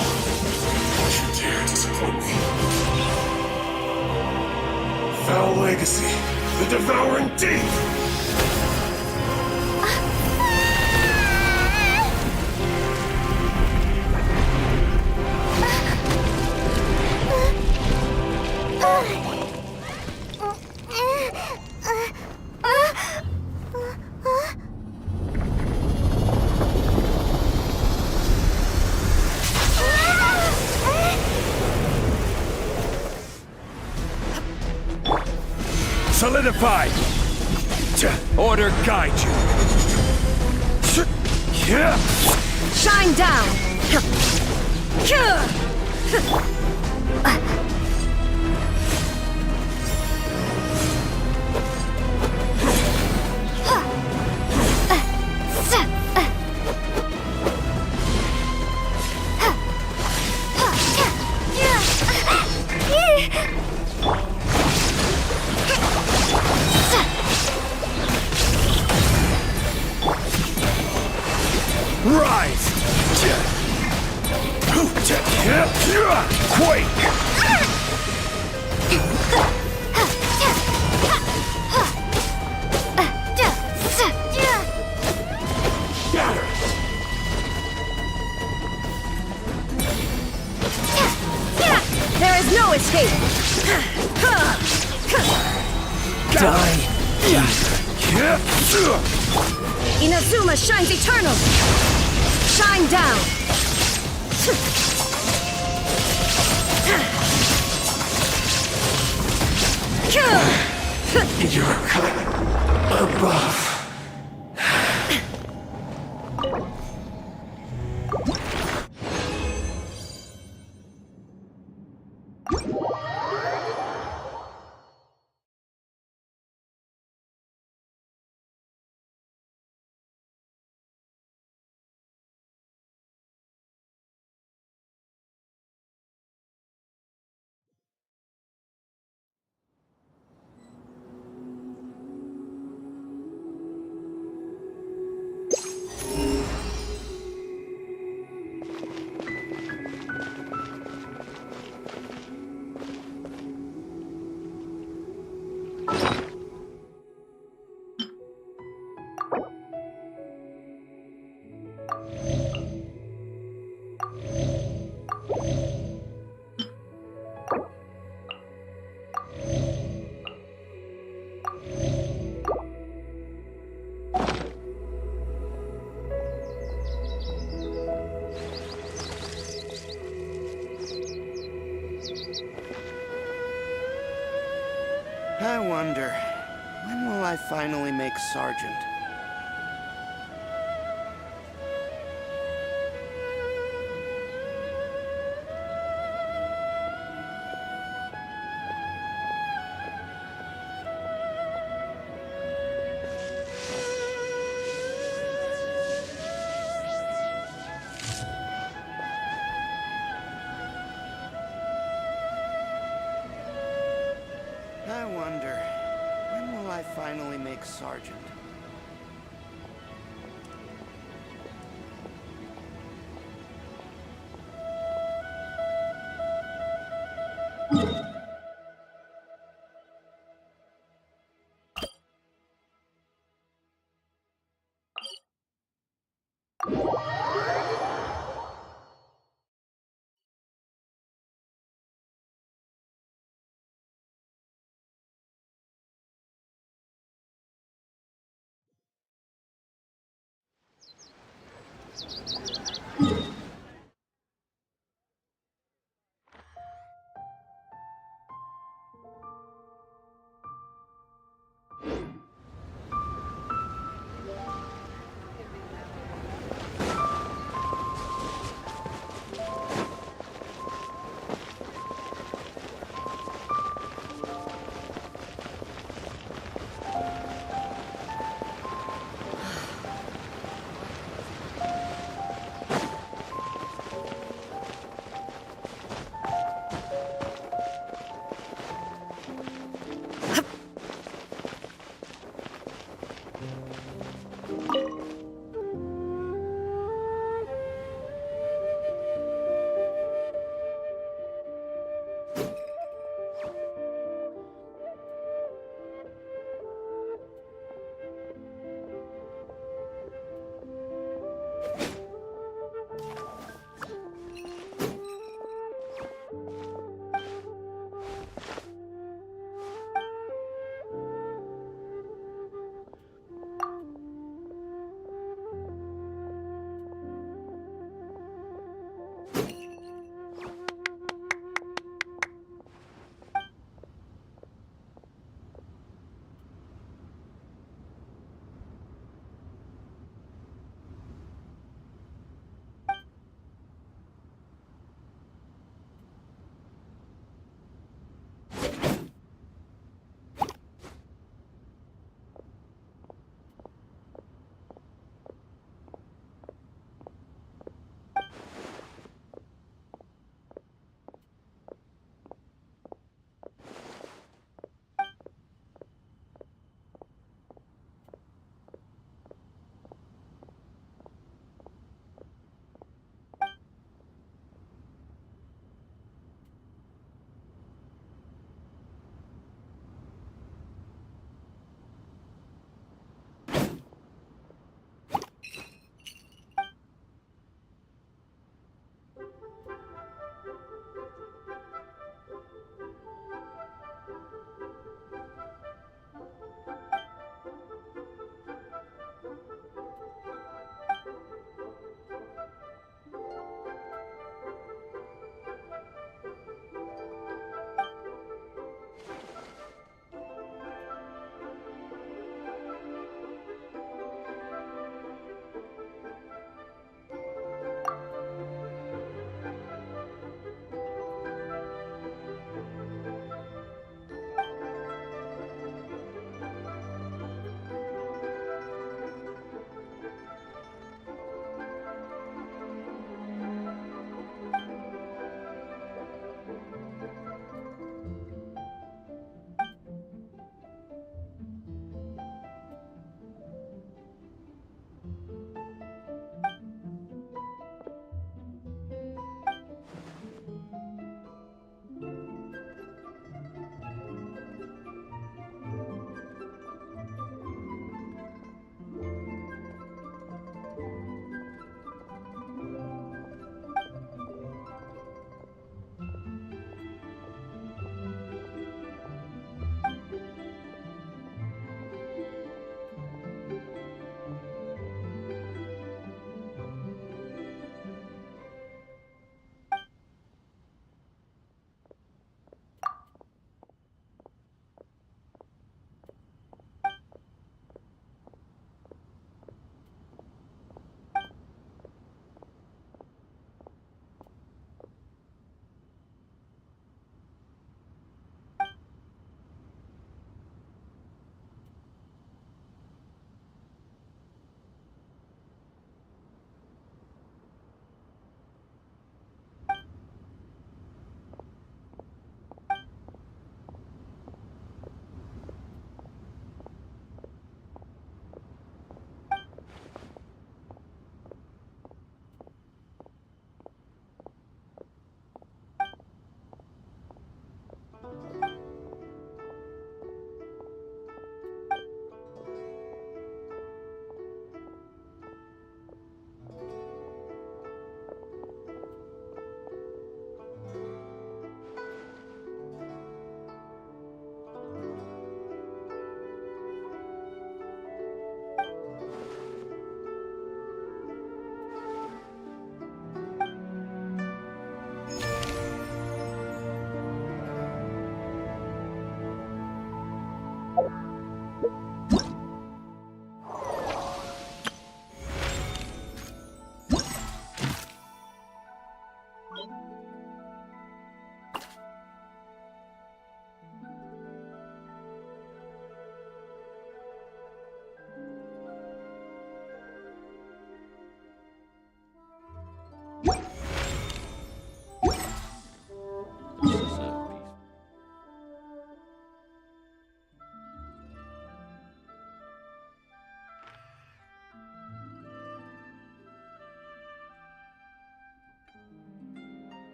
[SPEAKER 17] don't you dare disappoint me. Foul legacy, the devouring deep! Solidified! Order guide you!
[SPEAKER 1] Shine down!
[SPEAKER 17] Rise! Quake! Scatter!
[SPEAKER 1] There is no escape!
[SPEAKER 20] Die!
[SPEAKER 1] Inazuma shines eternal! Shine down!
[SPEAKER 17] You're above.
[SPEAKER 3] I wonder, when will I finally make Sergeant? I wonder, when will I finally make Sergeant?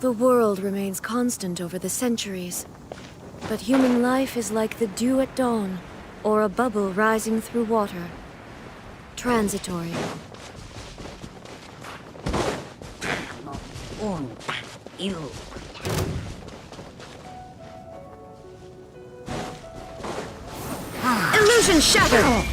[SPEAKER 1] The world remains constant over the centuries, but human life is like the dew at dawn, or a bubble rising through water. Transitory.
[SPEAKER 21] Illusion shattered!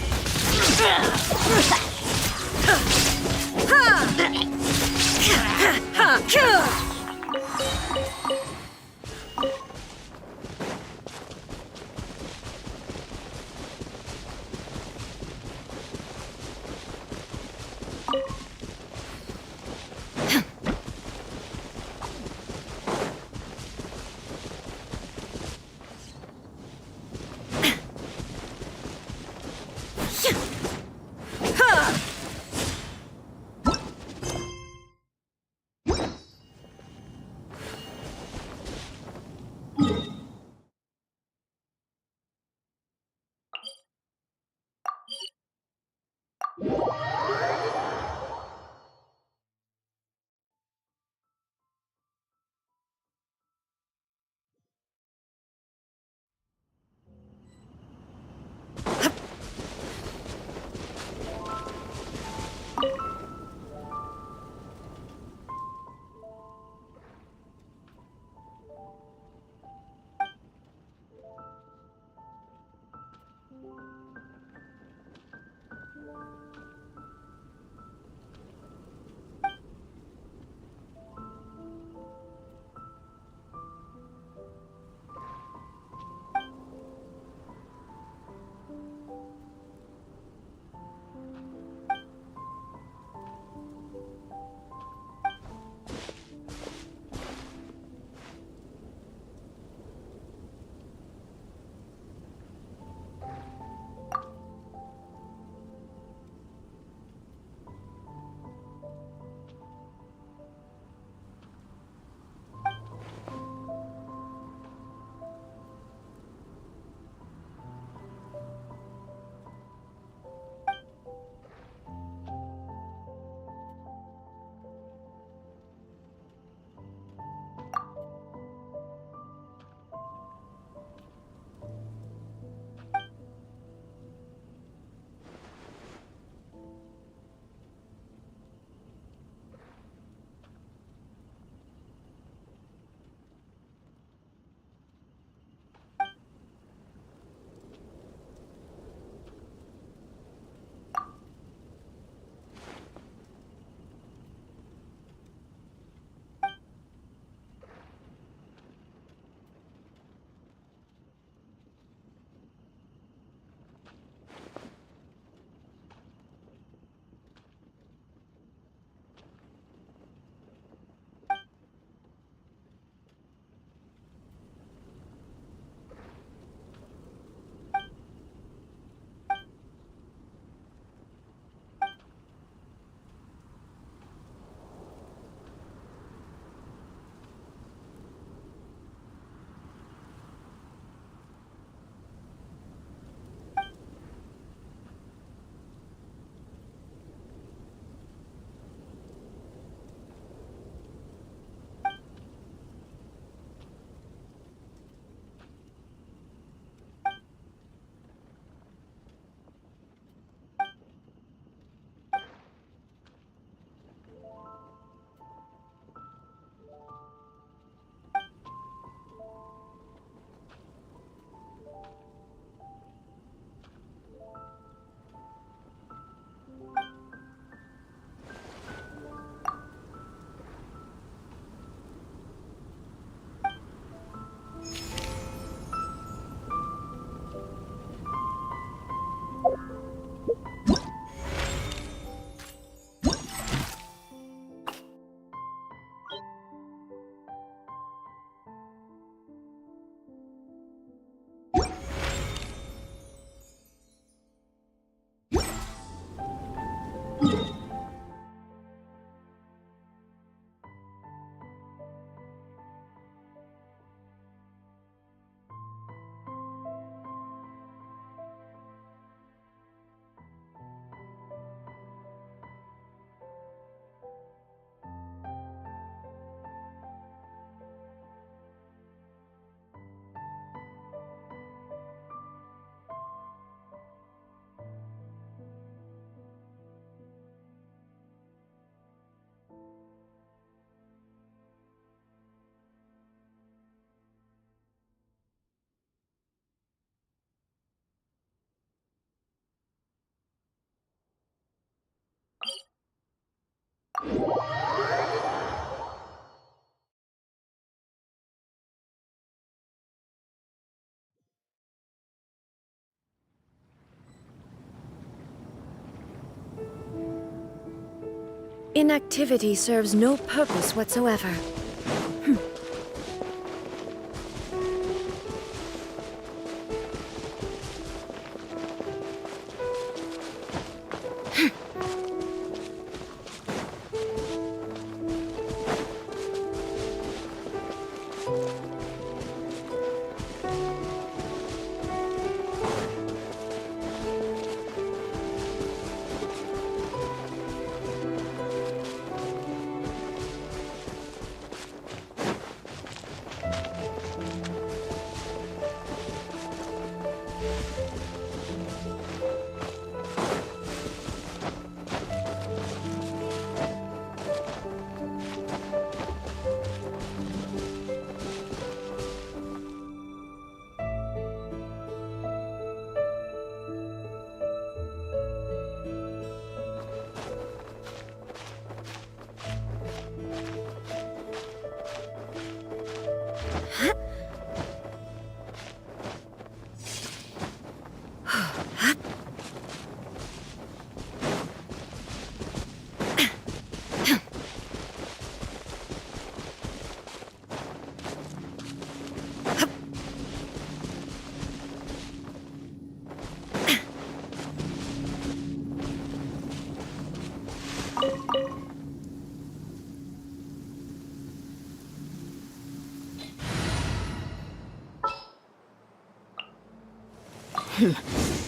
[SPEAKER 1] Inactivity serves no purpose whatsoever.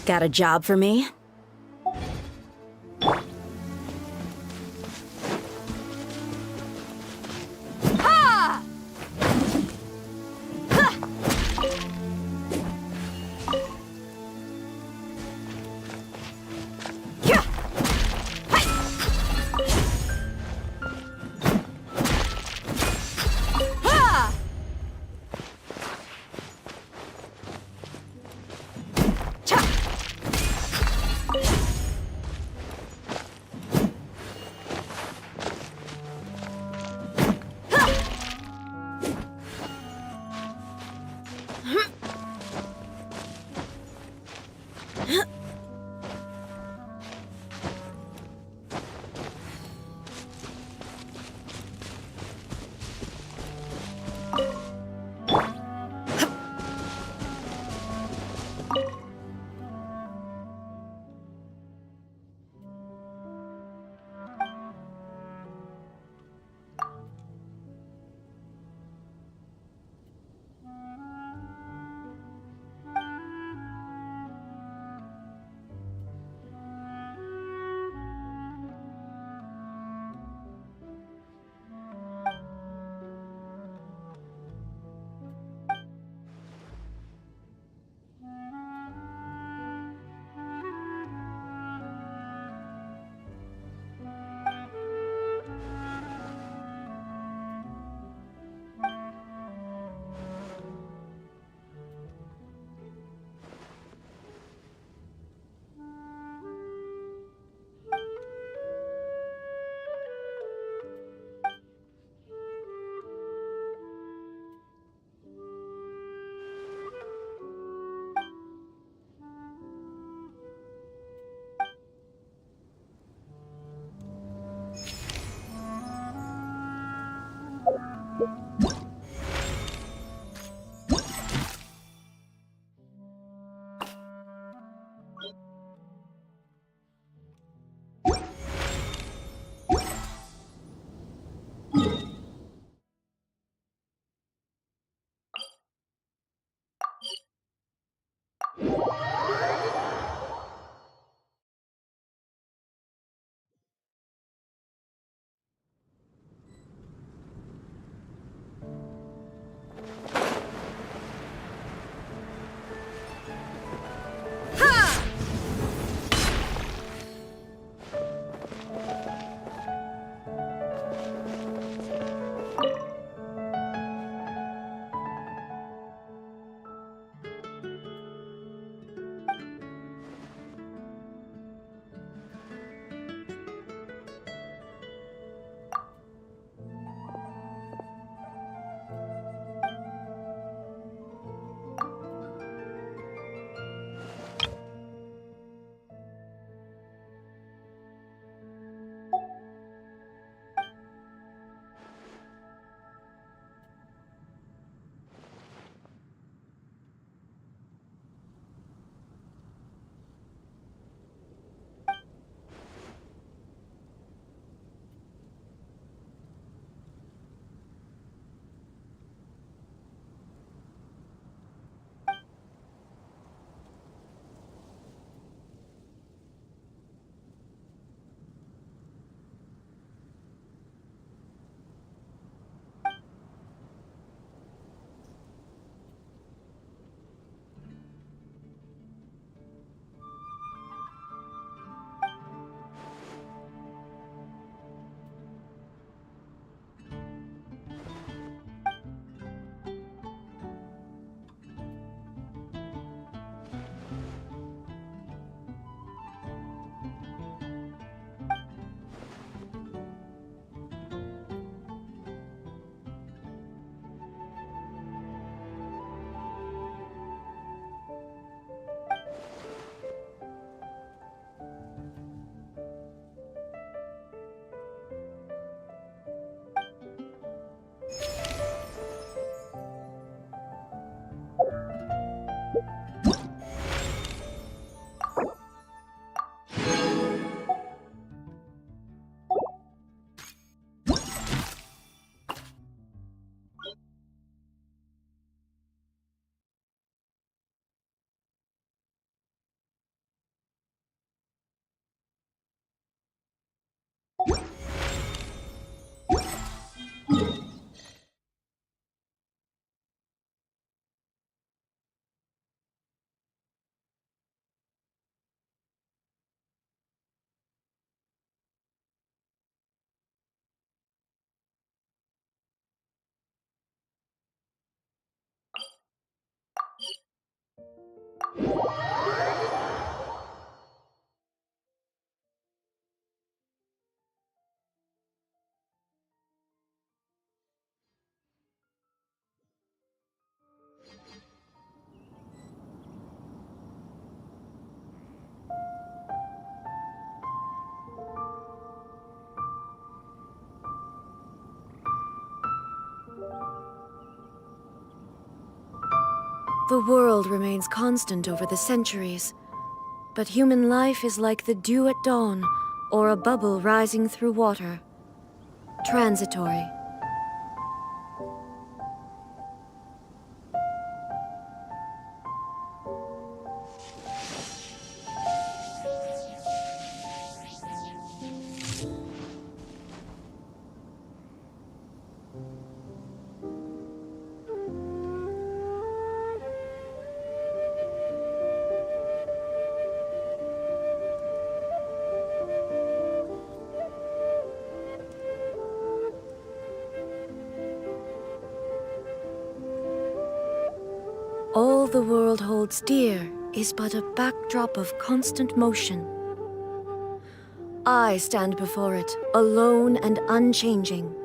[SPEAKER 21] Got a job for me?
[SPEAKER 19] Ha!
[SPEAKER 1] The world remains constant over the centuries, but human life is like the dew at dawn, or a bubble rising through water. Transitory. All the world holds dear is but a backdrop of constant motion. I stand before it, alone and unchanging.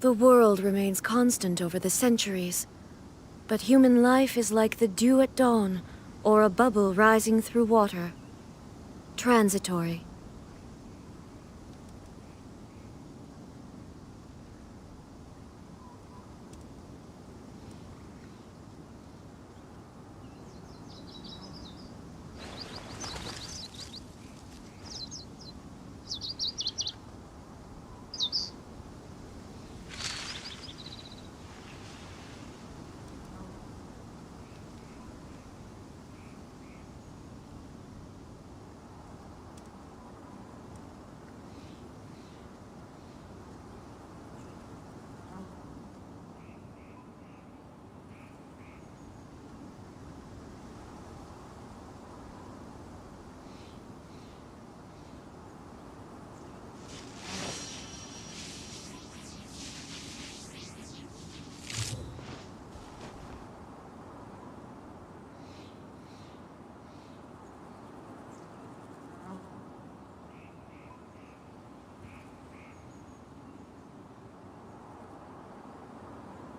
[SPEAKER 1] The world remains constant over the centuries, but human life is like the dew at dawn, or a bubble rising through water. Transitory.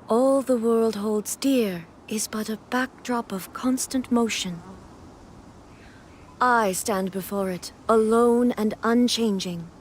[SPEAKER 1] All the world holds dear is but a backdrop of constant motion. I stand before it, alone and unchanging.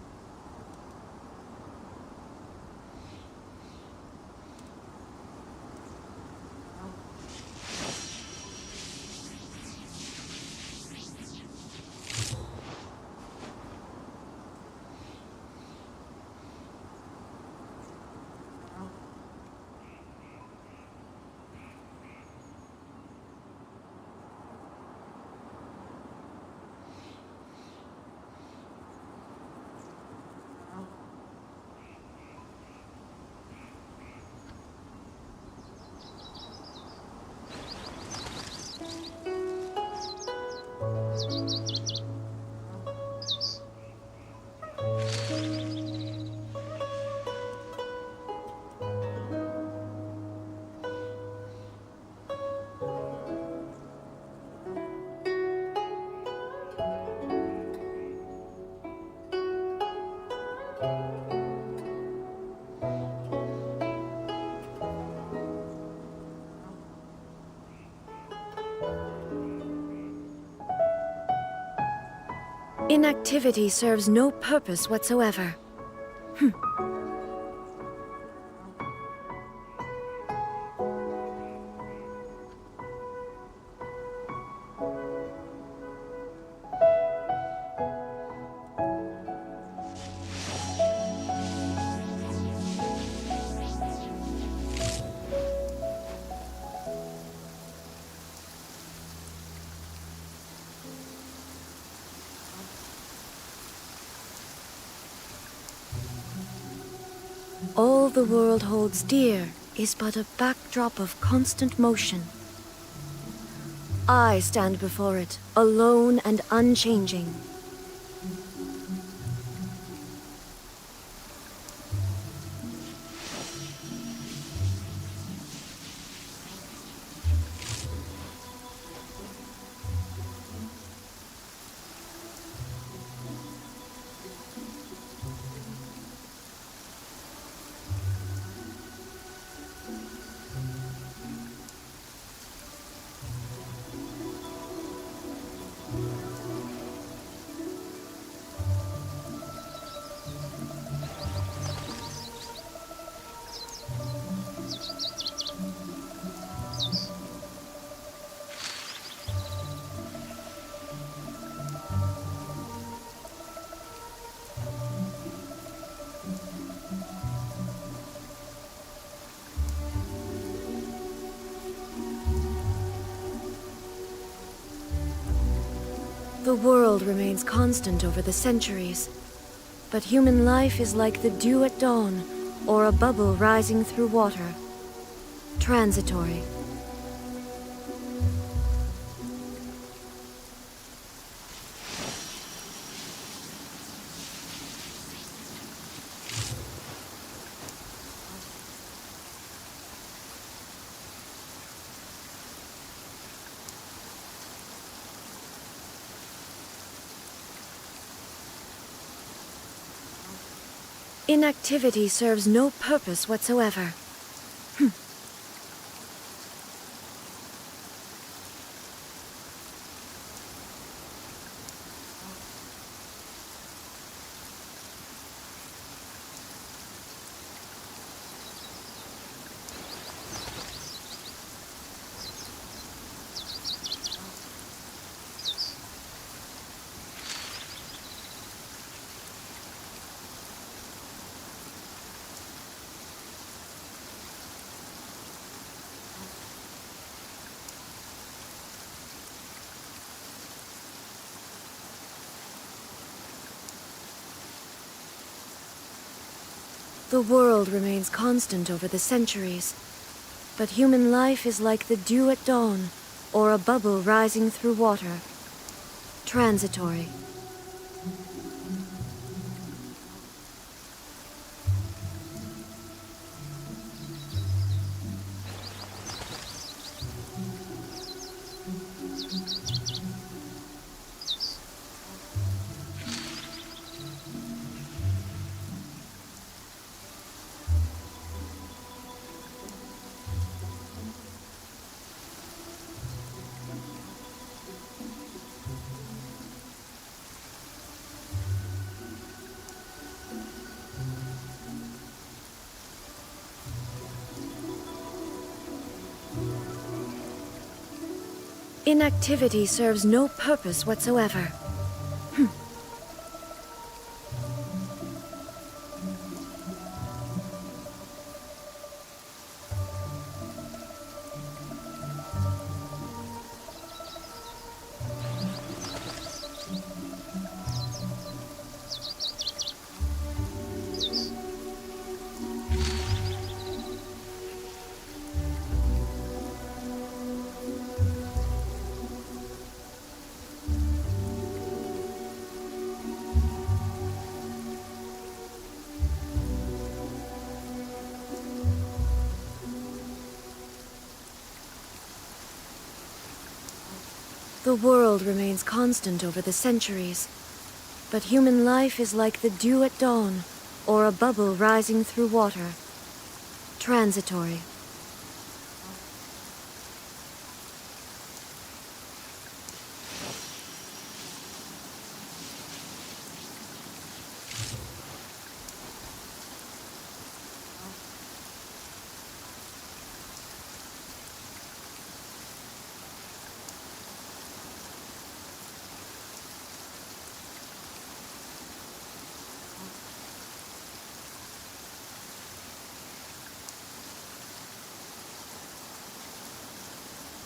[SPEAKER 1] Inactivity serves no purpose whatsoever. All the world holds dear is but a backdrop of constant motion. I stand before it, alone and unchanging. The world remains constant over the centuries, but human life is like the dew at dawn, or a bubble rising through water. Transitory. Inactivity serves no purpose whatsoever. The world remains constant over the centuries, but human life is like the dew at dawn, or a bubble rising through water. Transitory. Inactivity serves no purpose whatsoever. The world remains constant over the centuries, but human life is like the dew at dawn, or a bubble rising through water. Transitory.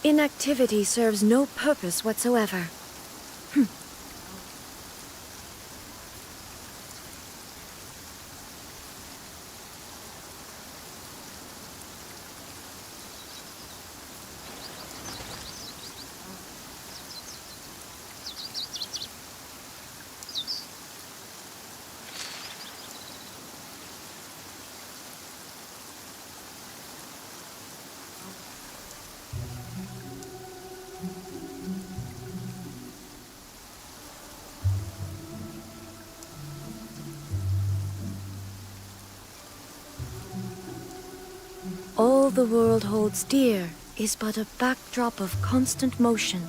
[SPEAKER 1] Inactivity serves no purpose whatsoever. All the world holds dear is but a backdrop of constant motion.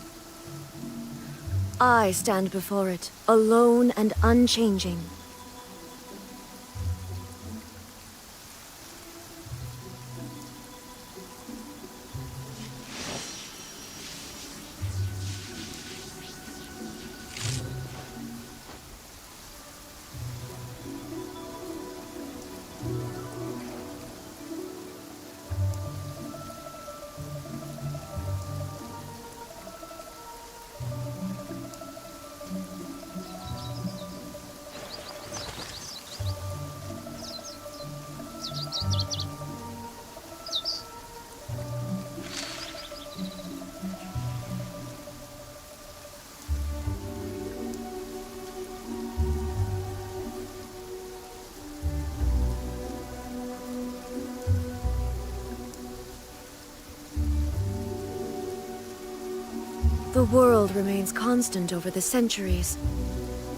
[SPEAKER 1] I stand before it, alone and unchanging. The world remains constant over the centuries,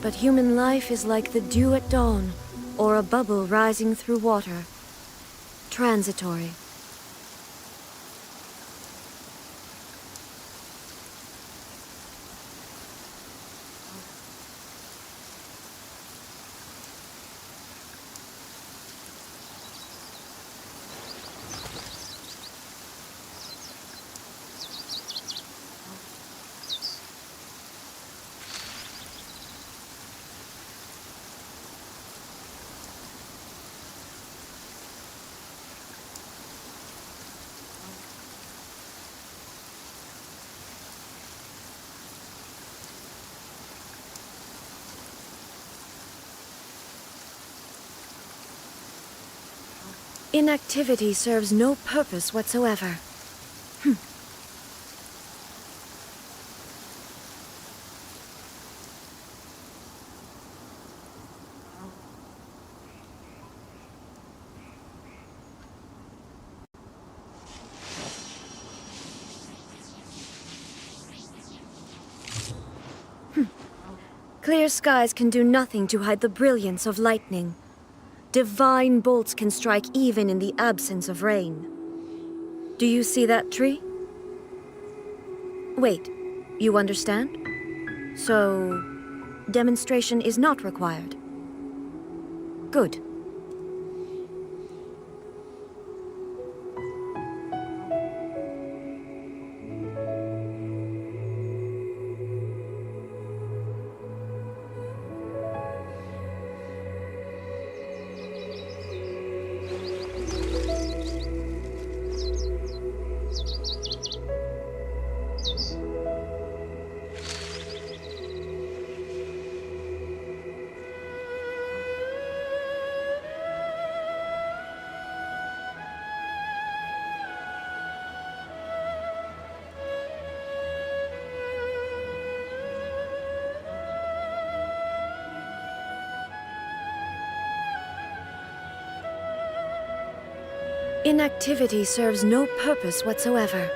[SPEAKER 1] but human life is like the dew at dawn, or a bubble rising through water. Transitory. Inactivity serves no purpose whatsoever. Clear skies can do nothing to hide the brilliance of lightning. Divine bolts can strike even in the absence of rain. Do you see that tree? Wait, you understand? So, demonstration is not required. Good. Inactivity serves no purpose whatsoever.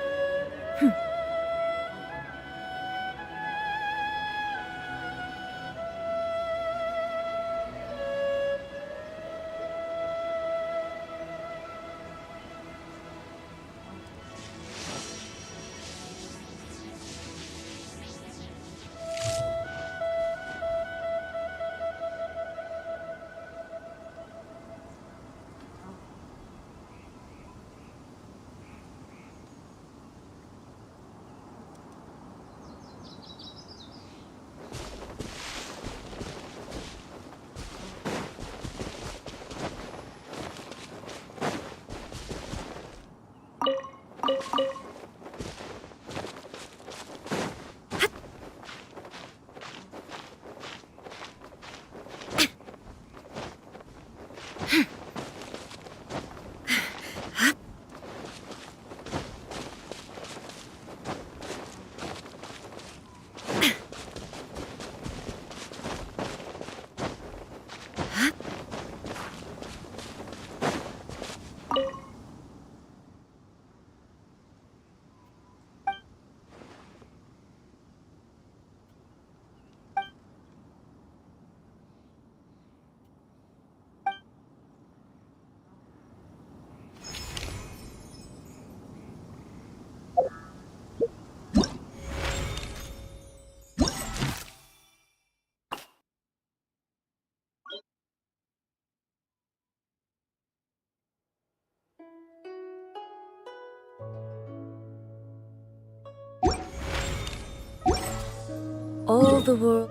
[SPEAKER 1] All the world...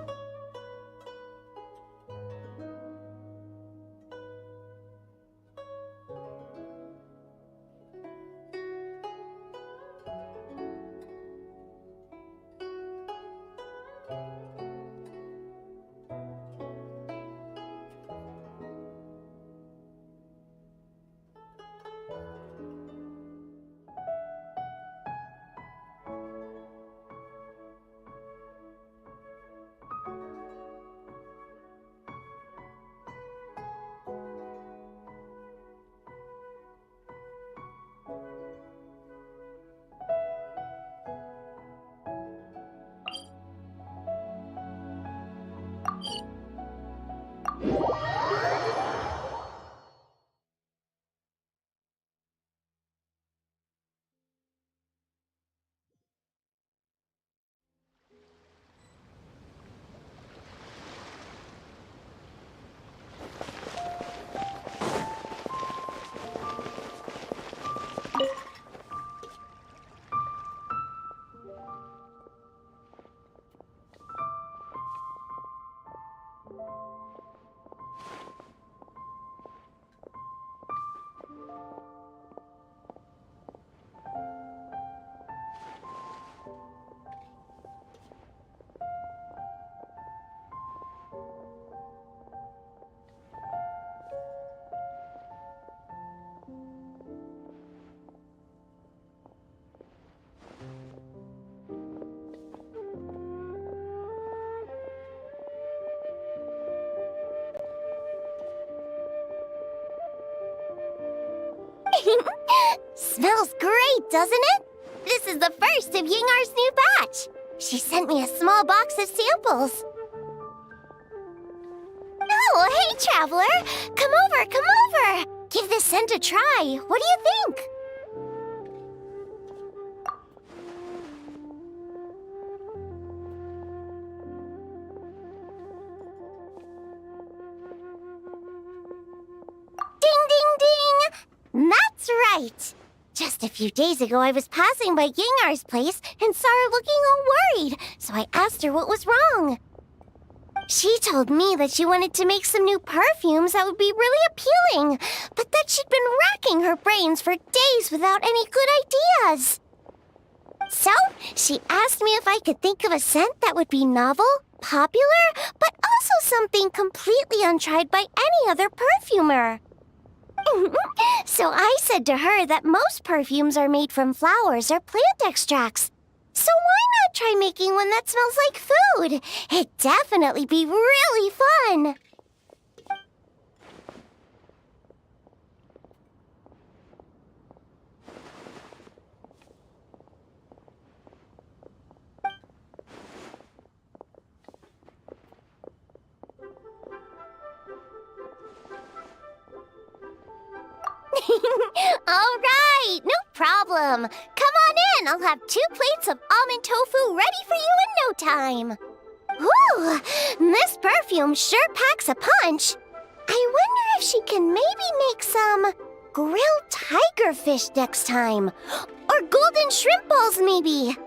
[SPEAKER 5] Smells great, doesn't it? This is the first of Yingar's new batch. She sent me a small box of samples. Oh, hey, Traveler! Come over, come over! Give this scent a try. What do you think? Ding, ding, ding! That's right! Just a few days ago, I was passing by Yingar's place and saw her looking all worried, so I asked her what was wrong. She told me that she wanted to make some new perfumes that would be really appealing, but that she'd been racking her brains for days without any good ideas. So, she asked me if I could think of a scent that would be novel, popular, but also something completely untried by any other perfumer. So I said to her that most perfumes are made from flowers or plant extracts. So why not try making one that smells like food? It'd definitely be really fun. All right, no problem. Come on in. I'll have 2 plates of almond tofu ready for you in no time. Ooh, this perfume sure packs a punch. I wonder if she can maybe make some grilled tiger fish next time. Or golden shrimp balls, maybe.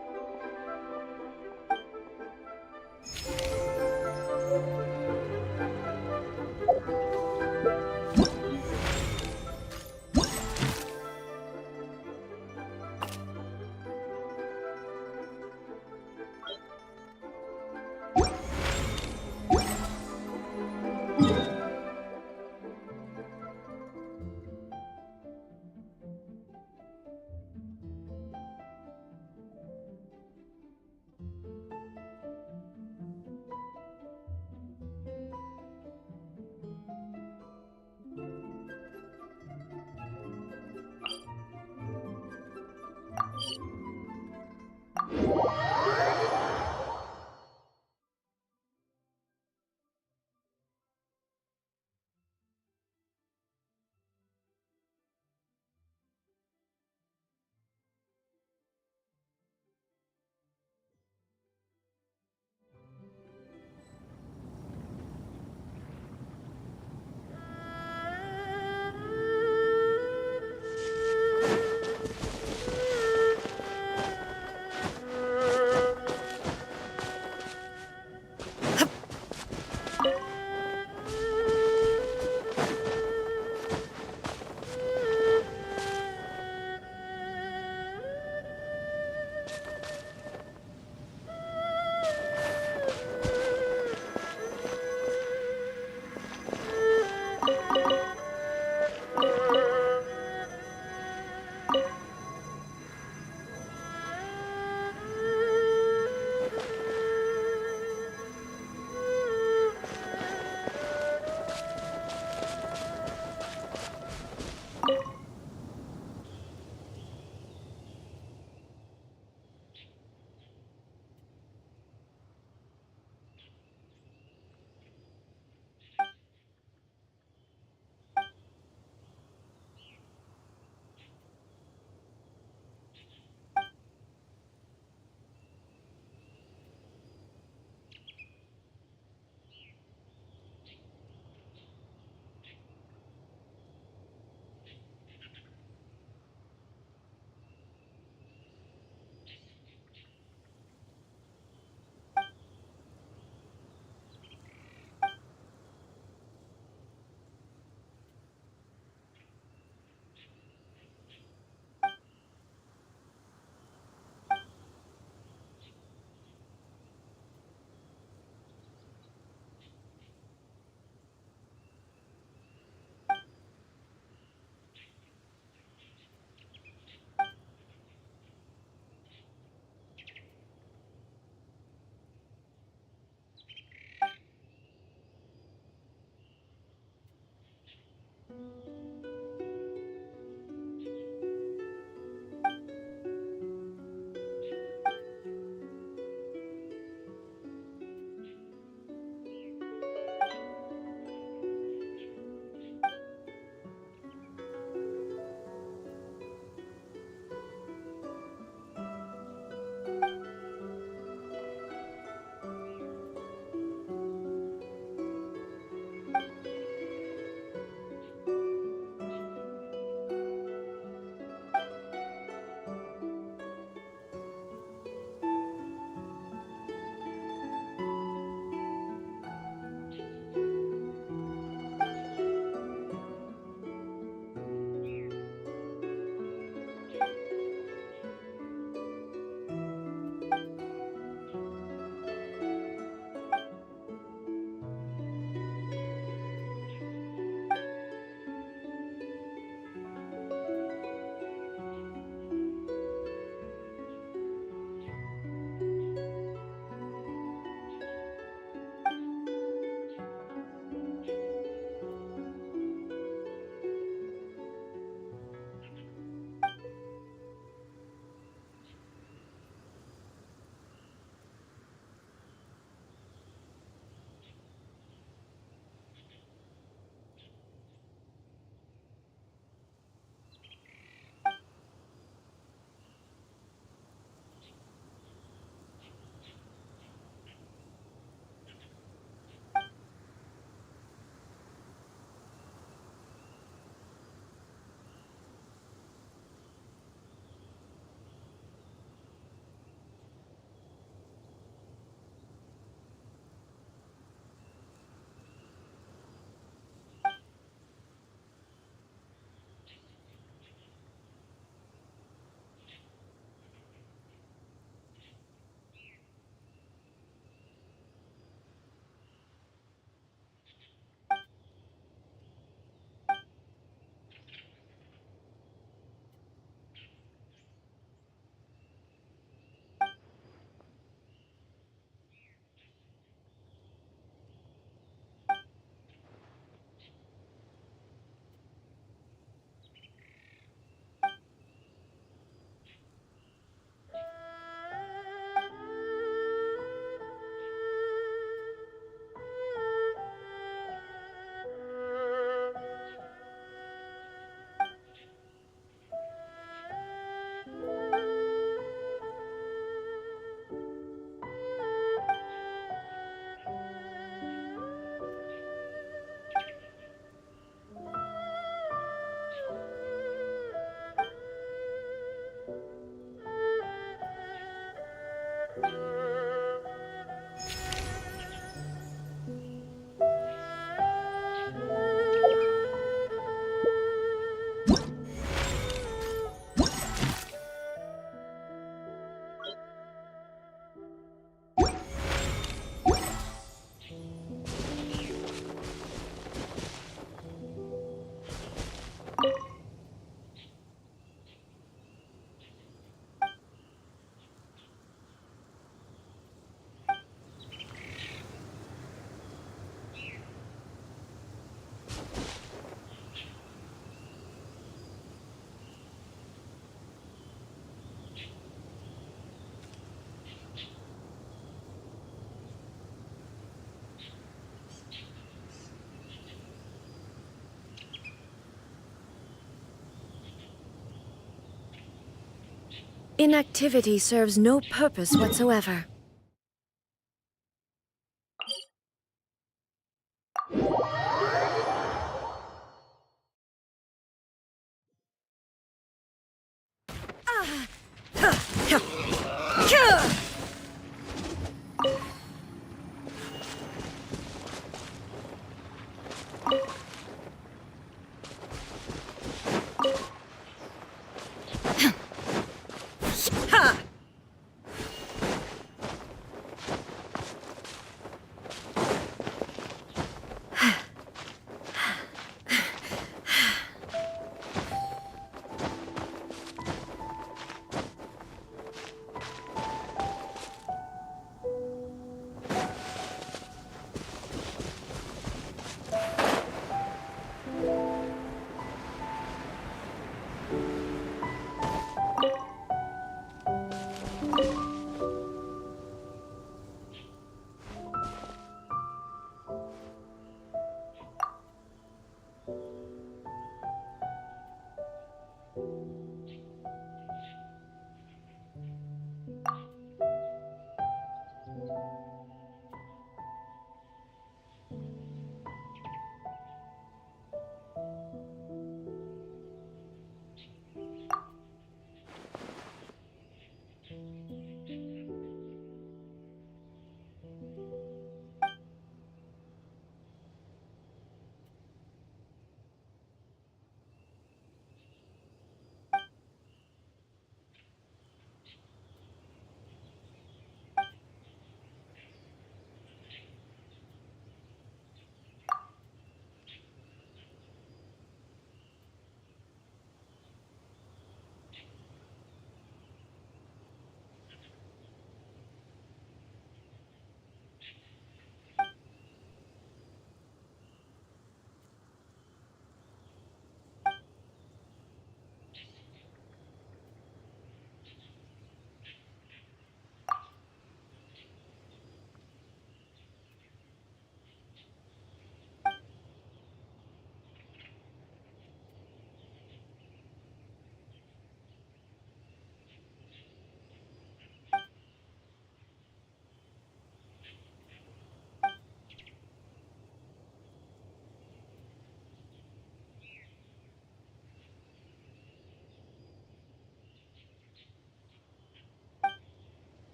[SPEAKER 1] Inactivity serves no purpose whatsoever.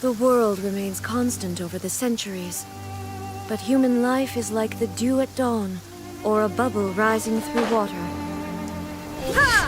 [SPEAKER 8] The world remains constant over the centuries. But human life is like the dew at dawn, or a bubble rising through water. Ha!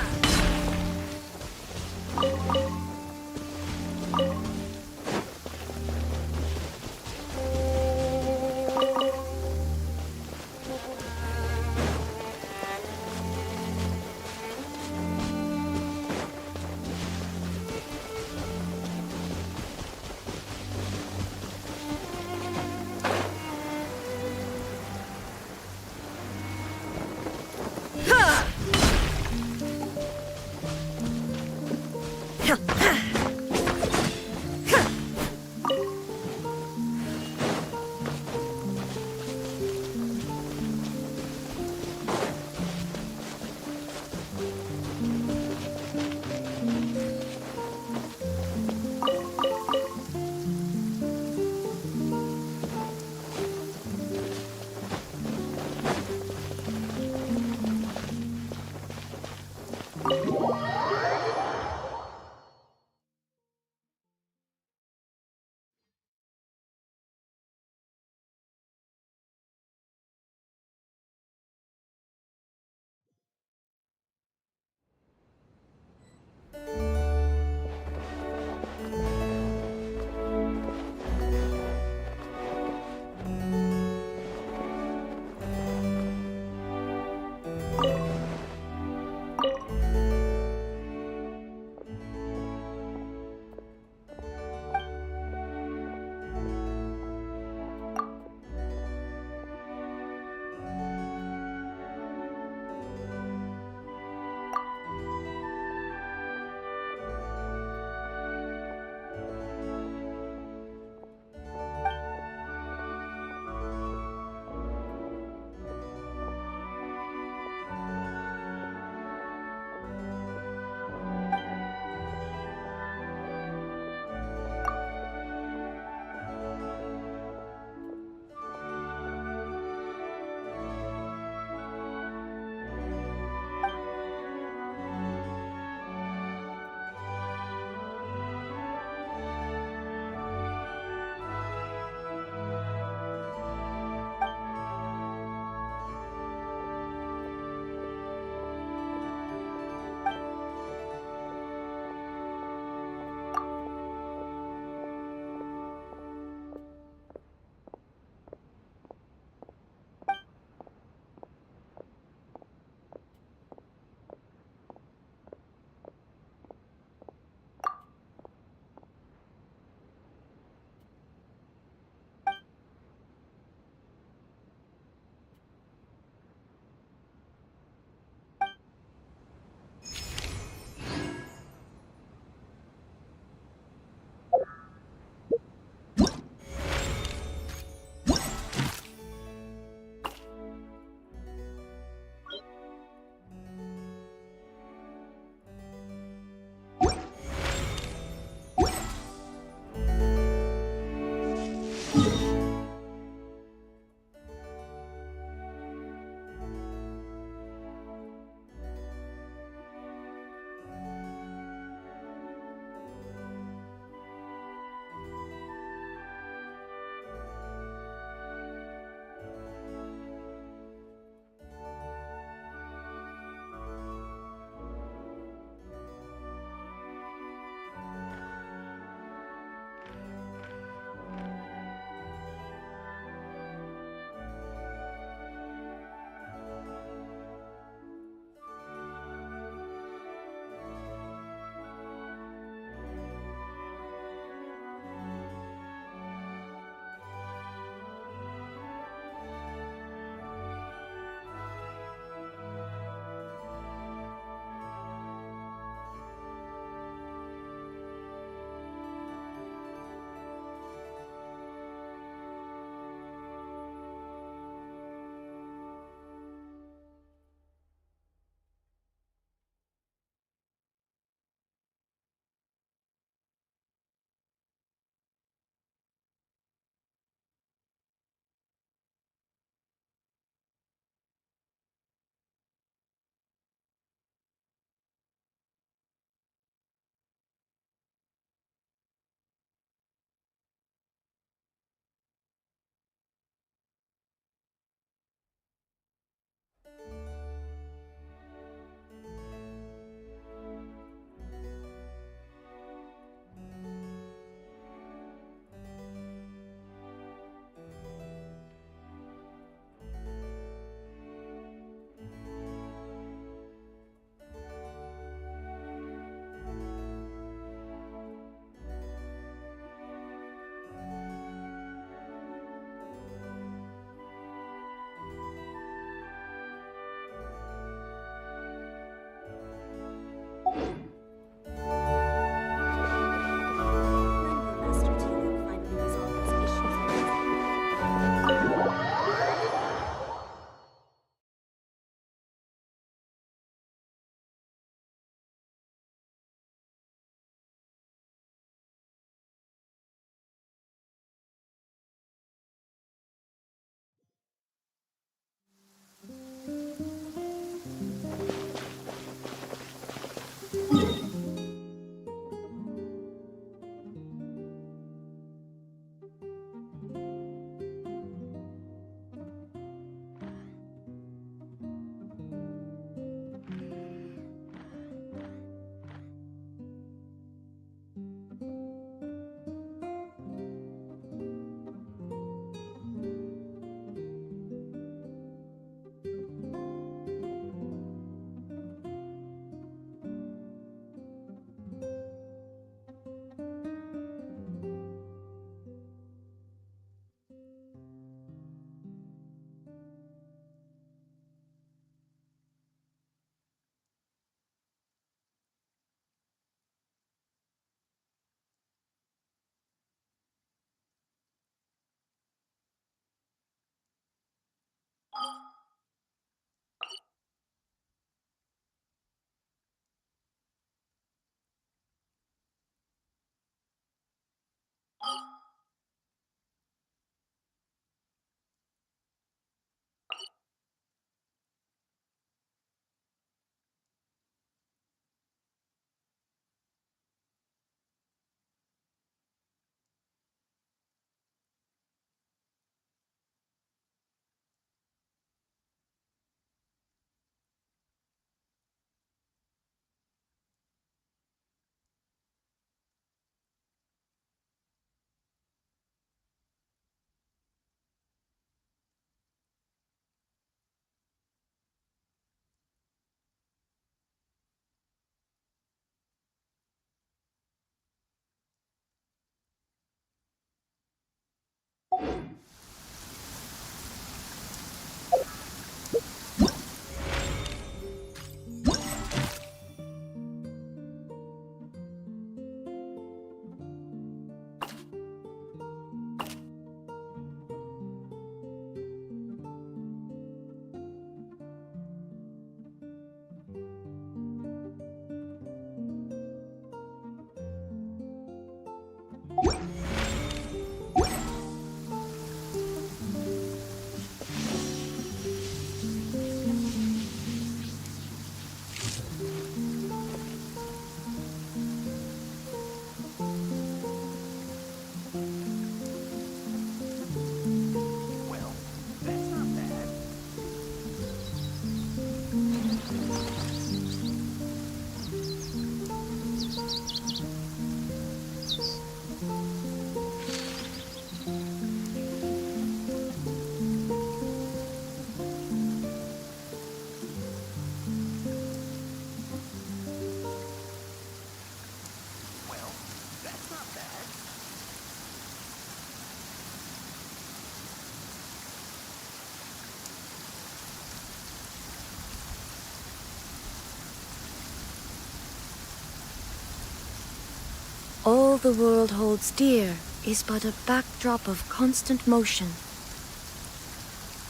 [SPEAKER 8] All the world holds dear is but a backdrop of constant motion.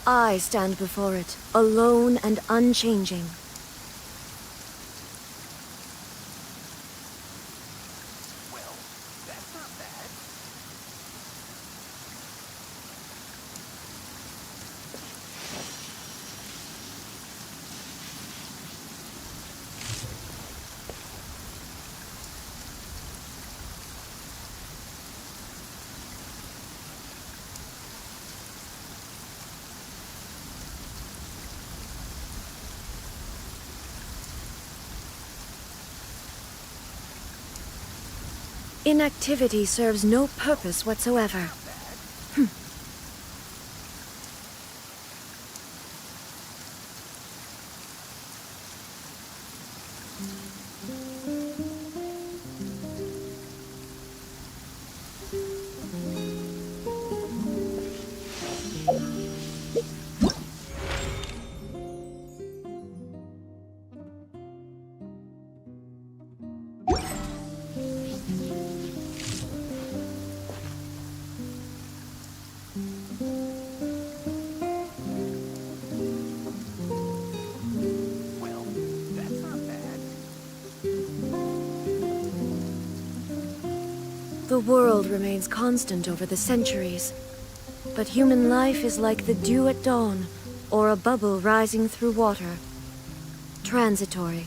[SPEAKER 8] I stand before it, alone and unchanging. Inactivity serves no purpose whatsoever. The world remains constant over the centuries, but human life is like the dew at dawn, or a bubble rising through water. Transitory.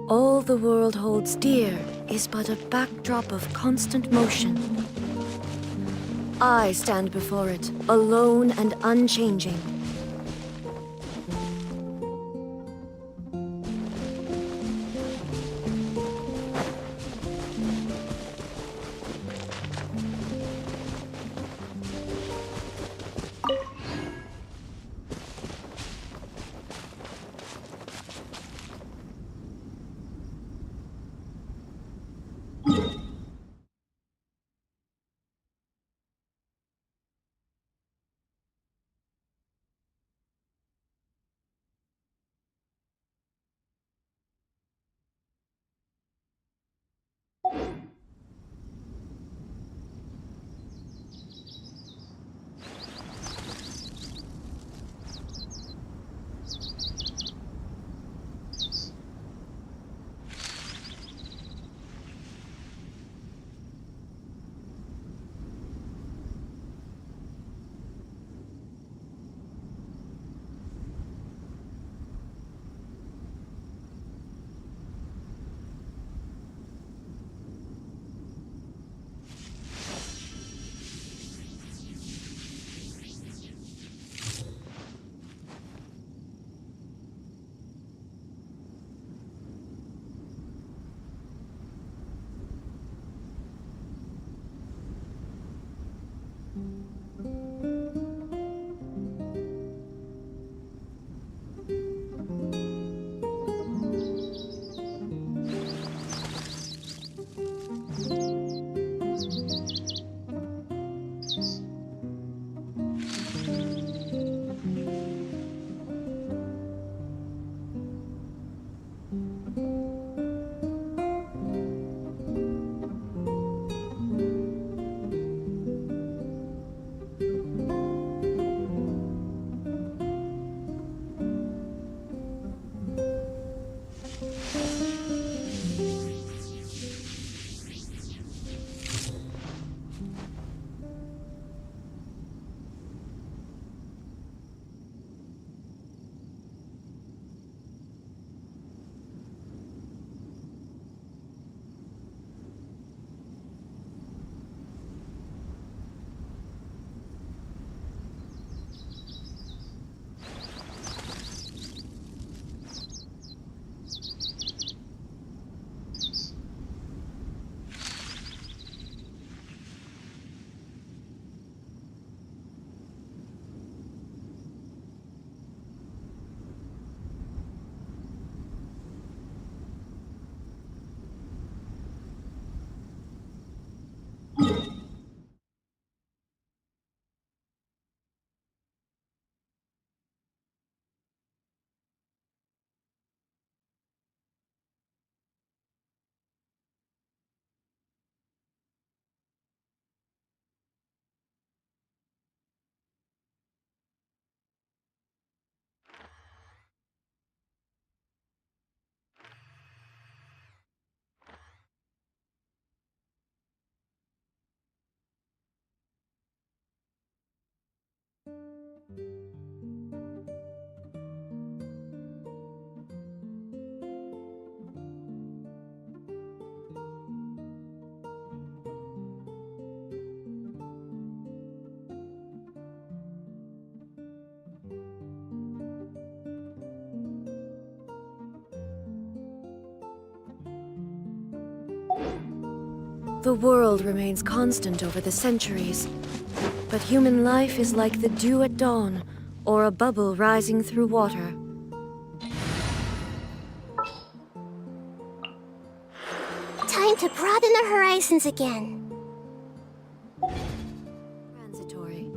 [SPEAKER 8] All the world holds dear is but a backdrop of constant motion. I stand before it, alone and unchanging. The world remains constant over the centuries, but human life is like the dew at dawn, or a bubble rising through water.
[SPEAKER 5] Time to broaden the horizons again.
[SPEAKER 8] Transitory.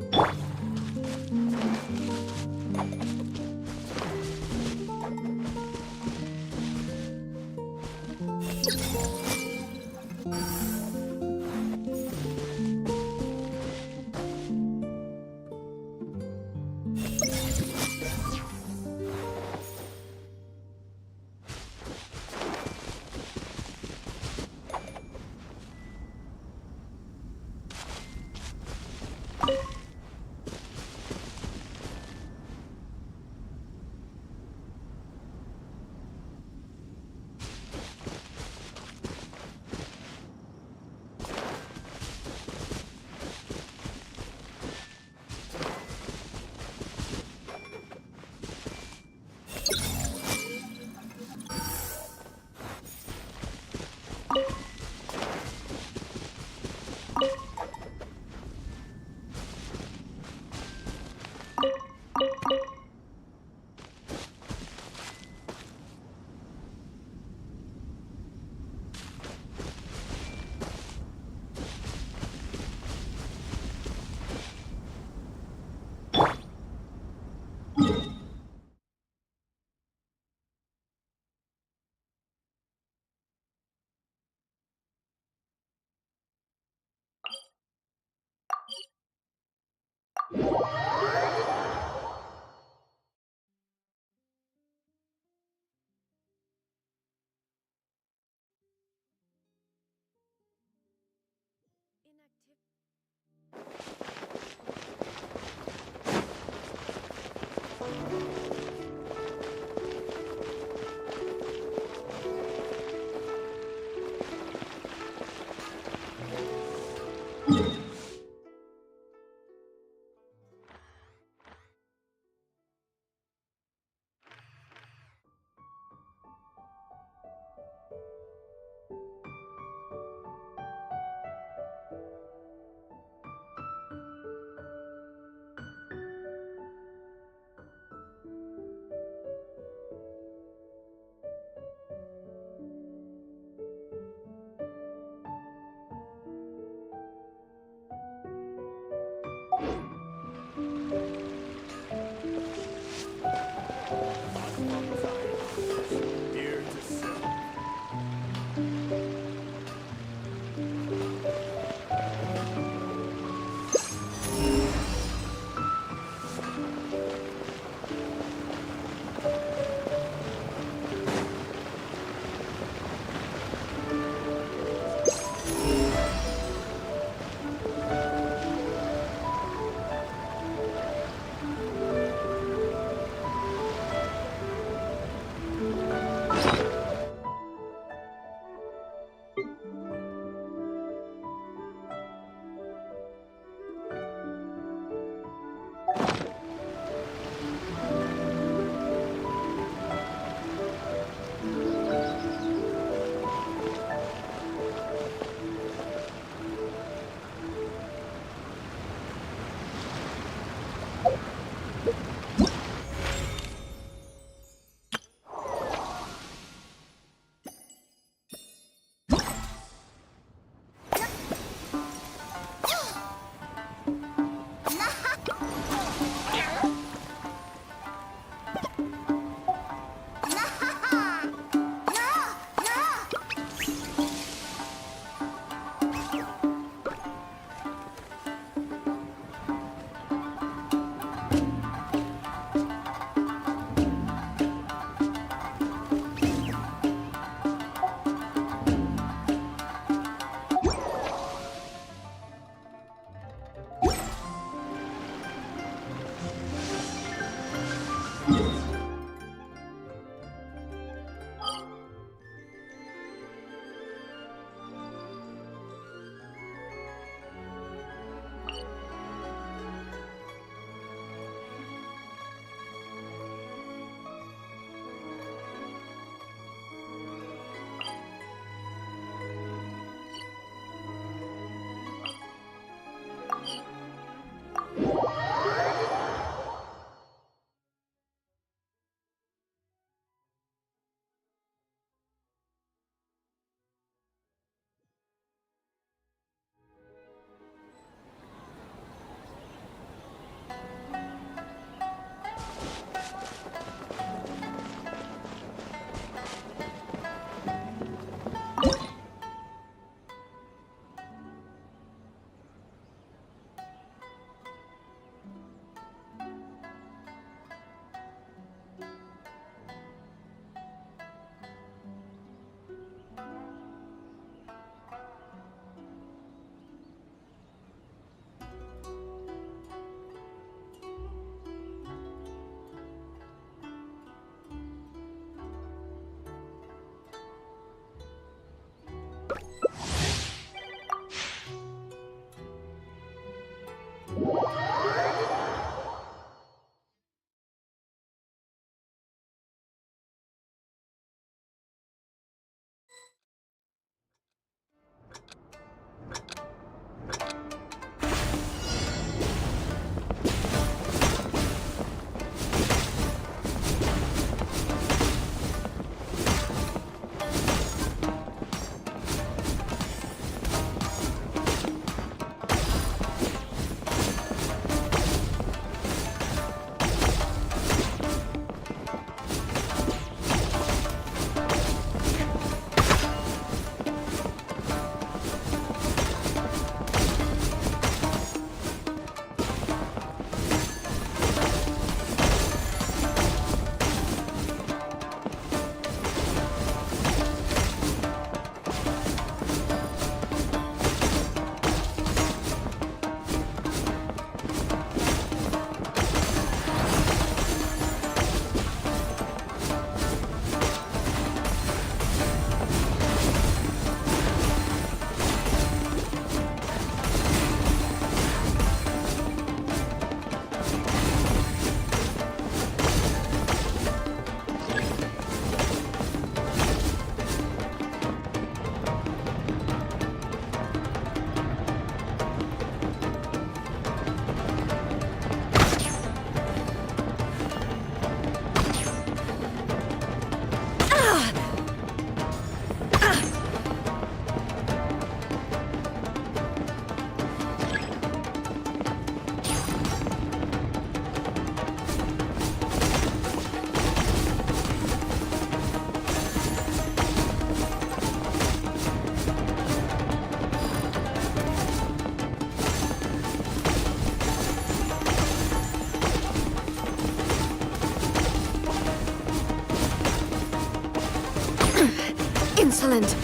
[SPEAKER 8] Insolent.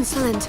[SPEAKER 8] Insolent.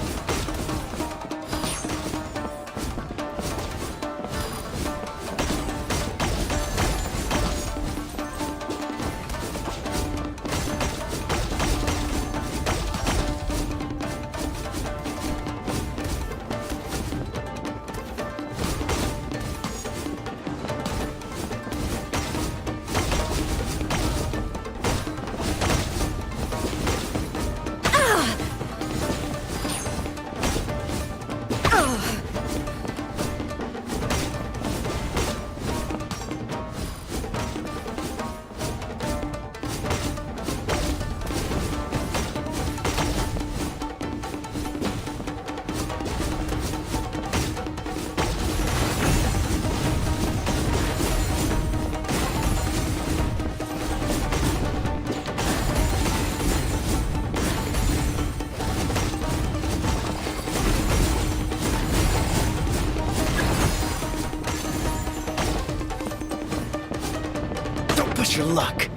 [SPEAKER 4] us your luck.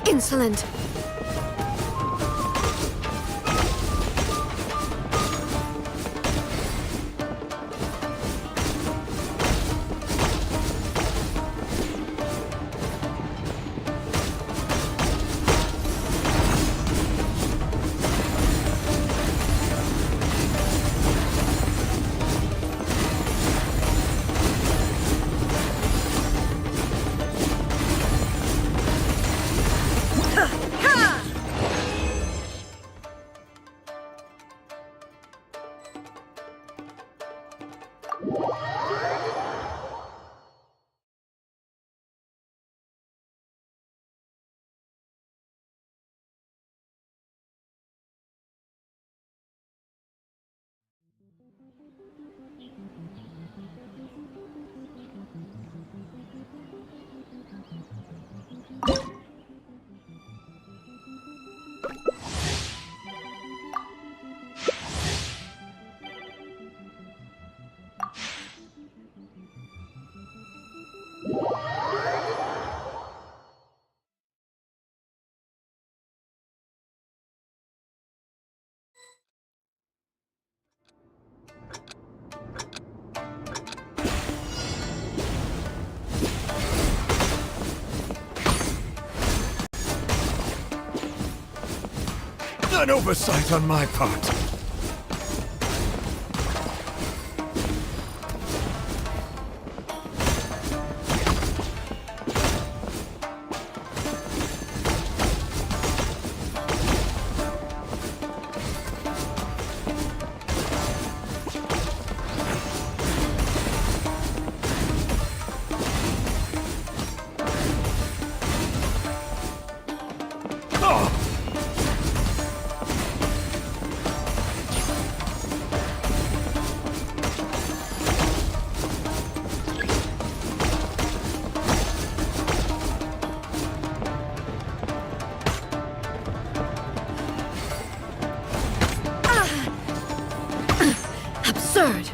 [SPEAKER 8] Insolent.
[SPEAKER 17] An oversight on my part.
[SPEAKER 8] Absurd!